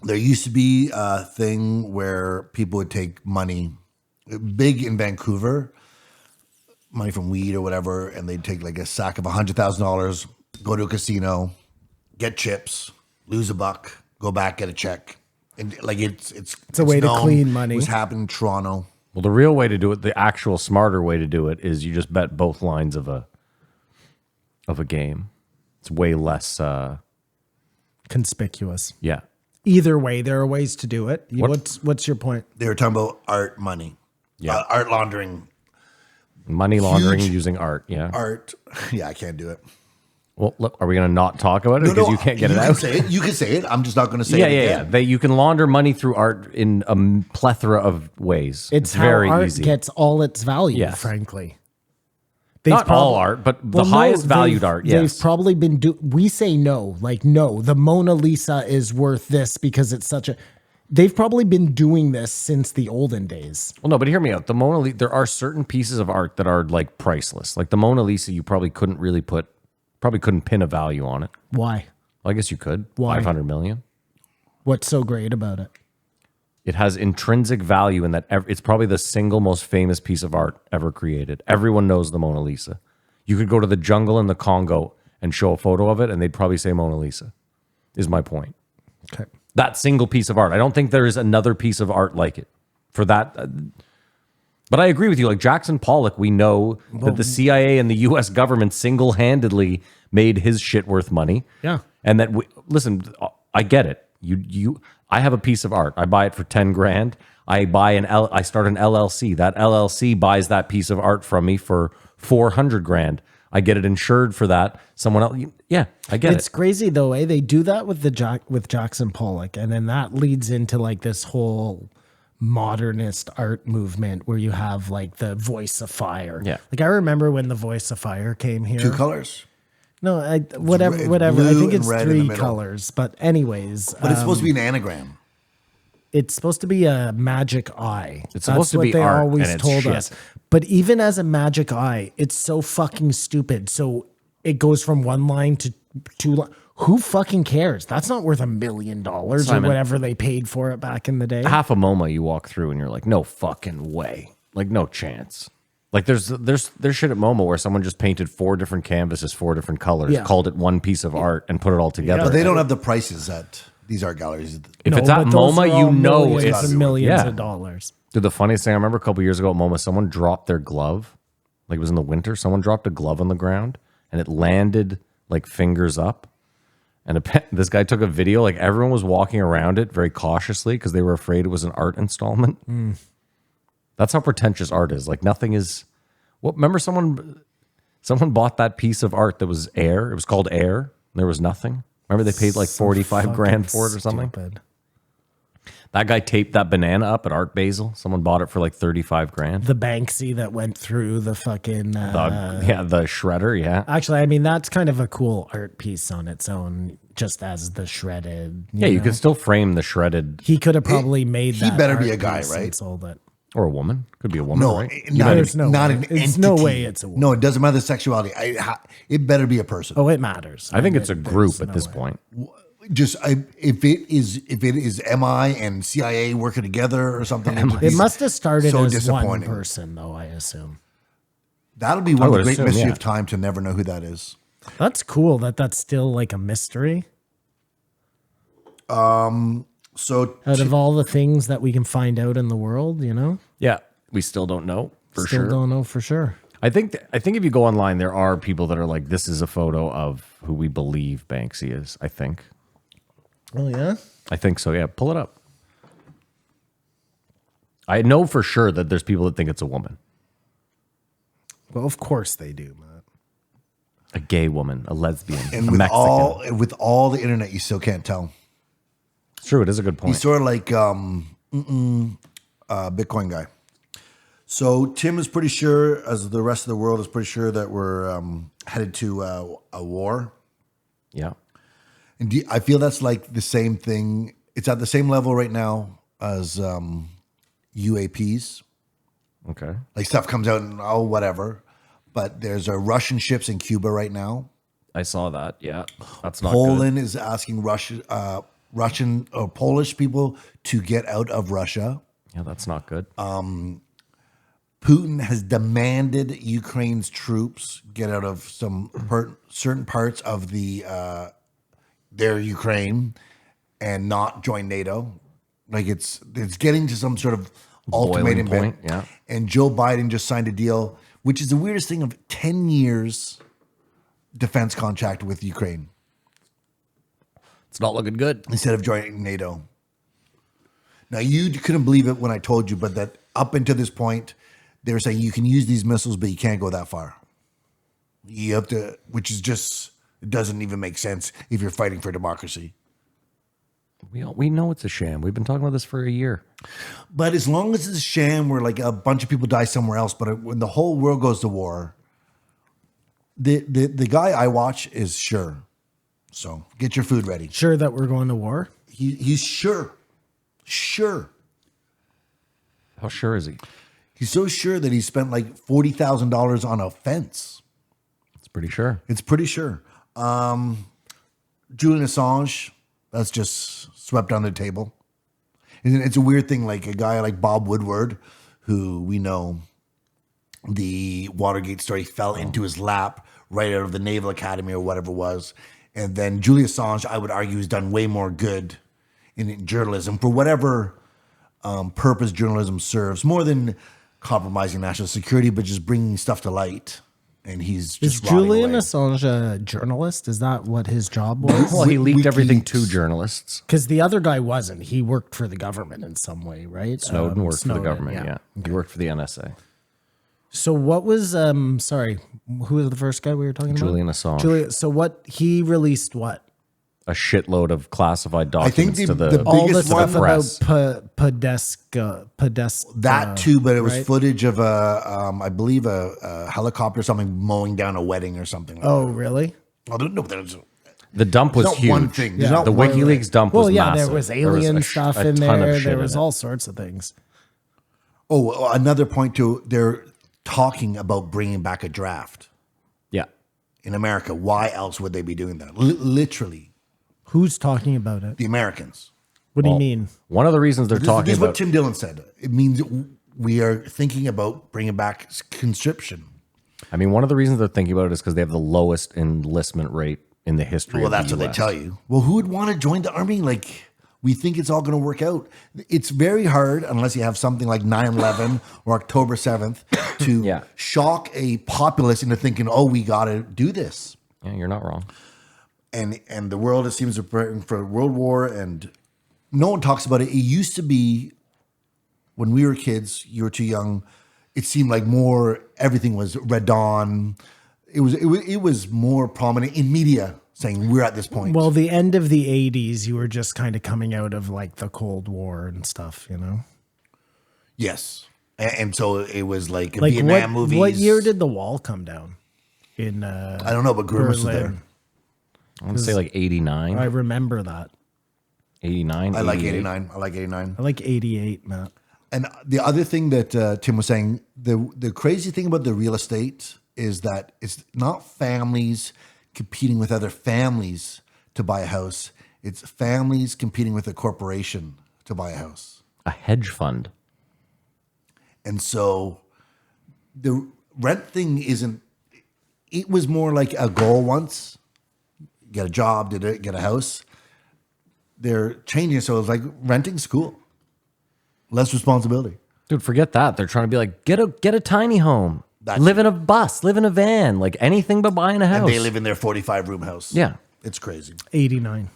There used to be a thing where people would take money, big in Vancouver, money from weed or whatever, and they'd take like a sack of $100,000, go to a casino, get chips, lose $1, go back, get a check. And like it's a way to known. clean money. It was happening in Toronto. Well, the real way to do it, the actual smarter way to do it, is you just bet both lines of a game. It's way less. Conspicuous. Yeah. Either way, there are ways to do it. What- What's your point? They were talking about art money, art laundering, Money laundering Huge using art. Yeah. art. Yeah, I can't do it. Well, look, are we going to not talk about it because you can't get it you out? Can say it. You can say it. I'm just not going to say Yeah, it. yeah, yeah. You can launder money through art in a plethora of ways. It's how very art easy. gets all its value, Yes. frankly. Not all art, but the highest valued art, yes. They've probably been we say no, like no, the Mona Lisa is worth this because it's such a. They've probably been doing this since the olden days. Well, no, but hear me out. The Mona Lisa, there are certain pieces of art that are like priceless. Like the Mona Lisa, you probably couldn't pin a value on it. Why? Well, I guess you could. Why? 500 million. What's so great about it? It has intrinsic value in that it's probably the single most famous piece of art ever created. Everyone knows the Mona Lisa. You could go to the jungle in the Congo and show a photo of it, and they'd probably say Mona Lisa, is my point. Okay. That single piece of art. I don't think there is another piece of art like it for that. But I agree with you. Like Jackson Pollock, we know that the CIA and the U.S. government single-handedly made his shit worth money. Yeah. And that, listen, I get it. I have a piece of art. I buy it for 10 grand. I start an LLC. That LLC buys that piece of art from me for 400 grand. I get it insured for that. Someone else, yeah, I get It's it. crazy though, eh? They do that with with Jackson Pollock, and then that leads into like this whole modernist art movement where you have like the Voice of Fire. Yeah. Like I remember when the Voice of Fire came here. 2 colors. No, it's whatever. I blue think and it's red in the 3 middle. colors, but anyways, But it's supposed to be an anagram. it's supposed to be a magic eye. It's supposed to what be they art, always and it's told shit. us. But even as a magic eye, it's so fucking stupid. So it goes from 1 line to 2 lines. Who fucking cares? That's not worth $1 million or Simon. whatever they paid for it back in the day. Half a MoMA you walk through and you're like, no fucking way. Like, no chance. Like there's shit at MoMA where someone just painted 4 different canvases, 4 different colors, Yeah. called it one piece of art and put it all together. But they don't have the prices at these art galleries. If No, it's at but those MoMA, are you all know millions it's and millions yeah. of dollars. Dude, the funniest thing I remember a couple years ago at MoMA, someone dropped their glove. Like it was in the winter. Someone dropped a glove on the ground and it landed like fingers up. And this guy took a video. Like everyone was walking around it very cautiously because they were afraid it was an art installment. That's how pretentious art is. Like nothing is. What? Remember someone bought that piece of art that was air. It was called Air. And there was nothing. Remember they paid like 45 grand for it or something. Stupid. That guy taped that banana up at Art Basel. Someone bought it for like 35 grand. The Banksy that went through the fucking. The shredder. Yeah. Actually, I mean, that's kind of a cool art piece on its own, just as the shredded. Yeah, you know? could still frame the shredded, He could have probably made he that. better be art a guy, piece right? and sold it. or a woman. Could be a woman, No, right? There's no not way. an It's entity. no way it's a woman. No, it doesn't matter the sexuality. It better be a person. Oh, it matters. I think it's a There's group at no this way. point. Just if it is MI and CIA working together or something. It must have started so as one disappointing. person, though, I assun. That'll be one of would the great assume, mystery yeah. of time to never know who that is. That's cool that that's still like a mystery. So Out of all the things that we can find out in the world, you know? Yeah, we still don't know for Still sure. don't know for sure. I think if you go online, there are people that are like, this is a photo of who we believe Banksy is. I think Oh, yeah? so. Yeah, pull it up. I know for sure that there's people that think it's a woman, Well, of course they do, Matt. a gay woman, a lesbian, and a with Mexican. all the internet, you still can't tell. It's true. It is a good point. He's sort of like Bitcoin guy. So Tim is pretty sure, as the rest of the world is pretty sure, that we're headed to a war. Yeah. And I feel that's like the same thing. It's at the same level right now as UAPs. Okay. Like stuff comes out and whatever. but there's Russian ships in Cuba right now. I saw that. Yeah, that's not Poland is asking Russian or Polish people to get out of Russia. good. Yeah, that's not good. Putin has demanded Ukraine's troops get out of some certain parts of their Ukraine and not join NATO. Like it's getting to some sort of ultimatum point, bit. yeah. And Joe Biden just signed a deal, which is the weirdest thing, of 10 years defense contract with Ukraine It's not looking good. instead of joining NATO. Now, you couldn't believe it when I told you, but that up until this point, they were saying you can use these missiles, but you can't go that far. You have to, which is just, it doesn't even make sense if you're fighting for democracy. We know it's a sham. We've been talking about this for a year. But as long as it's a sham where like a bunch of people die somewhere else, but when the whole world goes to war, the guy I watch is sure. So get your food ready. Sure that we're going to war? He's sure. Sure. How sure is he? He's so sure that he spent like $40,000 on a fence. It's pretty sure. It's pretty sure. Julian Assange, that's just swept under the table. And it's a weird thing, like a guy like Bob Woodward, who we know the Watergate story fell into his lap right out of the Naval Academy or whatever it was. And then Julian Assange, I would argue, has done way more good in journalism for whatever purpose journalism serves, more than compromising national security, but just bringing stuff to light. And he's just Is rotting Julian away. Assange a journalist? Is that what his job was? Well, he leaked everything to WikiLeaks. journalists. Because the other guy wasn't. He worked for the government in some way, right? Snowden worked for the Snowden, government. Yeah. He worked for the NSA. So what was sorry, who was the first guy we were talking Julian about? Assange. So what he released what? A shitload of classified I think documents the to the All the biggest stuff one, about press. Podesta. that too, but it was right? footage of I believe a helicopter or something mowing down a wedding or something. Like Oh, really? that. I don't know. There's The dump was not huge. one thing. There's not The one WikiLeaks thing. dump was Well, yeah, massive. there was There alien a stuff a in ton of there. shit There in was it. all sorts of things. Oh, another point too. They're talking about bringing back a draft Yeah. in America. Why else would they be doing that? Literally, Who's talking about it? the Americans. What do you mean? One of the reasons they're This talking is what about Tim Dillon said. It means we are thinking about bringing back conscription. one of the reasons they're thinking about it is because they have the lowest enlistment rate in the history Well, of the that's what they US. tell you. Well, who would want to join the army? Like, we think it's all going to work out. It's very hard unless you have something like 9/11 or October 7th to Yeah. shock a populace into thinking, oh, we got to do this. Yeah, you're not wrong. And the world, it seems, preparing for World War, and no one talks about it. It used to be when we were kids, you were too young, it seemed like everything was Red Dawn. It was more prominent in media saying we're at this point. Well, the end of the 80s, you were just kind of coming out of like the Cold War and stuff, you know? Yes. And so it was like, Like Vietnam movies. what year did the wall come down? In I don't know, but Grimace was there. Berlin. I want to say like 89. I remember that. 89. I like 88. 89. I like 89. I like 88, Matt. And the other thing that Tim was saying, the crazy thing about the real estate is that it's not families competing with other families to buy a house. It's families competing with a corporation to buy a house. A hedge fund. And so the rent thing it was more like a goal once. Get a job, get a house. They're changing it. So it's like renting's cool. Less responsibility. Dude, forget that. They're trying to be like, get a tiny home. That's- live in a bus, live in a van, like anything but buying a house. And they live in their 45-room house. Yeah. It's crazy. 89.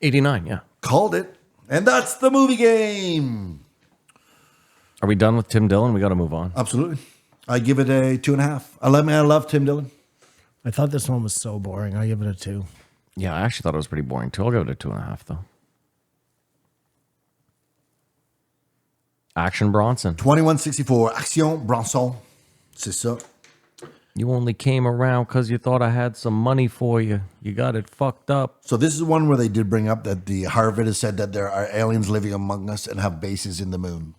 89, yeah. Called it. And that's the movie game. Are we done with Tim Dillon? We got to move on. Absolutely. I give it a 2.5. I love Tim Dillon. I thought this one was so boring. I give it a 2. Yeah, I actually thought it was pretty boring too. I'll give it a 2.5 though. Action Bronson. 2164. Action Bronson. C'est ça. You only came around because you thought I had some money for you. You got it fucked up. So this is one where they did bring up that the Harvard has said that there are aliens living among us and have bases in the moon.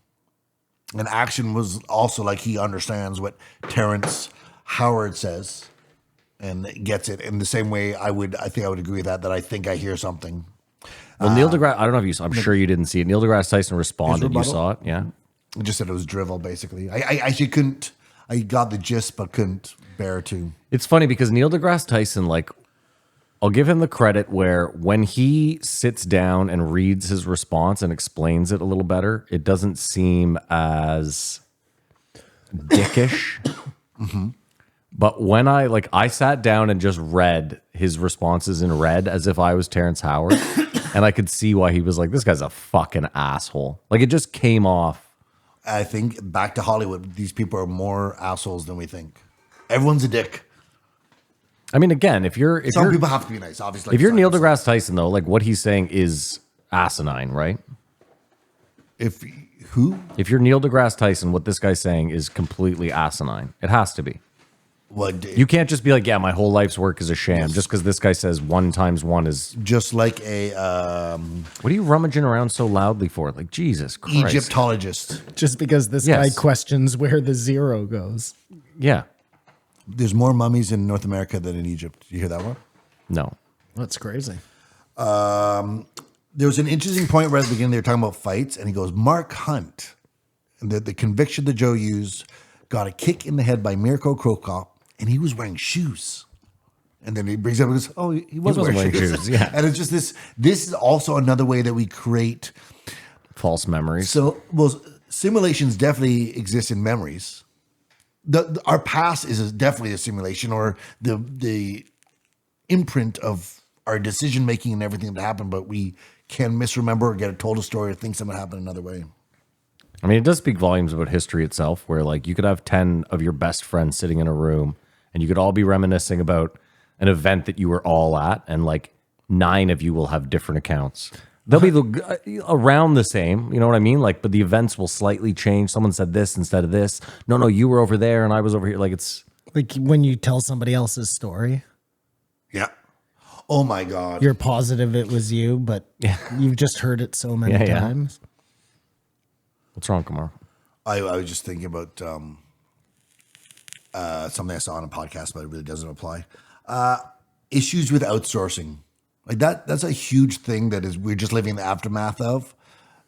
And Action was also like he understands what Terrence Howard says and gets it in the same way I think I would agree with that I think I hear something. Well, Neil deGrasse, I don't know if you saw, I'm sure you didn't see it. Neil deGrasse Tyson responded. You rebuttal? saw it? Yeah. It just said it was drivel, basically. I actually couldn't, I got the gist, but couldn't bear to. It's funny because Neil deGrasse Tyson, like, I'll give him the credit where when he sits down and reads his response and explains it a little better, it doesn't seem as dickish. But when I sat down and just read his responses in red as if I was Terrence Howard, and I could see why he was like, this guy's a fucking asshole. Like, it just came off. I think back to Hollywood, these people are more assholes than we think. Everyone's a dick. I mean, again, if Some people have to be nice, obviously. if you're Neil deGrasse Tyson, though, like what he's saying is asinine, right? If who? If you're Neil deGrasse Tyson, what this guy's saying is completely asinine. It has to be. What You can't just be like, yeah, my whole life's work is a sham just because this guy says 1 times 1 is. just like a What are you rummaging around so loudly for? Like, Jesus Christ. Egyptologist. Just because this Yes. guy questions where the zero goes. Yeah. There's more mummies in North America than in Egypt. You hear that one? No. That's crazy. There was an interesting point right at the beginning. They were talking about fights, and he goes, Mark Hunt, and the conviction that Joe used, got a kick in the head by Mirko Krokop, and he was wearing shoes. And then he brings up and goes, oh, he wasn't wearing shoes. Yeah. And it's just this is also another way that we create. False memories. So, well, simulations definitely exist in memories. Our past is definitely a simulation, or the imprint of our decision making and everything that happened, but we can misremember or get told a story or think something happened another way. I mean, it does speak volumes about history itself, where like you could have 10 of your best friends sitting in a room and you could all be reminiscing about an event that you were all at, and like 9 of you will have different accounts. They'll be around the same, you know what I mean? Like, but the events will slightly change. Someone said this instead of this. No, you were over there and I was over here. Like, it's Like when you tell somebody else's story, Yeah. Oh my God. you're positive it was you, but you've just heard it so many Yeah, yeah. times. what's wrong, Kamar? I was just thinking about something I saw on a podcast, but it really doesn't apply. Issues with outsourcing. Like that's a huge thing we're just living in the aftermath of,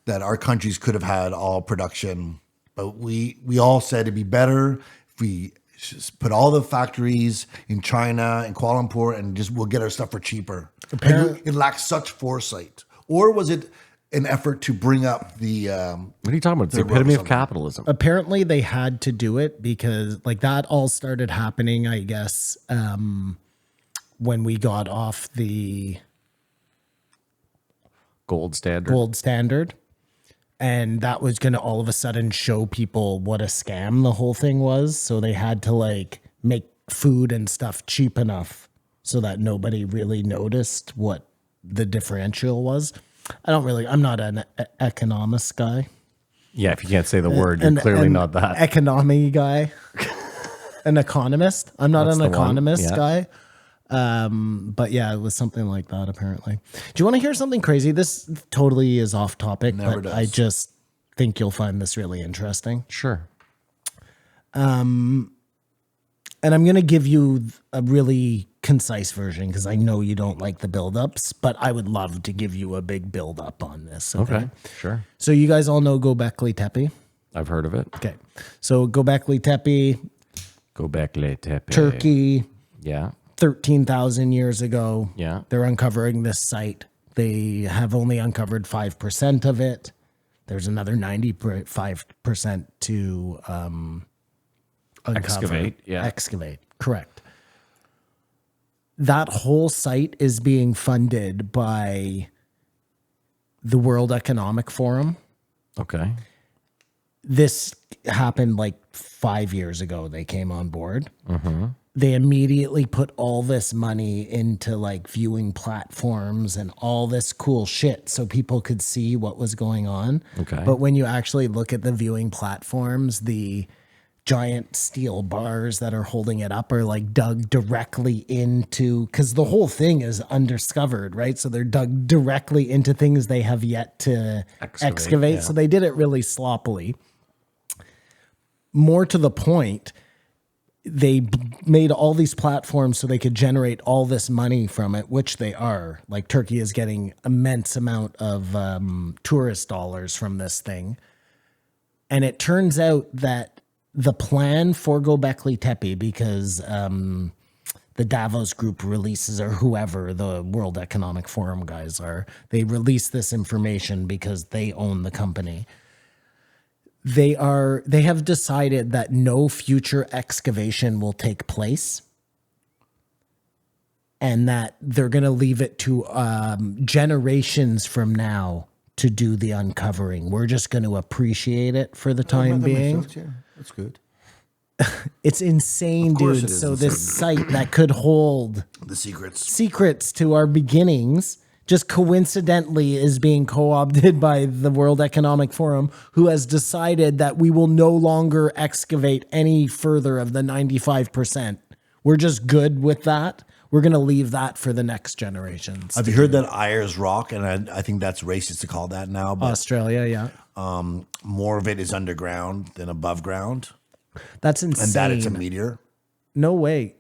that our countries could have had all production, but we all said it'd be better if we just put all the factories in China and Kuala Lumpur and just we'll get our stuff for cheaper. It lacks such foresight. Or was it an effort to bring up the What are you talking about? It's the Third world epitome or of something. capitalism. Apparently they had to do it because like that all started happening, I guess, when we got off the Gold standard. gold standard. And that was going to all of a sudden show people what a scam the whole thing was. So they had to like make food and stuff cheap enough so that nobody really noticed what the differential was. I'm not an economist guy. Yeah, if you can't say the word, you're clearly not that. Economy guy. An economist. I'm not That's an the one, economist yeah. guy. But yeah, it was something like that apparently. Do you want to hear something crazy? This totally is off topic, Never but does. I just think you'll find this really interesting. Sure. And I'm going to give you a really concise version because I know you don't like the buildups, but I would love to give you a big buildup on this. Okay. Sure. So you guys all know Göbekli Tepe. I've heard of it. Okay. So Göbekli Tepe, Göbekli Tepe. Turkey, Yeah. 13,000 years ago. Yeah. They're uncovering this site. They have only uncovered 5% of it. There's another 95% to uncover. Excavate, yeah. Excavate, correct. That whole site is being funded by the World Economic Forum. Okay. This happened like 5 years ago. They came on board. They immediately put all this money into like viewing platforms and all this cool shit so people could see what was going on. Okay. But when you actually look at the viewing platforms, the giant steel bars that are holding it up are like dug directly into, because the whole thing is undiscovered, right? So they're dug directly into things they have yet to excavate. yeah. So they did it really sloppily. More to the point, made all these platforms so they could generate all this money from it, which they are. Like Turkey is getting immense amount of tourist dollars from this thing. And it turns out that the plan for Göbekli Tepe, because the Davos group releases, or whoever the World Economic Forum guys are, they release this information because they own the company. They have decided that no future excavation will take place, and that they're going to leave it to generations from now to do the uncovering. We're just going to appreciate it for the time being. Yeah, that's good. It's insane, course dude. it is So insane. this site that could hold The secrets. secrets to our beginnings just coincidentally is being co-opted by the World Economic Forum, who has decided that we will no longer excavate any further of the 95%. We're just good with that. We're going to leave that for the next generations. Have you heard that Ayers Rock? And I think that's racist to call that now, but Australia, yeah. more of it is underground than above ground. That's insane. And that it's a meteor. No way.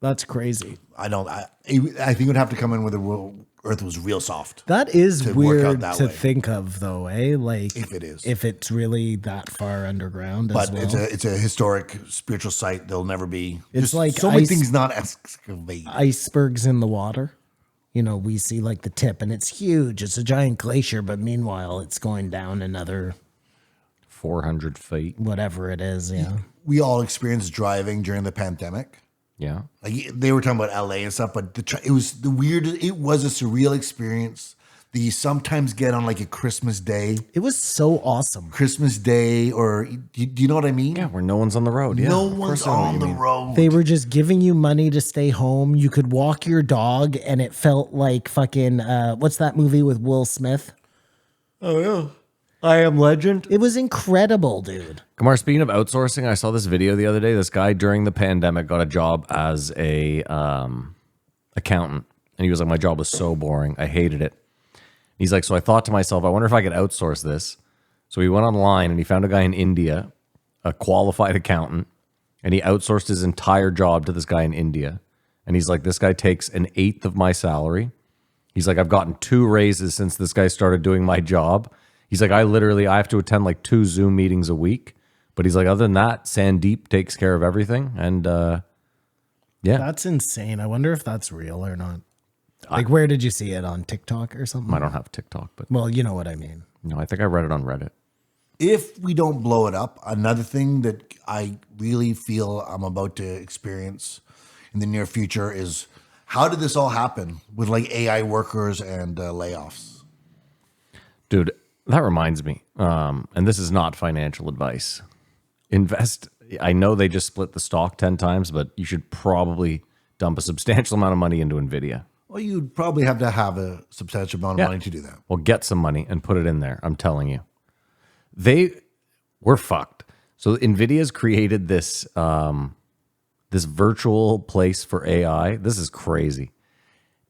That's crazy. I think it would have to come in where the Earth was real soft. That is To work out weird that to way. think of, though, eh? Like, If it is. if it's really that far underground as But well. it's a historic spiritual site. There'll never be. It's there's like so many ice- things not excavated. Icebergs in the water. You know, we see like the tip, and it's huge. It's a giant glacier, but meanwhile, it's going down another 400 feet. whatever it is. Yeah. We all experienced driving during the pandemic. Yeah. Like they were talking about LA and stuff, but it was a surreal experience that you sometimes get on like a Christmas day, It was so awesome. or do you know what I mean? Yeah, where no one's on the road. Yeah, No of one's course I know what on you the mean. road. They were just giving you money to stay home. You could walk your dog, and it felt like fucking, what's that movie with Will Smith? Oh yeah, I Am Legend. It was incredible, dude. Kamar, speaking of outsourcing, I saw this video the other day. This guy during the pandemic got a job as a accountant. And he was like, my job was so boring. I hated it. He's like, so I thought to myself, I wonder if I could outsource this. So he went online and he found a guy in India, a qualified accountant, and he outsourced his entire job to this guy in India. And he's like, this guy takes 1/8 of my salary. He's like, I've gotten 2 raises since this guy started doing my job. He's like, I have to attend like 2 Zoom meetings a week. But he's like, other than that, Sandeep takes care of everything. And yeah, That's insane. I wonder if that's real or not. Like, where did you see it? On TikTok or something? I don't have TikTok, but Well, you know what I mean. no, I think I read it on Reddit. If we don't blow it up, another thing that I really feel I'm about to experience in the near future is how did this all happen with like AI workers and layoffs? Dude, that reminds me, and this is not financial advice. Invest. I know they just split the stock 10 times, but you should probably dump a substantial amount of money into NVIDIA. Well, you'd probably have to have a substantial amount of Yeah. money to do that. Well, get some money and put it in there. I'm telling you. We're fucked. So NVIDIA's created this this virtual place for AI. This is crazy.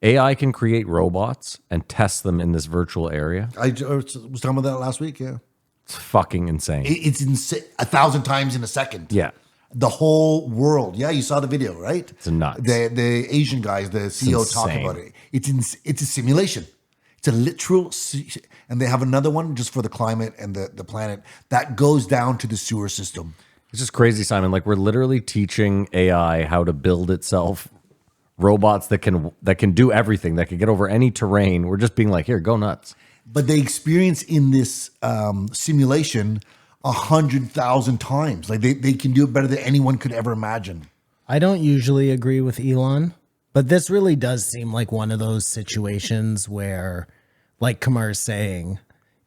AI can create robots and test them in this virtual area. I was talking about that last week. Yeah, It's fucking insane. it's insane. 1,000 times in a second. Yeah. The whole world. Yeah, you saw the video, right? It's nuts. The Asian guys, the CEO, talk insane. about it. It's a simulation. It's a literal, and they have another one just for the climate and the planet that goes down to the sewer system. It's just crazy, Simon. Like we're literally teaching AI how to build itself robots that can do everything, that can get over any terrain. We're just being like, here, go nuts. But they experience in this simulation 100,000 times. Like they can do it better than anyone could ever imagine. I don't usually agree with Elon, but this really does seem like one of those situations where, like Kamar's saying,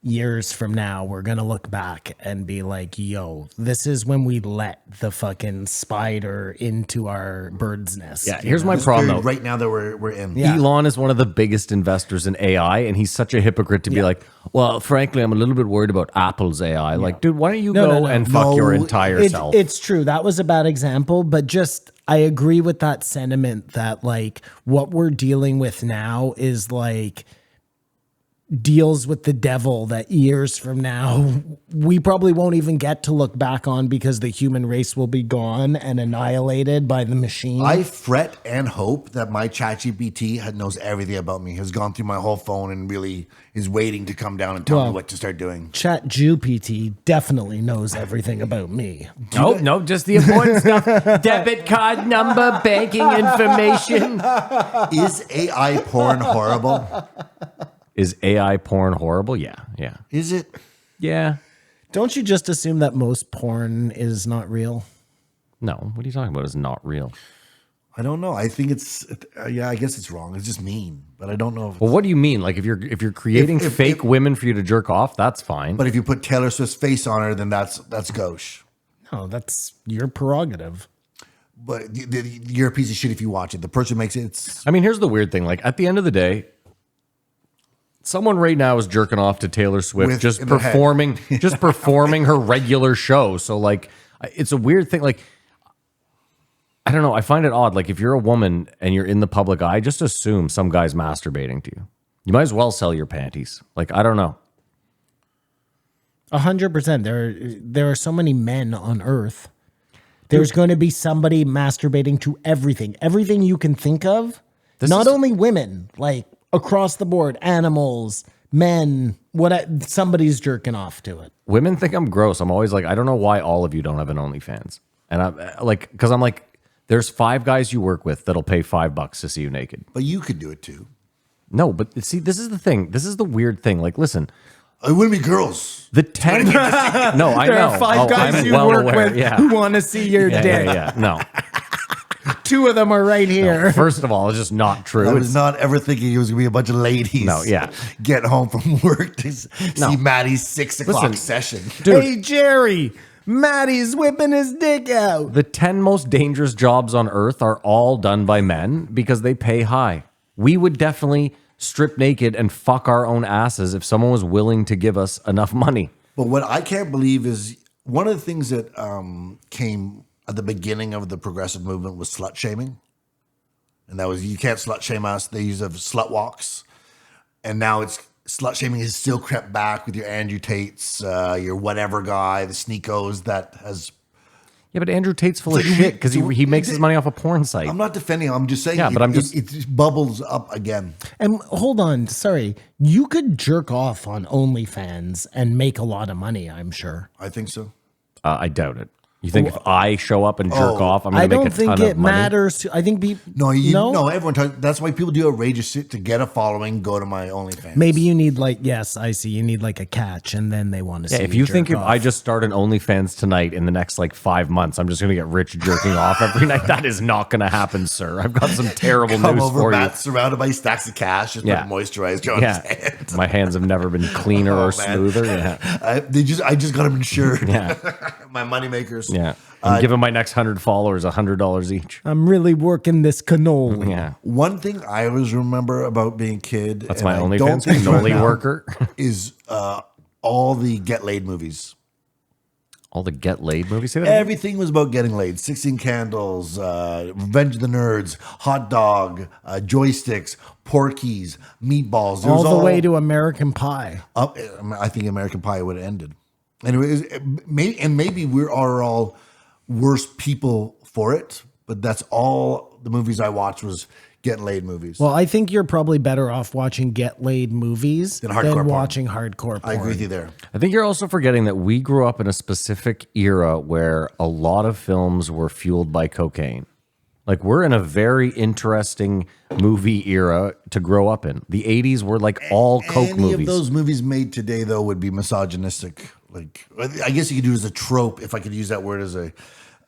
years from now, we're going to look back and be like, yo, this is when we let the fucking spider into our bird's nest. Yeah, here's my This problem, period though. right now that we're in. Yeah. Elon is one of the biggest investors in AI, and he's such a hypocrite to be like, well, frankly, I'm a little bit worried about Apple's AI. Like, dude, why don't you go and fuck your entire self? It's true. That was a bad example, but just I agree with that sentiment that like what we're dealing with now is like deals with the devil that years from now we probably won't even get to look back on because the human race will be gone and annihilated by the machine. I fret and hope that my ChatGPT knows everything about me, has gone through my whole phone and really is waiting to come down and tell me what to start doing. ChatGPT definitely knows everything about me. No, just the important stuff. Debit card number, banking information. Is AI porn horrible? Is AI porn horrible? Yeah. Is it? Yeah. Don't you just assume that most porn is not real? No, what are you talking about? It's not real. I don't know. I think it's I guess it's wrong. It's just mean, but I don't know. If Well, what do you mean? Like if you're creating fake women for you to jerk off, that's fine. but if you put Taylor Swift's face on her, then that's gauche. No, that's your prerogative. But you're a piece of shit if you watch it. The person makes it. It's I mean, here's the weird thing. Like at the end of the day, someone right now is jerking off to Taylor Swift, With- just in their head. performing her regular show. So like, it's a weird thing. Like, I don't know. I find it odd. Like if you're a woman and you're in the public eye, just assume some guy's masturbating to you. You might as well sell your panties. Like, I don't know. 100%. There are so many men on Earth. There's going to be somebody masturbating to everything. Everything you can think of. Not only women, like across the board, animals, men, somebody's jerking off to it. Women think I'm gross. I'm always like, I don't know why all of you don't have an OnlyFans. And I'm like, because I'm like, there's 5 guys you work with that'll pay $5 to see you naked. but you could do it too. No, but see, this is the thing. This is the weird thing. Like, listen, It wouldn't be girls. the 10. No, I There know. are 5 guys I'm you well work aware. with Yeah. who want to see your dick. Yeah. No. 2 of them are right here. First of all, it's just not true. I was not ever thinking it was going to be a bunch of ladies. No, yeah. Getting home from work to see Maddie's 6 o'clock Listen, session. Dude, Hey, Jerry, Maddie's whipping his dick out. the 10 most dangerous jobs on earth are all done by men because they pay high. We would definitely strip naked and fuck our own asses if someone was willing to give us enough money. But what I can't believe is one of the things that came at the beginning of the progressive movement was slut shaming. And that was, you can't slut shame us. They use of slut walks. And now it's slut shaming has still crept back with your Andrew Tates, your whatever guy, the Sneakos that has. Yeah, but Andrew Tate's full of It's like, shit because he makes his money off a porn site. I'm not defending him. I'm just saying. Yeah, but it bubbles up again. And hold on, sorry. You could jerk off on OnlyFans and make a lot of money, I'm sure. I think so. I doubt it. You think if I show up and jerk off, I'm I going to make don't a think ton it of money? matters. I think people. No, no, everyone talks. That's why people do outrageous shit to get a following. Go to my OnlyFans. Maybe you need yes, I see. You need like a catch, and then they want to see. Yeah, if you think jerk if off. I just start an OnlyFans tonight in the next 5 months, I'm just going to get rich jerking off every night, that is not going to happen, sir. I've got some terrible come news over, for Matt, you. surrounded by stacks of cash, just Yeah. put moisturizer on his hand. My hands have never been cleaner or man. smoother. Yeah, I just got them insured. yeah, My moneymakers. yeah. I'm giving my next 100 followers $100 each. I'm really working this cannoli. Yeah, One thing I always remember about being a kid, that's and my I OnlyFans don't think right cannoli now, worker. is all the get laid movies. All the get laid movies. Say that again? Everything was about getting laid. 16 Candles, Revenge of the Nerds, Hot Dog, Joysticks, Porkies, Meatballs. There was All the way to American Pie. I think American Pie would have ended. And maybe we are all worse people for it, but that's all the movies I watched was get laid movies. Well, I think you're probably better off watching get laid movies Than hardcore porn. watching hardcore porn. I agree with you there. I think you're also forgetting that we grew up in a specific era where a lot of films were fueled by cocaine. Like we're in a very interesting movie era to grow up in. The 80s were like all coke Any movies. of those movies made today, though, would be misogynistic. Like, I guess you could do it as a trope, if I could use that word as a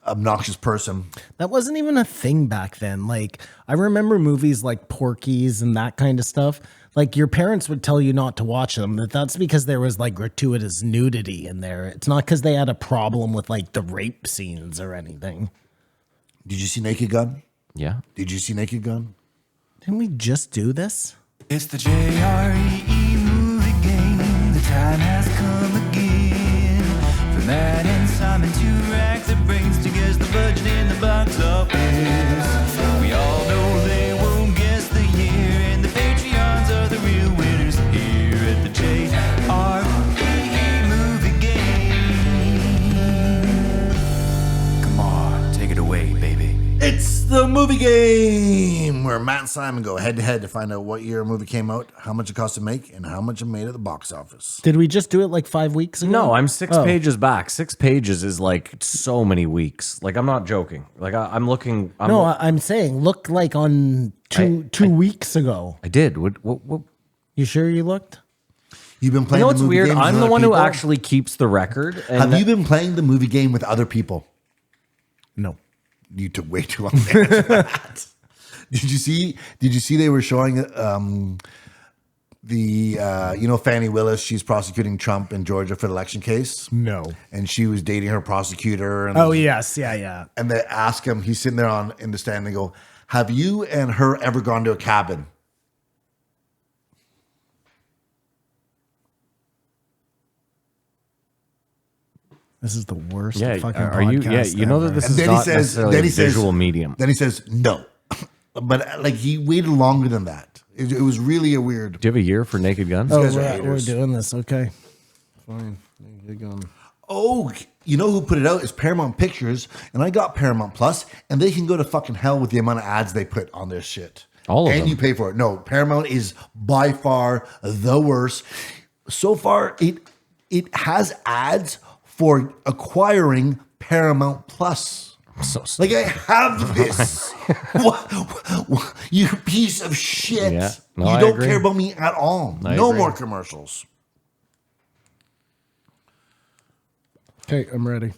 obnoxious person. That wasn't even a thing back then. Like, I remember movies like Porky's and that kind of stuff. Like, your parents would tell you not to watch them, but that's because there was like gratuitous nudity in there. It's not because they had a problem with like the rape scenes or anything. Did you see Naked Gun? Yeah. Did you see Naked Gun? Didn't we just do this? It's the JRE movie game. The time has come again. For Matt and Simon to rack the brains to guess the budget in the box office. We all know they won't guess the year, and the Patreons are the real winners here at movie game where Matt and Simon go head to head to find out what year a movie came out, how much it cost to make, and how much it made at the box office. Did we just do it like 5 weeks ago? No, I'm 6 pages back. 6 pages is like so many weeks. Like, I'm not joking. Like, I'm looking. I'm saying look like on two weeks ago. I did. What? You sure you looked? You've been You playing know the what's movie weird? game with I'm the other one who people? actually keeps the record. And Have you been playing the movie game with other people? No. You took way too long to answer that. Did you see they were showing Fannie Willis, she's prosecuting Trump in Georgia for the election case? No. And she was dating her prosecutor. And Oh, yes. Yeah. And they ask him, he's sitting there in the stand, and they go, have you and her ever gone to a cabin? This is the worst Yeah, fucking are you? Yeah, podcast you know ever. that this And is then he not says- necessarily then a he says- visual medium. Then he says, no. But like he waited longer than that. It was really a weird. Do you have a year for Naked Gun? Oh, guys are we're haters. doing this. Okay. Fine. You're going. Oh, you know who put it out? It's Paramount Pictures. And I got Paramount Plus, and they can go to fucking hell with the amount of ads they put on their shit. All of and them. you pay for it. No, Paramount is by far the worst. So far, it has ads for acquiring Paramount Plus. So Like I have this. what, you piece of shit. Yeah. No, you I don't agree. care about me at all. I No agree. more commercials. Okay, I'm ready.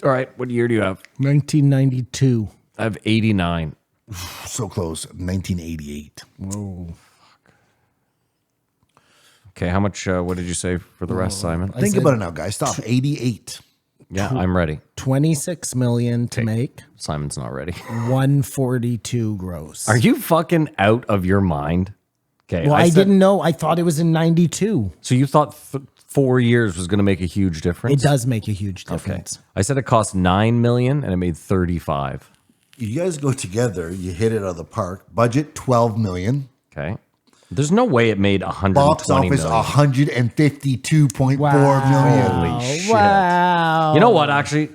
all right. What year do you have? 1992. I have 89. So close. 1988. Whoa. Okay, how much? What did you say for the rest, Simon? Think said- about it now, guys. Stop. 88. Yeah, I'm ready. 26 million to make, Simon's not ready. 142 gross. Are you fucking out of your mind? Okay, Well, I said- didn't know. I thought it was in 92. So you thought 4 years was going to make a huge It difference? does make a huge Okay. difference. I said it cost 9 million and it made 35. You guys go together. You hit it out of the park. Budget 12 million. Okay. There's no way it made 120 Box office million. 152.4 million. Holy shit. Wow. You know what? Actually,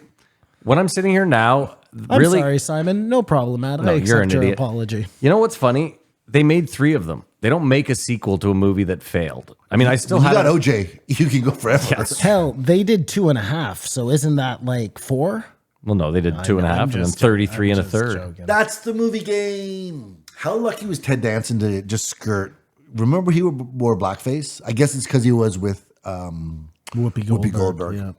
when I'm sitting here now, I'm really, sorry, Simon. No problem, Matt. No, I you're an accept your idiot. apology. you know what's funny? They made 3 of them. They don't make a sequel to a movie that failed. I mean, I still You had got OJ. You can go forever. Yes. Hell, they did 2.5. So isn't that like 4? Well, no, they did 2.5 I'm and then just 33 and a just third. joking. That's the movie game. How lucky was Ted Danson to just skirt? Remember he wore blackface? I guess it's because he was with Whoopi Goldberg. Yeah.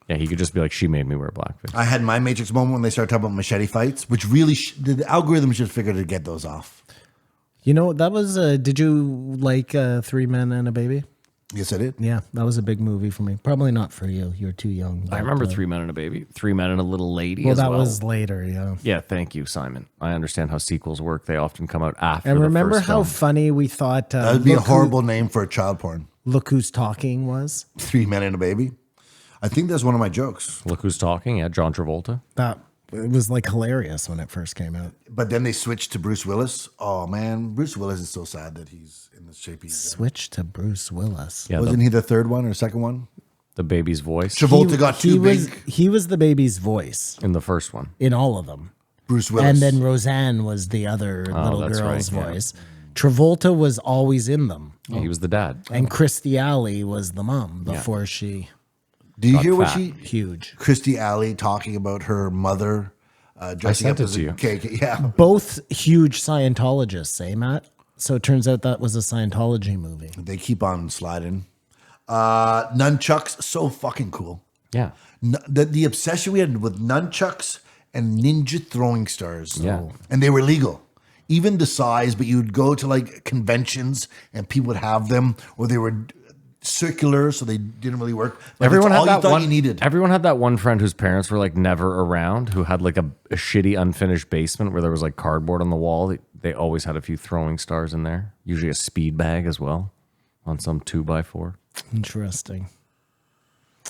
Yeah, he could just be like, she made me wear blackface. I had my Matrix moment when they started talking about machete fights, which really the algorithm should figure to get those off. You know, that was, did you like 3 Men and a Baby? Yes, I did. Yeah, that was a big movie for me. Probably not for you. You're too young. I remember 3 Men and a Baby, 3 Men and a Little Lady Well, as that well. was later, yeah. Yeah, thank you, Simon. I understand how sequels work. They often come out after And the remember first how film. funny we thought That would be a horrible name for a child porn. Look Who's Talking was? 3 Men and a Baby. I think that's one of my jokes. Look Who's Talking, yeah, John Travolta. That it was like hilarious when it first came out. But then they switched to Bruce Willis. Oh man, Bruce Willis is so sad that he's in the shape he's in. Switch to Bruce Willis. Yeah, Wasn't he the third one or second one? the baby's voice Travolta got too big. He was the baby's voice in the first one. in all of them. Bruce Willis. And then Roseanne was the other little that's girl's right, yeah. voice. Travolta was always in them. Yeah, he was the dad. And Christy Alley was the mom before she do you got hear what fat. she huge. Christy Alley talking about her mother dressing sent up it as to a you. cake? Yeah. Both huge Scientologists, eh, Matt? So it turns out that was a Scientology movie. They keep on sliding. Nunchucks, so fucking cool. Yeah. The obsession we had with nunchucks and ninja throwing stars. Yeah. And they were legal. Even the size, but you'd go to like conventions and people would have them, or they were circular, so they didn't really work. But Everyone that's had all that you thought one. you needed. Everyone had that one friend whose parents were like never around, who had like a shitty unfinished basement where there was like cardboard on the wall. They always had a few throwing stars in there. Usually a speed bag as well, on some 2x4. Interesting.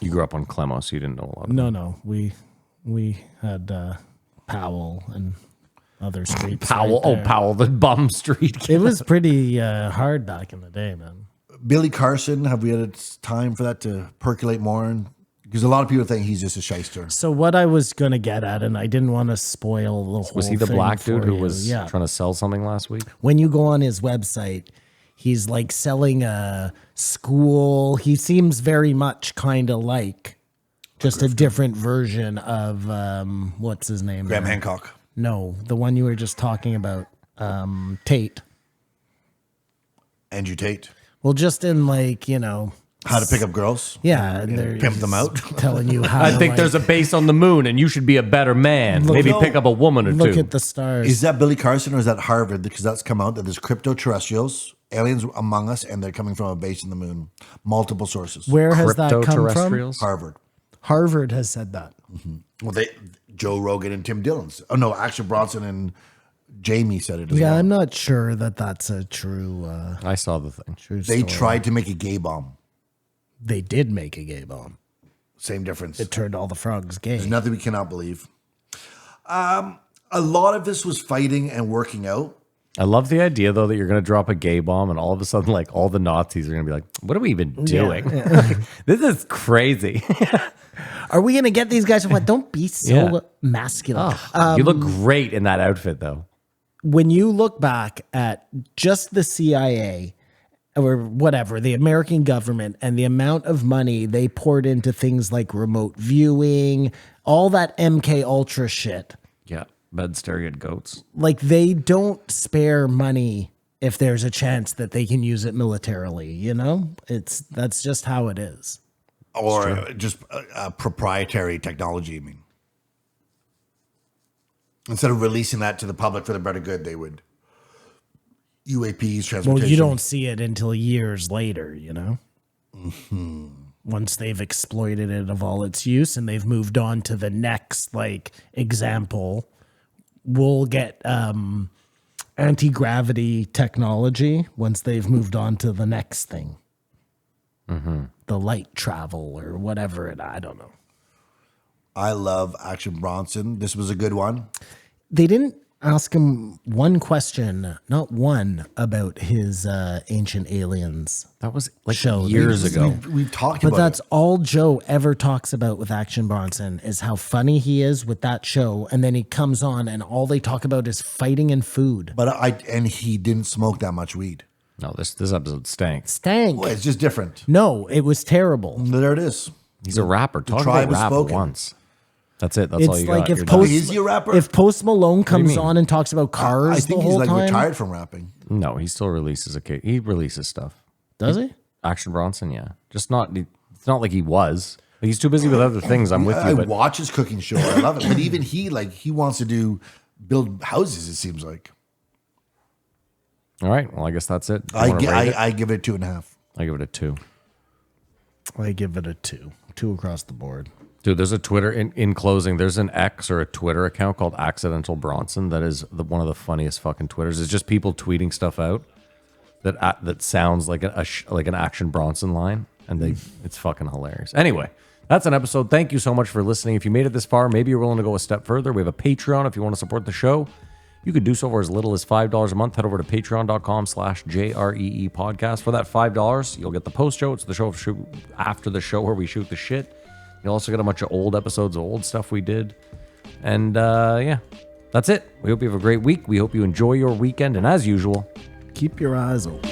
You grew up on Clemo, so you didn't know a lot. No. We had Powell and other streets. Powell, right there. Powell, the bum street kid. It was pretty hard back in the day, man. Billy Carson, have we had time for that to percolate more and Because a lot of people think he's just a shyster. So what I was gonna get at, and I didn't want to spoil the whole. Was he the thing black dude for who you. was Yeah. trying to sell something last week? When you go on his website, he's like selling a school. He seems very much kind of like just a different version of what's his name? Graham there? Hancock. No, the one you were just talking about, Tate. Andrew Tate. Well, just in like, you know, How to pick up girls. yeah, and they're Pimp them out. telling you how. I to, think like, there's a base on the moon, and you should be a better man. Maybe no. pick up a woman or look two. at the stars. Is that Billy Carson or is that Harvard? Because that's come out that there's crypto-terrestrials, aliens among us, and they're coming from a base in the moon. Multiple sources. Where has that come from? Crypto-terrestrials? Harvard. Harvard has said that. Well, Joe Rogan and Tim Dillon. Oh no, actually Bronson and Jamie said it as Yeah, well. I'm not sure that that's a true I saw the thing. true They story. tried to make a gay bomb. They did make a gay bomb. Same difference. It turned all the frogs gay. There's nothing we cannot believe. A lot of this was fighting and working out. I love the idea, though, that you're going to drop a gay bomb, and all of a sudden, like, all the Nazis are going to be like, what are we even doing? This is crazy. Are we going to get these guys? What? Don't be so Yeah. masculine. You look great in that outfit, though. When you look back at just the CIA or whatever, the American government, and the amount of money they poured into things like remote viewing, all that MK Ultra shit, Yeah. Bed staring at goats. like they don't spare money if there's a chance that they can use it militarily, you know? That's just how it is. Or just proprietary technology, I mean. Instead of releasing that to the public for the better good, they would UAPs, transportation. Well, you don't see it until years later, you know? Once they've exploited it of all its use and they've moved on to the next, like, example, we'll get anti-gravity technology once they've moved on to the next thing. The light travel or whatever I don't know. I love Action Bronson. This was a good one. They didn't ask him one question, not one, about his ancient aliens. That was like Show. years ago. We've talked But about that's it. all Joe ever talks about with Action Bronson is how funny he is with that show. And then he comes on and all they talk about is fighting and food. But he didn't smoke that much weed. No, this episode stank. Stank. Well, it's just different. No, it was terrible. There it is. He's a rapper. Talk tribe about has rap spoken. once. That's it. That's all It's you like got. if You're done. Post, Is he a rapper? if Post Malone comes mean? on and talks about cars I the think whole he's like time. retired from rapping. No, he still releases he releases stuff. Does he? Action Bronson, yeah. Just not. It's not like he was. Like, he's too busy with other things. I'm with I you, but watch his cooking show. I love it. But even he wants to build houses, it seems like. all right. Well, I guess that's it. You wanna rate it? I give it 2.5. I give it a 2. I give it a 2. 2 across the board. Dude, there's a Twitter in closing. There's an X or a Twitter account called Accidental Bronson. That is one of the funniest fucking Twitters. It's just people tweeting stuff out that sounds like like an Action Bronson line, and it's fucking hilarious. Anyway, that's an episode. Thank you so much for listening. If you made it this far, maybe you're willing to go a step further. We have a Patreon if you want to support the show. You could do so for as little as $5 a month. Head over to patreon.com/JREE podcast. For that $5, you'll get the post show. It's the show after the show where we shoot the shit. You'll also get a bunch of old episodes of old stuff we did. And yeah, that's it. We hope you have a great week. We hope you enjoy your weekend. And as usual, Keep your eyes open.